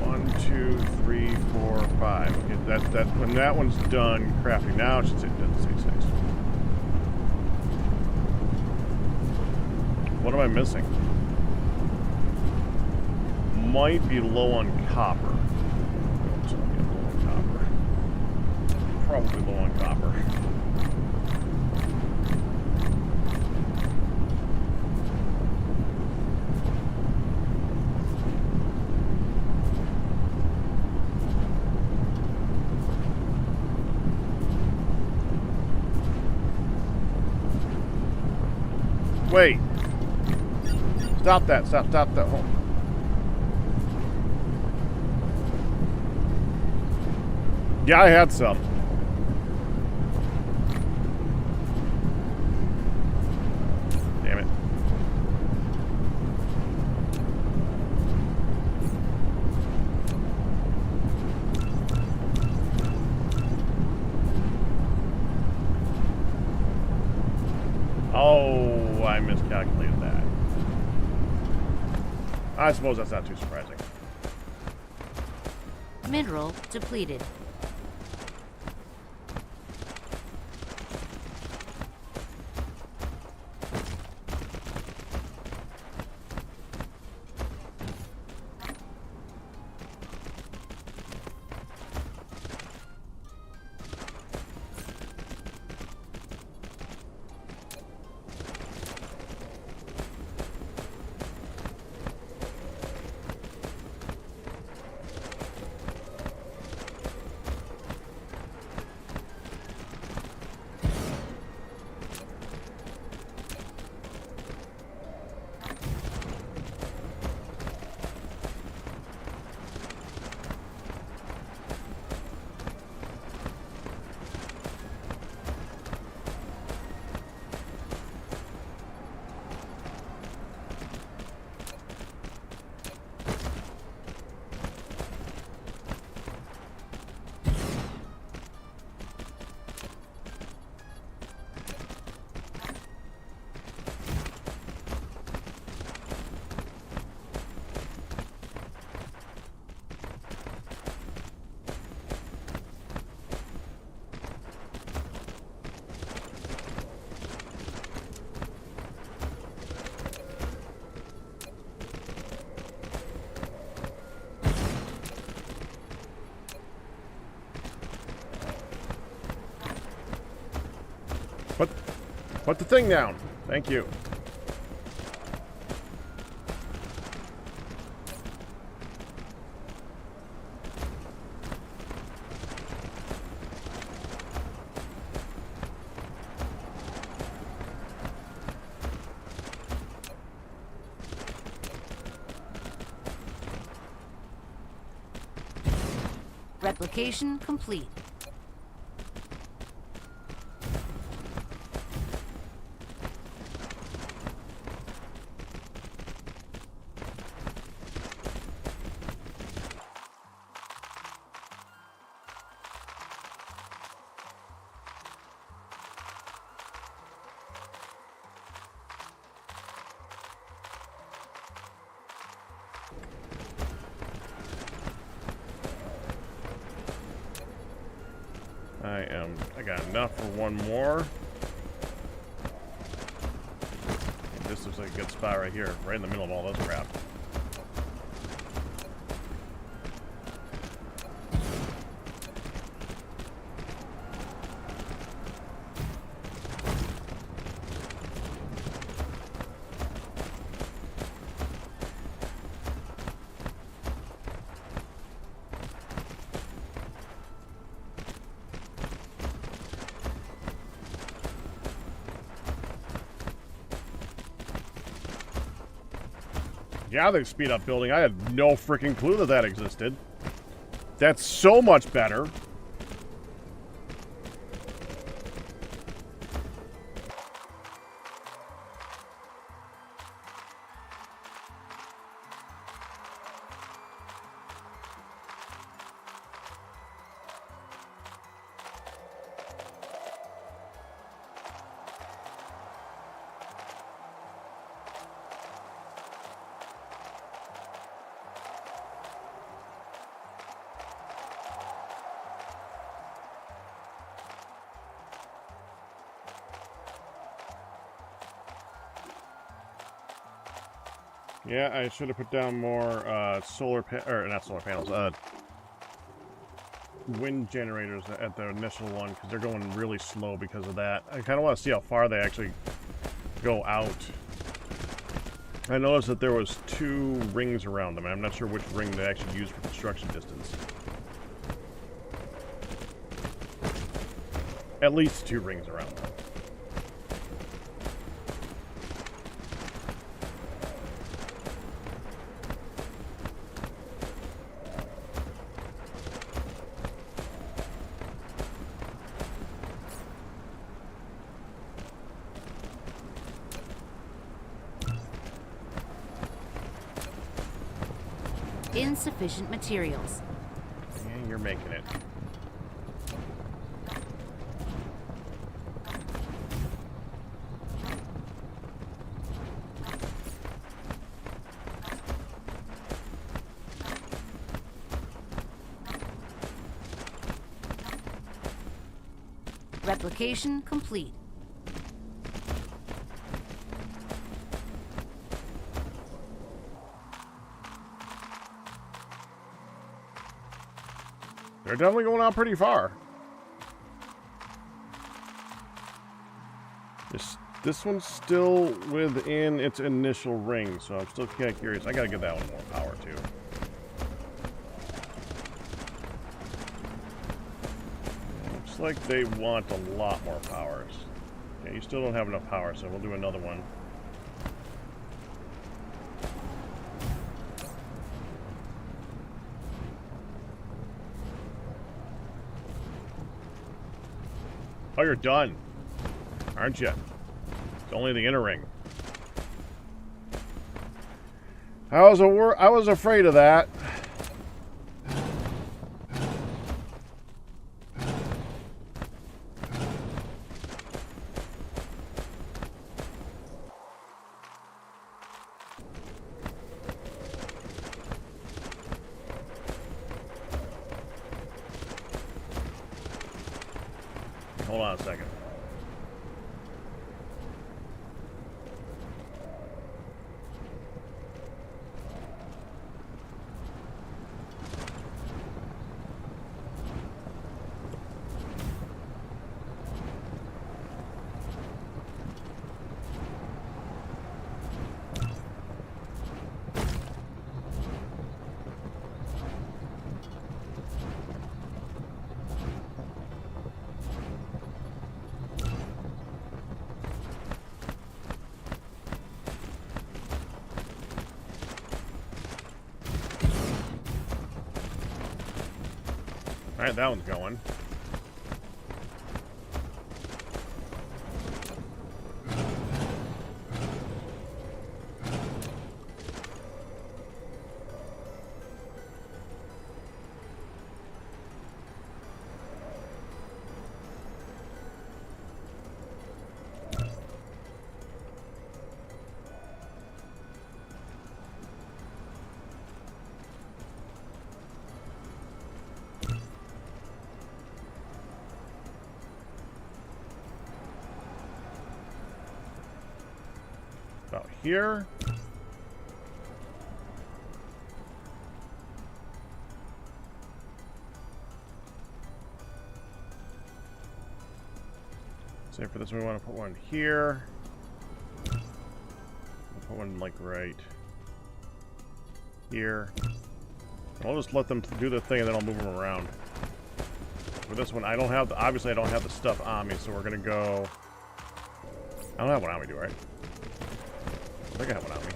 1, 2, 3, 4, 5. Okay, that when that one's done crafting now, it should say, it doesn't say 6. What am I missing? Might be low on copper. Oops, I'll get low on copper. Probably low on copper. Wait. Stop that. Stop that. Oh. Yeah, I had some. Damn it. Oh, I miscalculated that. I suppose that's not too surprising. Mineral depleted. Put the thing down. Thank you. Replication complete. I got enough for one more. And this looks like a good spot right here, right in the middle of all this crap. Yeah, they speed up building. I had no freaking clue that that existed. That's so much better. Yeah, I should have put down more not solar panels, wind generators at the initial one, because they're going really slow because of that. I kind of want to see how far they actually go out. I noticed that there was 2 rings around them, and I'm not sure which ring they actually use for construction distance. At least 2 rings around them. Insufficient materials. Yeah, you're making it. Replication complete. They're definitely going out pretty far. This one's still within its initial ring, so I'm still kind of curious. I gotta give that one more power, too. Looks like they want a lot more powers. Yeah, you still don't have enough power, so we'll do another one. Oh, you're done, aren't you? It's only the inner ring. I was afraid of that. Hold on a second. Alright, that one's going. About here. Same for this one. We want to put one here. We'll put one like right here. I'll just let them do the thing and then I'll move them around. For this one, I don't have the, obviously I don't have the stuff on me, so we're gonna go. I don't have one on me, do I? I think I have one on me.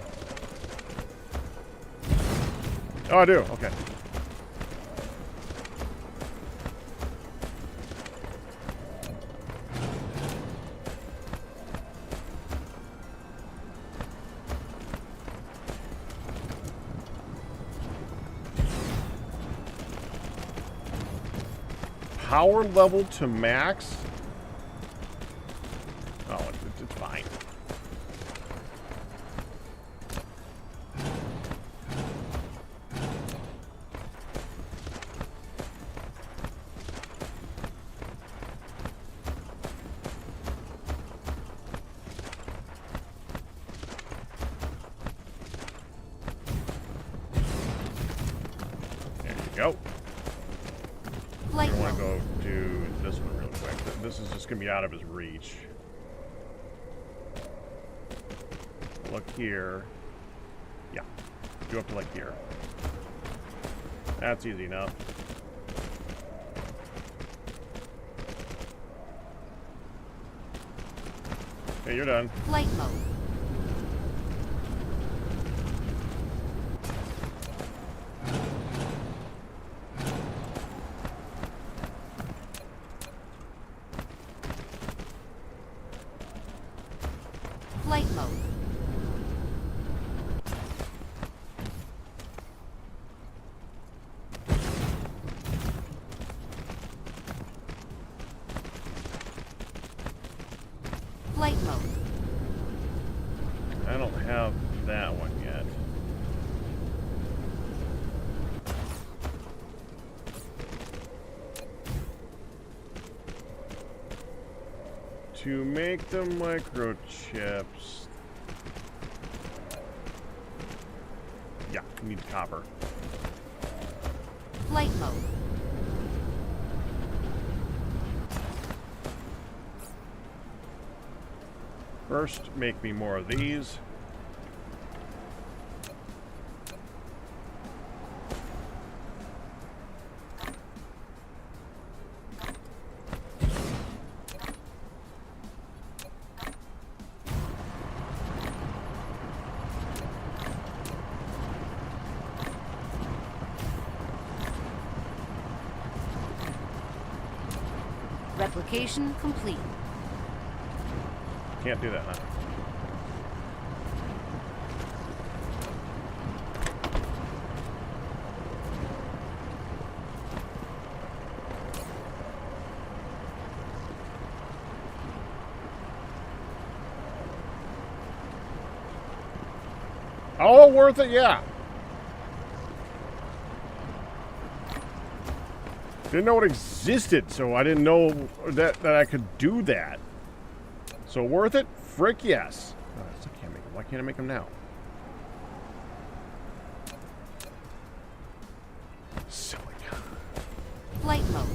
Oh, I do. Okay. Power level to max? Oh, it's fine. There you go. I want to go do this one real quick. This is just going to be out of his reach. Look here. Yeah. Go up to like here. That's easy enough. Okay, you're done. Flight mode. Flight mode. Flight mode. I don't have that one yet. To make the microchips. Yeah, we need copper. Flight mode. First, make me more of these. Replication complete. Can't do that, huh? Oh, worth it, yeah. Didn't know it existed, so I didn't know that I could do that. So worth it? Frick yes. Oh, I still can't make them. Why can't I make them now? Silicon. Flight mode.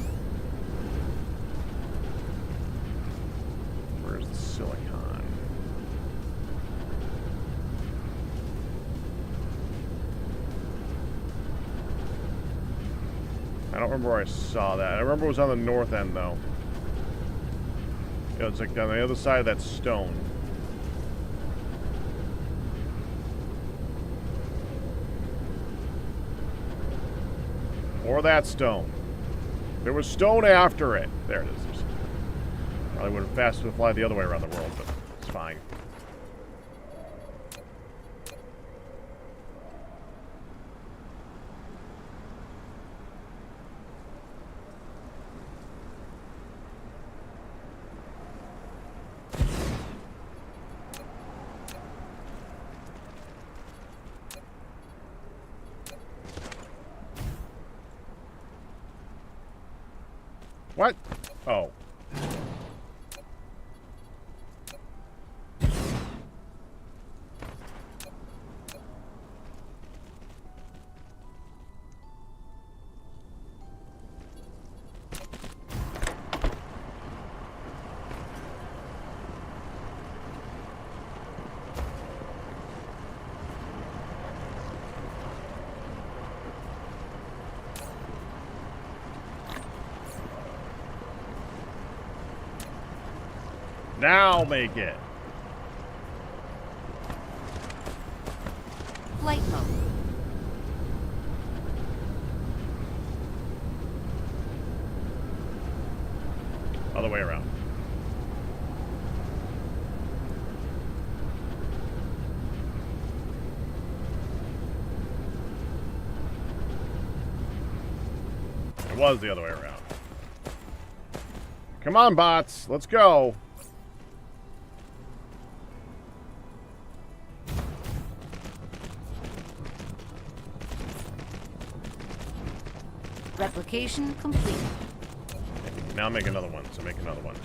Where's the silicon? I don't remember where I saw that. I remember it was on the north end, though. Yeah, it's like on the other side of that stone. Or that stone. There was stone after it. There it is. Probably would have faster to fly the other way around the world, but it's fine. What? Oh. Now make it. Flight mode. Other way around. It was the other way around. Come on, bots. Let's go. Replication complete. Now make another one. So make another one.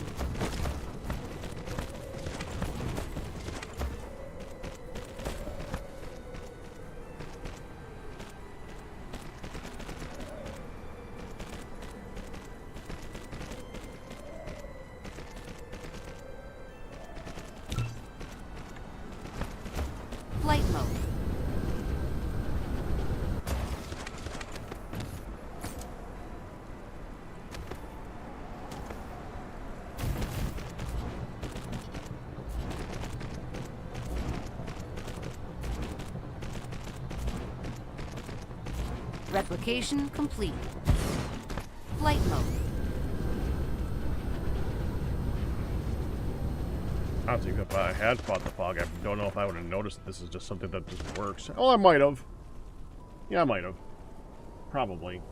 Flight mode. Replication complete. Flight mode. I don't think if I had fought the fog, I don't know if I would have noticed that this is just something that just works. Oh, I might have. Yeah, I might have. Probably.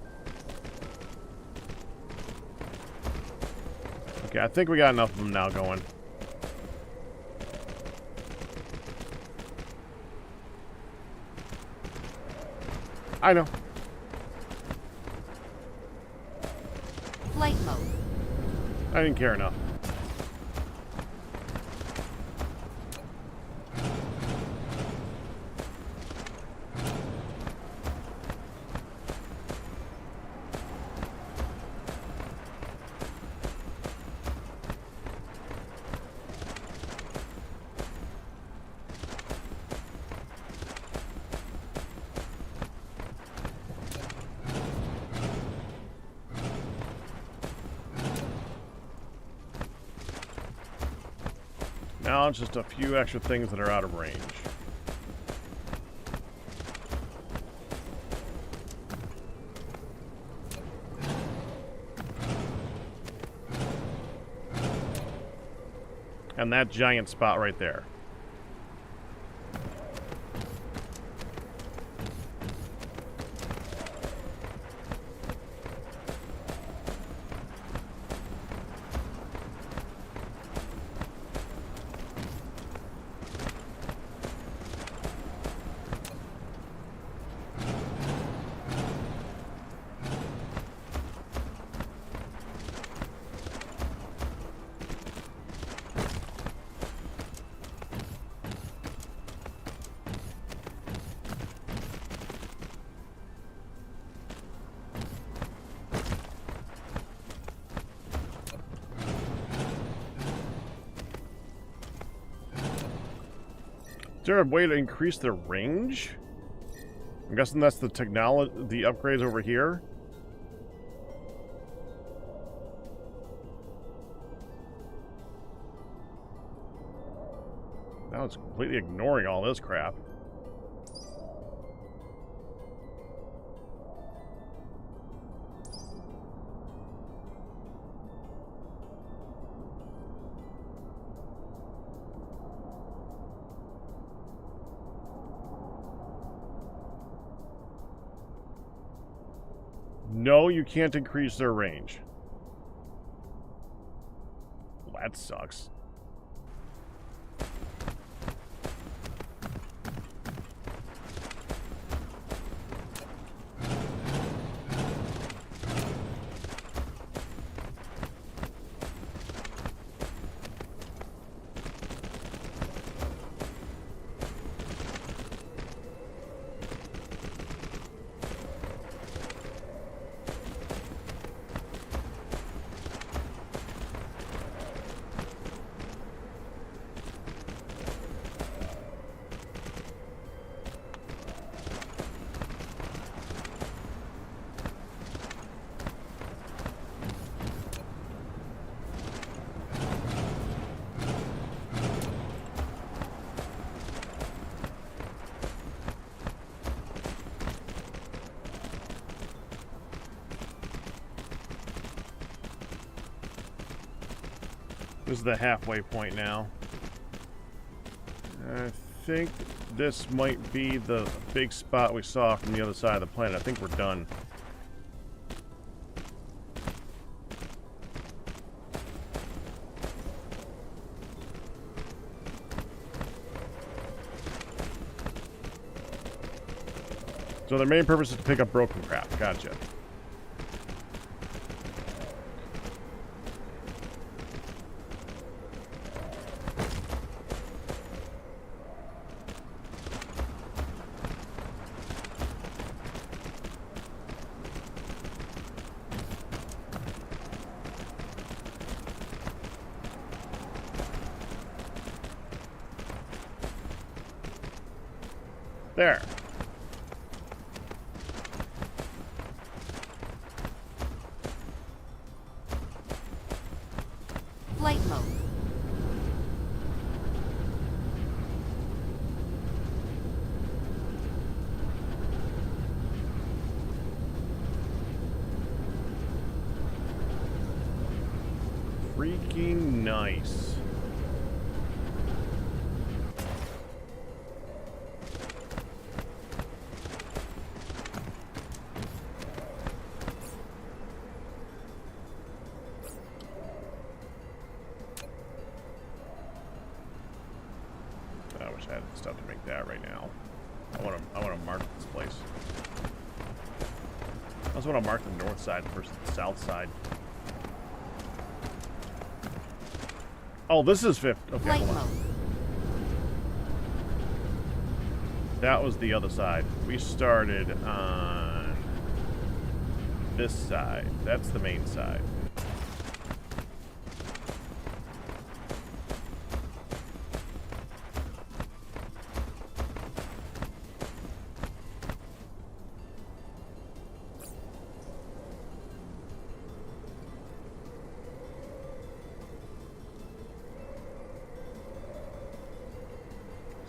Okay, I think we got enough of them now going. I know. Flight mode. I didn't care enough. Now it's just a few extra things that are out of range. And that giant spot right there. Is there a way to increase their range? I'm guessing that's the technology, the upgrades over here. Now it's completely ignoring all this crap. No, you can't increase their range. Well, that sucks. This is the halfway point now. I think this might be the big spot we saw from the other side of the planet. I think we're done. So their main purpose is to pick up broken crap. Gotcha. There. Flight mode. Freaking nice. I wish I had stuff to make that right now. I want to mark this place. I also want to mark the north side versus the south side. Oh, this is fifth. Okay, Flight hold on. mode. That was the other side. We started on this side. That's the main side.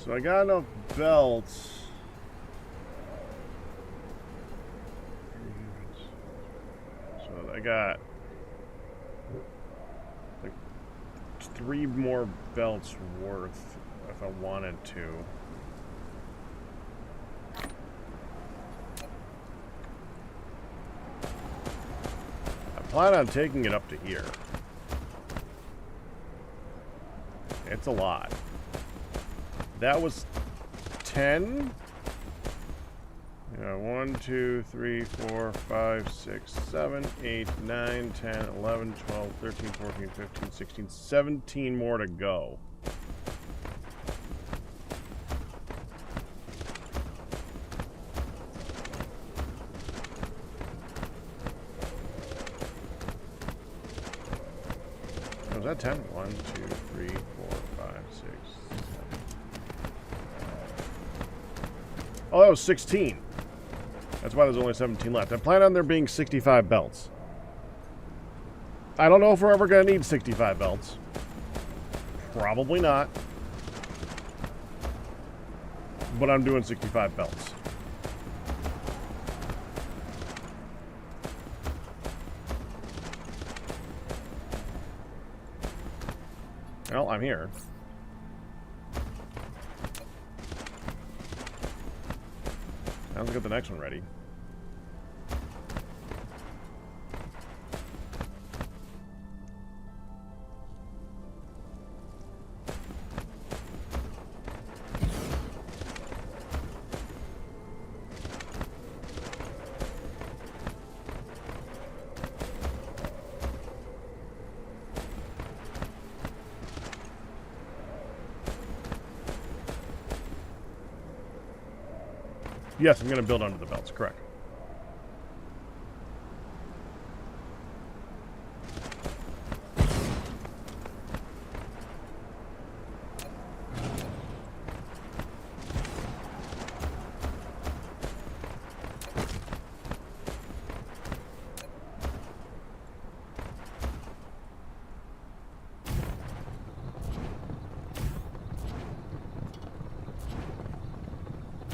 So I got enough belts. So I got like 3 more belts worth if I wanted to. I plan on taking it up to here. It's a lot. That was 10. Yeah, 1, 2, 3, 4, 5, 6, 7, 8, 9, 10, 11, 12, 13, 14, 15, 16, 17 more to go. Was that 10? 1, 2, 3, 4, 5, 6, 7. Oh, that was 16. That's why there's only 17 left. I plan on there being 65 belts. I don't know if we're ever going to need 65 belts. Probably not. But I'm doing 65 belts. Well, I'm here. Now let's get the next one ready. Yes, I'm going to build under the belts, correct.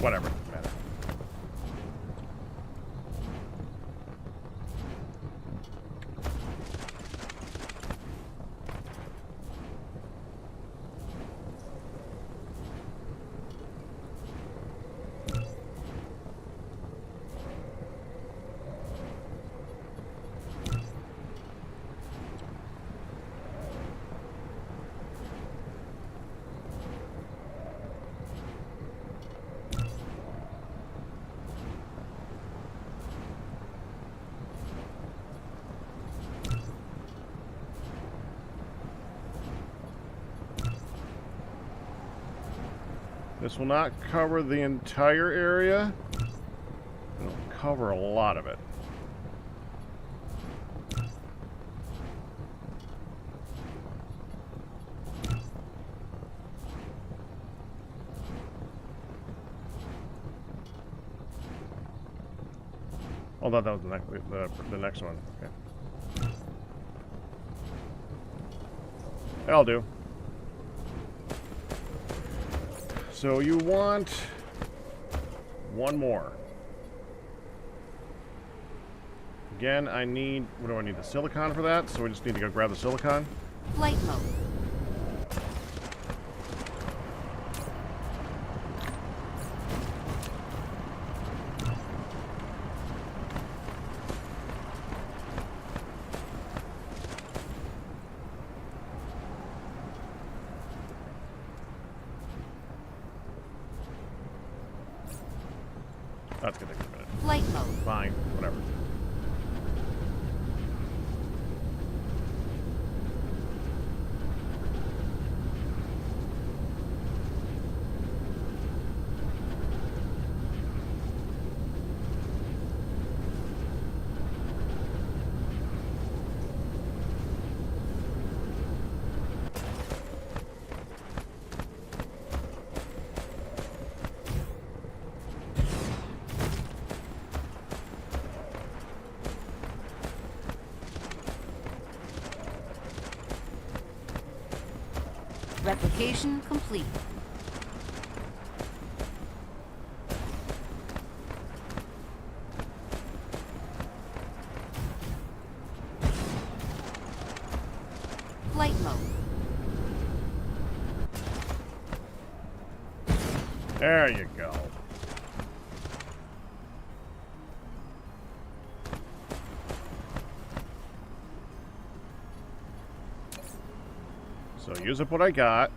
Whatever, doesn't matter. This will not cover the entire area. It'll cover a lot of it. Oh, that was the next one. Okay. That'll do. So you want one more. Again, I need, what do I need? The silicon for that? So we just need to go grab the silicon. Flight mode. That's gonna take a minute. Flight mode. Fine, whatever. Replication complete. Flight mode. There you go. So use up what I got.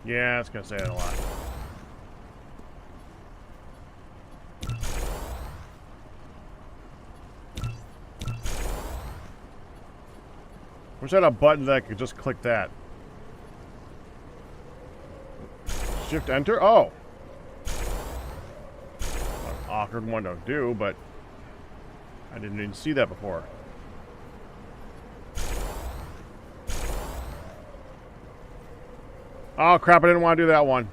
Yeah, it's gonna say that a lot. Wish I had a button that I could just click that. Shift enter? Oh! An awkward one to do, but I didn't even see that before. Oh crap, I didn't want to do that one.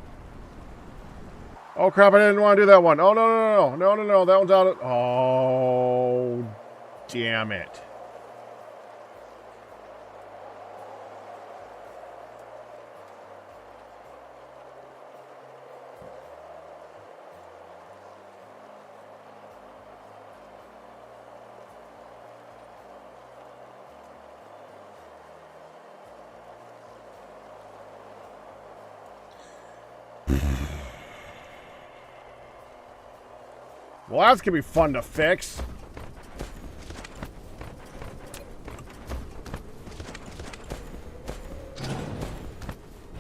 Oh crap, I didn't want to do that one. Oh no, that one's out of... Oh, damn it. Well, that's gonna be fun to fix.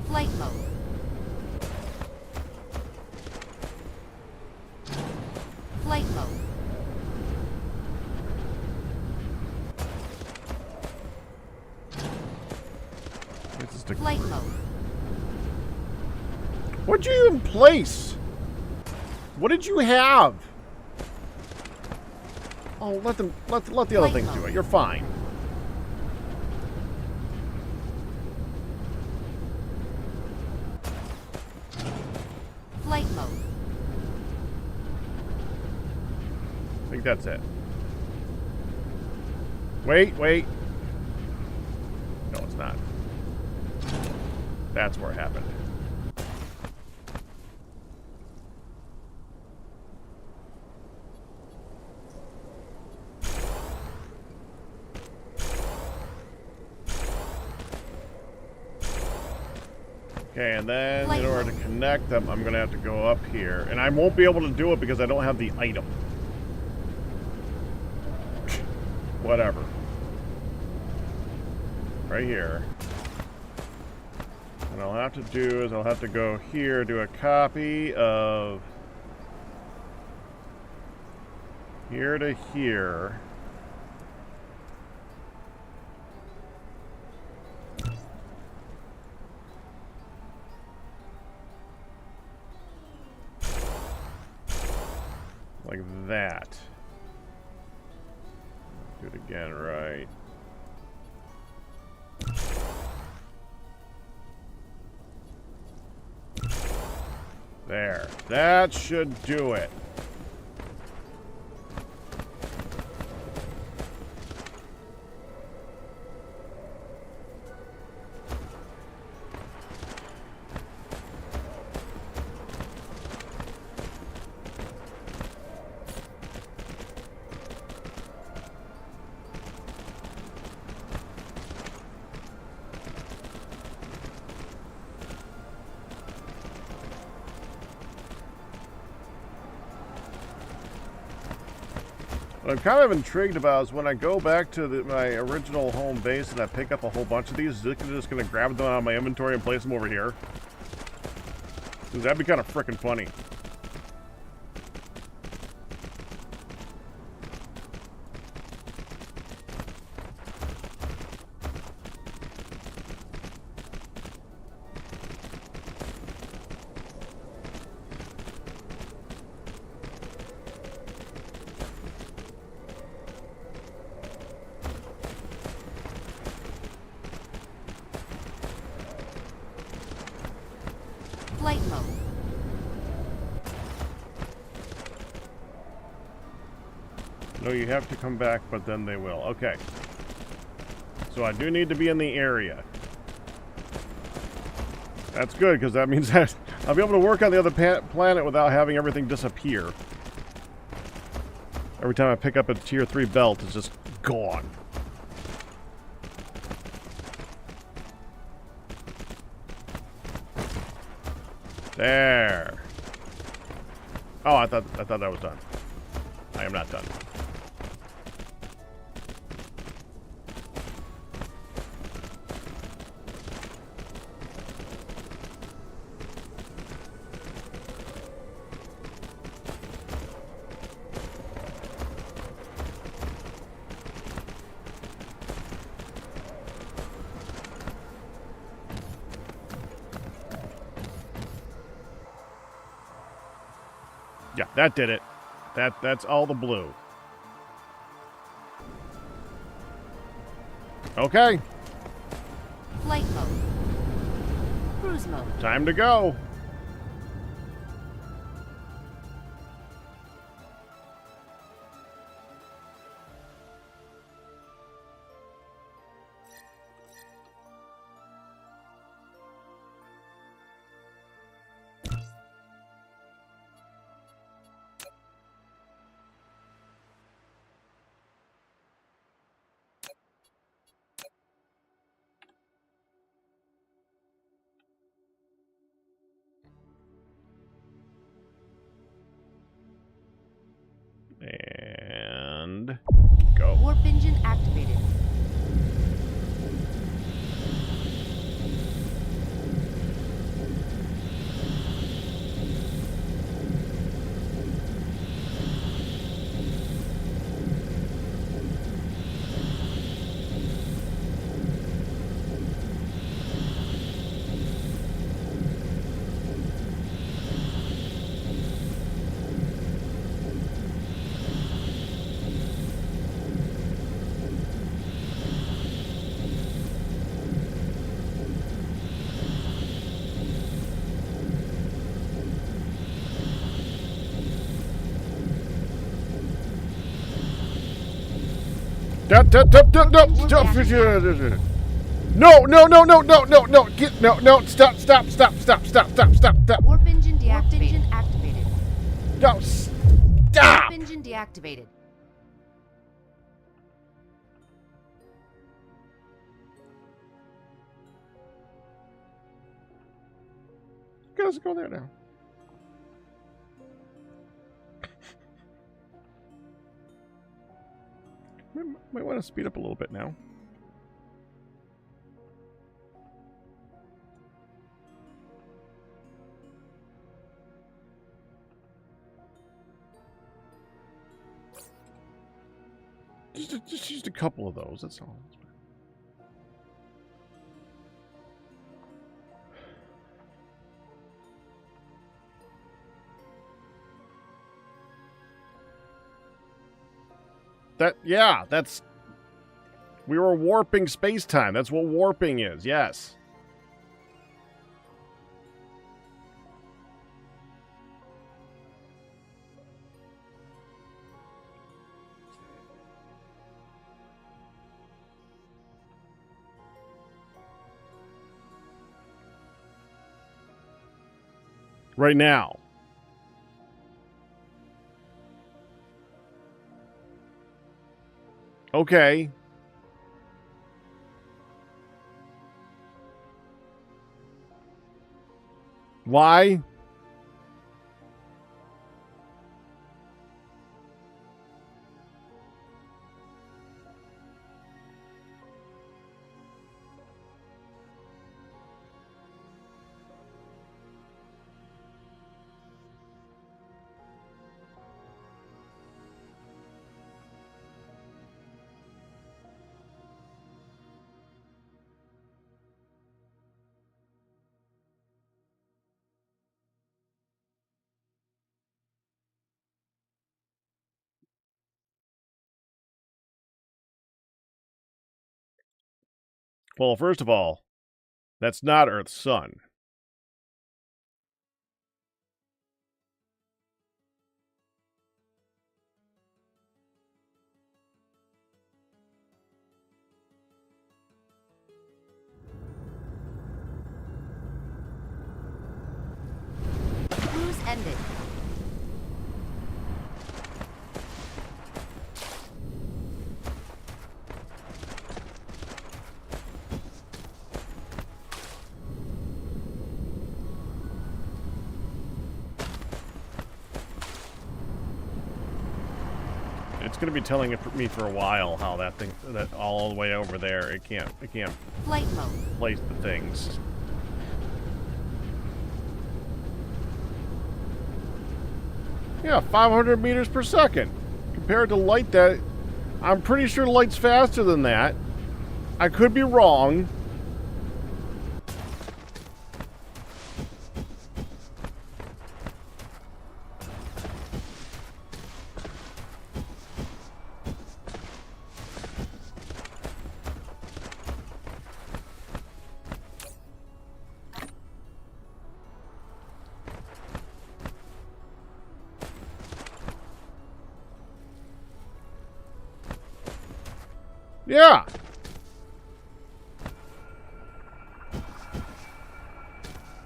Flight mode. Flight mode. This is the... Flight mode. What'd you even place? What did you have? Oh, let the other things do it. You're fine. Flight mode. I think that's it. Wait. No, it's not. That's where it happened. Okay, and then in order to connect them, I'm going to have to go up here. And I won't be able to do it because I don't have the item. Whatever. Right here. And I'll have to do is I'll have to go here, do a copy of here to here. Like that. Do it again, right. There. That should do it. What I'm kind of intrigued about is when I go back to my original home base and I pick up a whole bunch of these, is it just going to grab them out of my inventory and place them over here? Because that'd be kind of freaking funny. Flight mode. No, you have to come back, but then they will. Okay. So I do need to be in the area. That's good, because that means that I'll be able to work on the other planet without having everything disappear. Every time I pick up a tier 3 belt, it's just gone. There. Oh, I thought that was done. I am not done. Yeah, that did it. That's all the blue. Okay. Flight mode. Cruise mode. Time to go. go. Warp engine activated. No, get, no, stop, Warp engine deactivated. no, stop! Warp engine deactivated. Guys, go there now. Might want to speed up a little bit now. Just a couple of those, that's all. That's... We were warping space-time. That's what warping is, yes. Right now. Okay. Why? Well, first of all, that's not Earth's sun. Cruise ended. It's going to be telling me for a while how that thing, that all the way over there, it can't Flight mode. place the things. Yeah, 500 meters per second. Compared to light, that I'm pretty sure light's faster than that. I could be wrong. Yeah.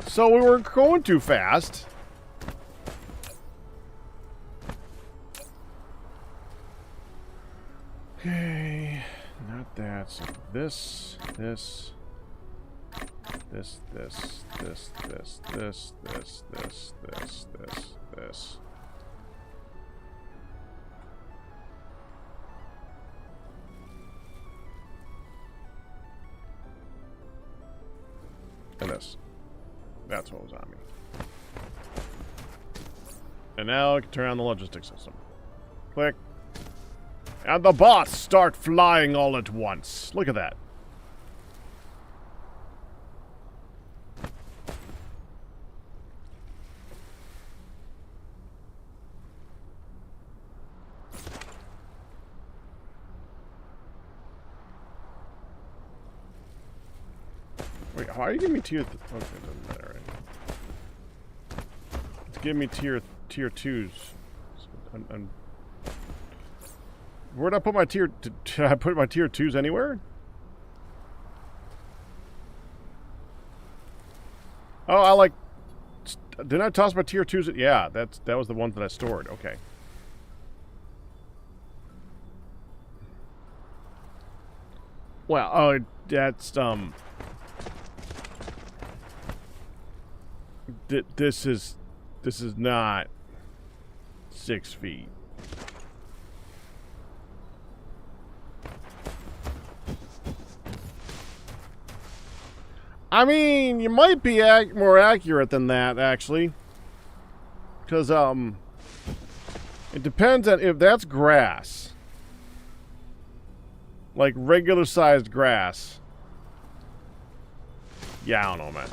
So we were going too fast. Okay, not that. So this. And this. That's what was on me. And now I can turn on the logistics system. Click. And the bots start flying all at once. Look at that. Wait, how are you giving me tier... Okay, it doesn't matter, right? It's giving me tier 2s. Where'd I put my tier... Did I put my tier 2s anywhere? Oh, I like... Didn't I toss my tier 2s? Yeah, that was the ones that I stored. Okay. Well, oh, that's, This is not 6 feet. I mean, you might be more accurate than that, actually. Because, it depends on if that's grass. Like regular-sized grass. Yeah, I don't know, man.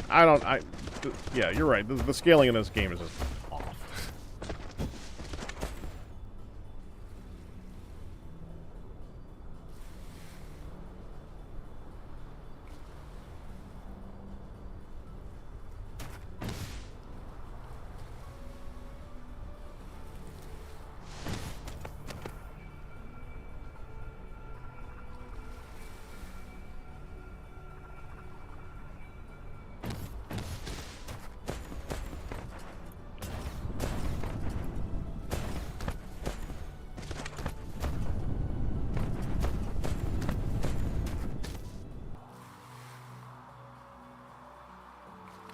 Yeah, you're right. The scaling in this game is just off.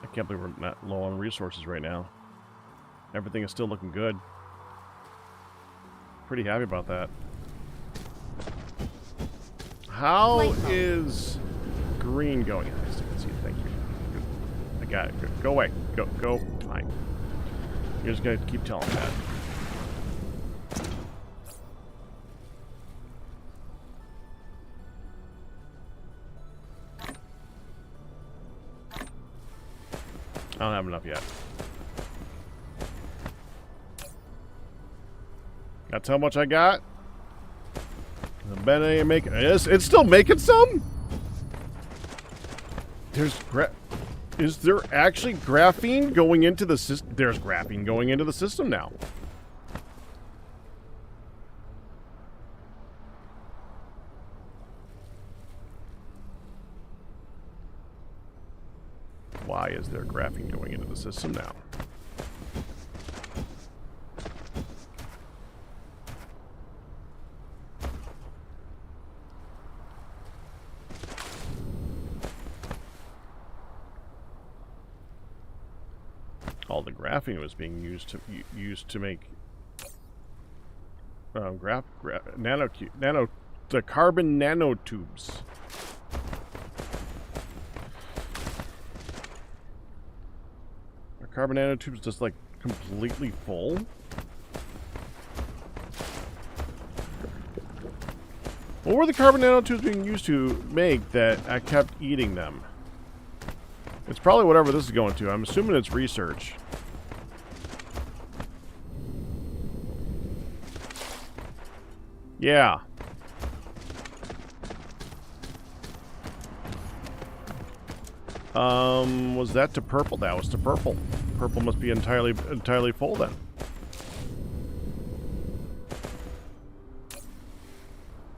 I can't believe we're not low on resources right now. Everything is still looking good. Pretty happy about that. How is green going? I still can see it. Thank you. Good. I got it. Good. Go away. Go. Fine. You're just gonna keep telling me that. I don't have enough yet. That's how much I got. I bet it ain't making. It's still making some. Is there actually graphene going into the system? There's graphene going into the system now. Why is there graphene going into the system now? All the graphene was being used to make the carbon nanotubes. Are carbon nanotubes just like completely full? What were the carbon nanotubes being used to make that I kept eating them? It's probably whatever this is going to. I'm assuming it's research. Yeah. Was that to purple? That was to purple. Purple must be entirely full then.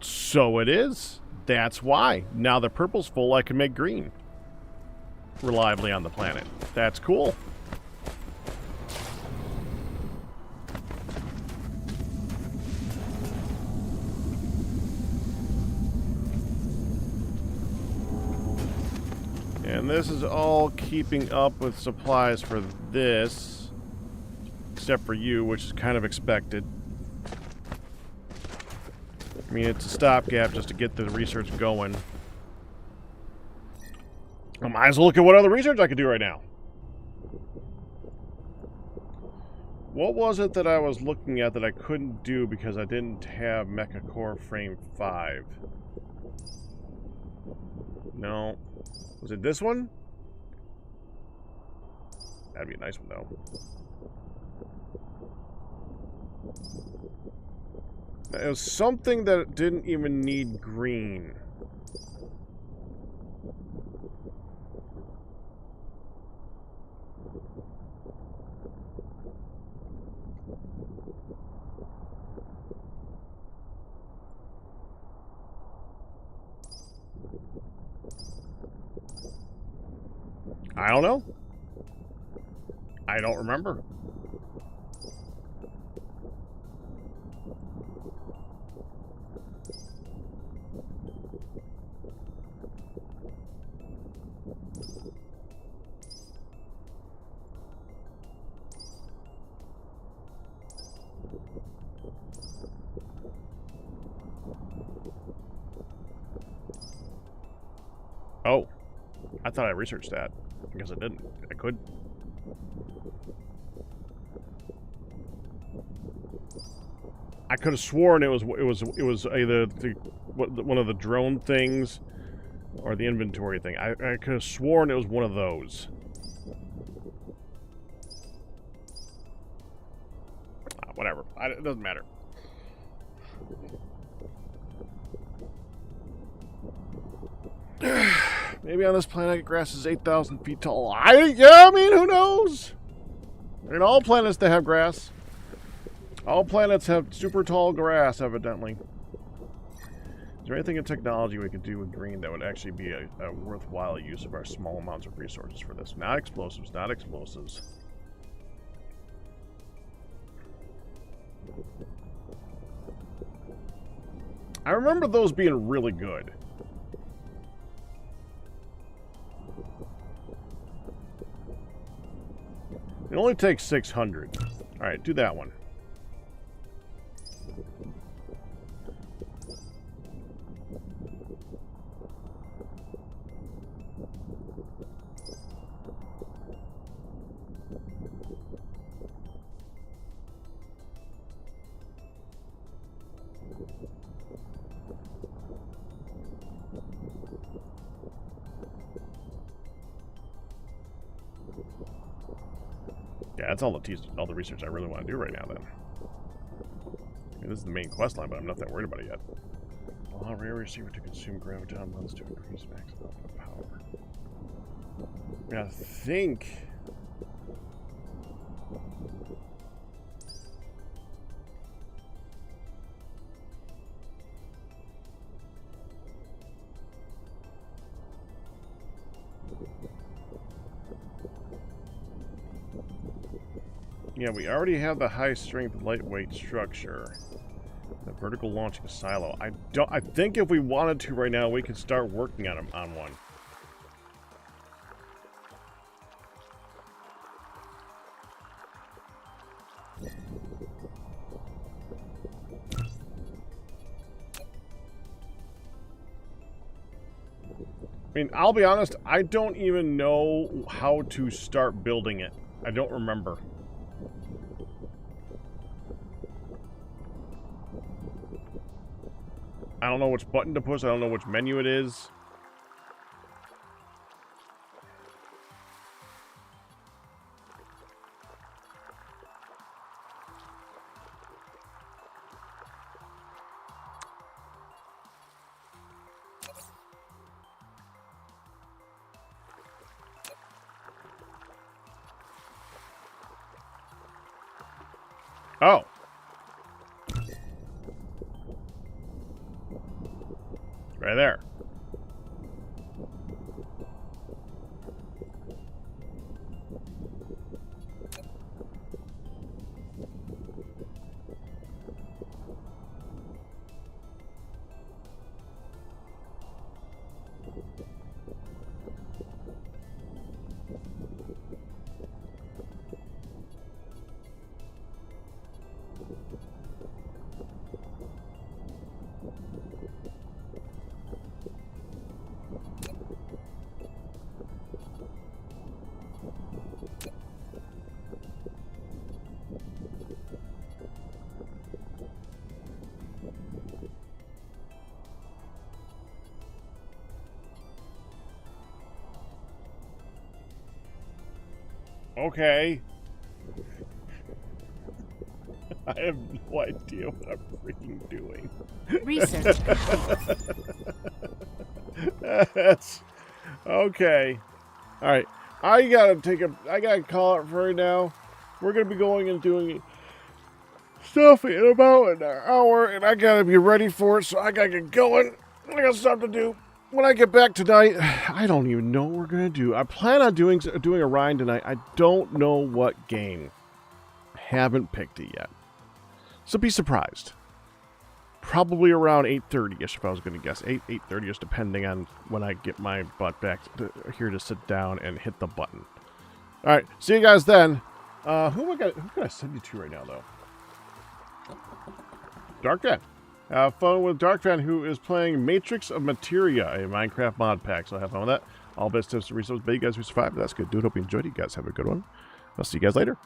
So it is. That's why. Now the purple's full, I can make green reliably on the planet. That's cool. And this is all keeping up with supplies for this, except for you, which is kind of expected. I mean, it's a stopgap just to get the research going. I might as well look at what other research I could do right now. What was it that I was looking at that I couldn't do because I didn't have Mecha Core Frame 5? No. Was it this one? That'd be a nice one, though. It was something that didn't even need green. I don't know. I don't remember. Oh, I thought I researched that. I guess I didn't. I could. I could have sworn it was either one of the drone things or the inventory thing. I could have sworn it was one of those. Whatever. It doesn't matter. Maybe on this planet grass is 8,000 feet tall. I mean, who knows? In all planets they have grass. All planets have super tall grass, evidently. Is there anything in technology we could do with green that would actually be a worthwhile use of our small amounts of resources for this? Not explosives, not explosives. I remember those being really good. It only takes 600. Alright, do that one. Yeah, that's all the research I really want to do right now, then. I mean, this is the main quest line, but I'm not that worried about it yet. Allow rare receiver to consume graviton lens to increase maximum power. I mean, I think... Yeah, we already have the high-strength, lightweight structure. The vertical launching silo. I think if we wanted to right now, we could start working on one. I mean, I'll be honest, I don't even know how to start building it. I don't remember. I don't know which button to push. I don't know which menu it is. Oh. Right there. Okay. I have no idea what I'm freaking doing. Research. That's okay. All right. I gotta call it for right now. We're gonna be going and doing stuff in about an hour, and I gotta be ready for it, so I gotta get going. I got stuff to do. When I get back tonight, I don't even know what we're gonna do. I plan on doing a ride tonight. I don't know what game. Haven't picked it yet. So be surprised. Probably around 8:30ish, if I was going to guess. 8:30ish, depending on when I get my butt back here to sit down and hit the button. All right, see you guys then. Who can I send you to right now, though? Darkvan. Have fun with Darkvan, who is playing Matrix of Materia, a Minecraft mod pack. So have fun with that. All best tips and resources. But you guys who survived, that's good. Dude, hope you enjoyed it. You guys have a good one. I'll see you guys later.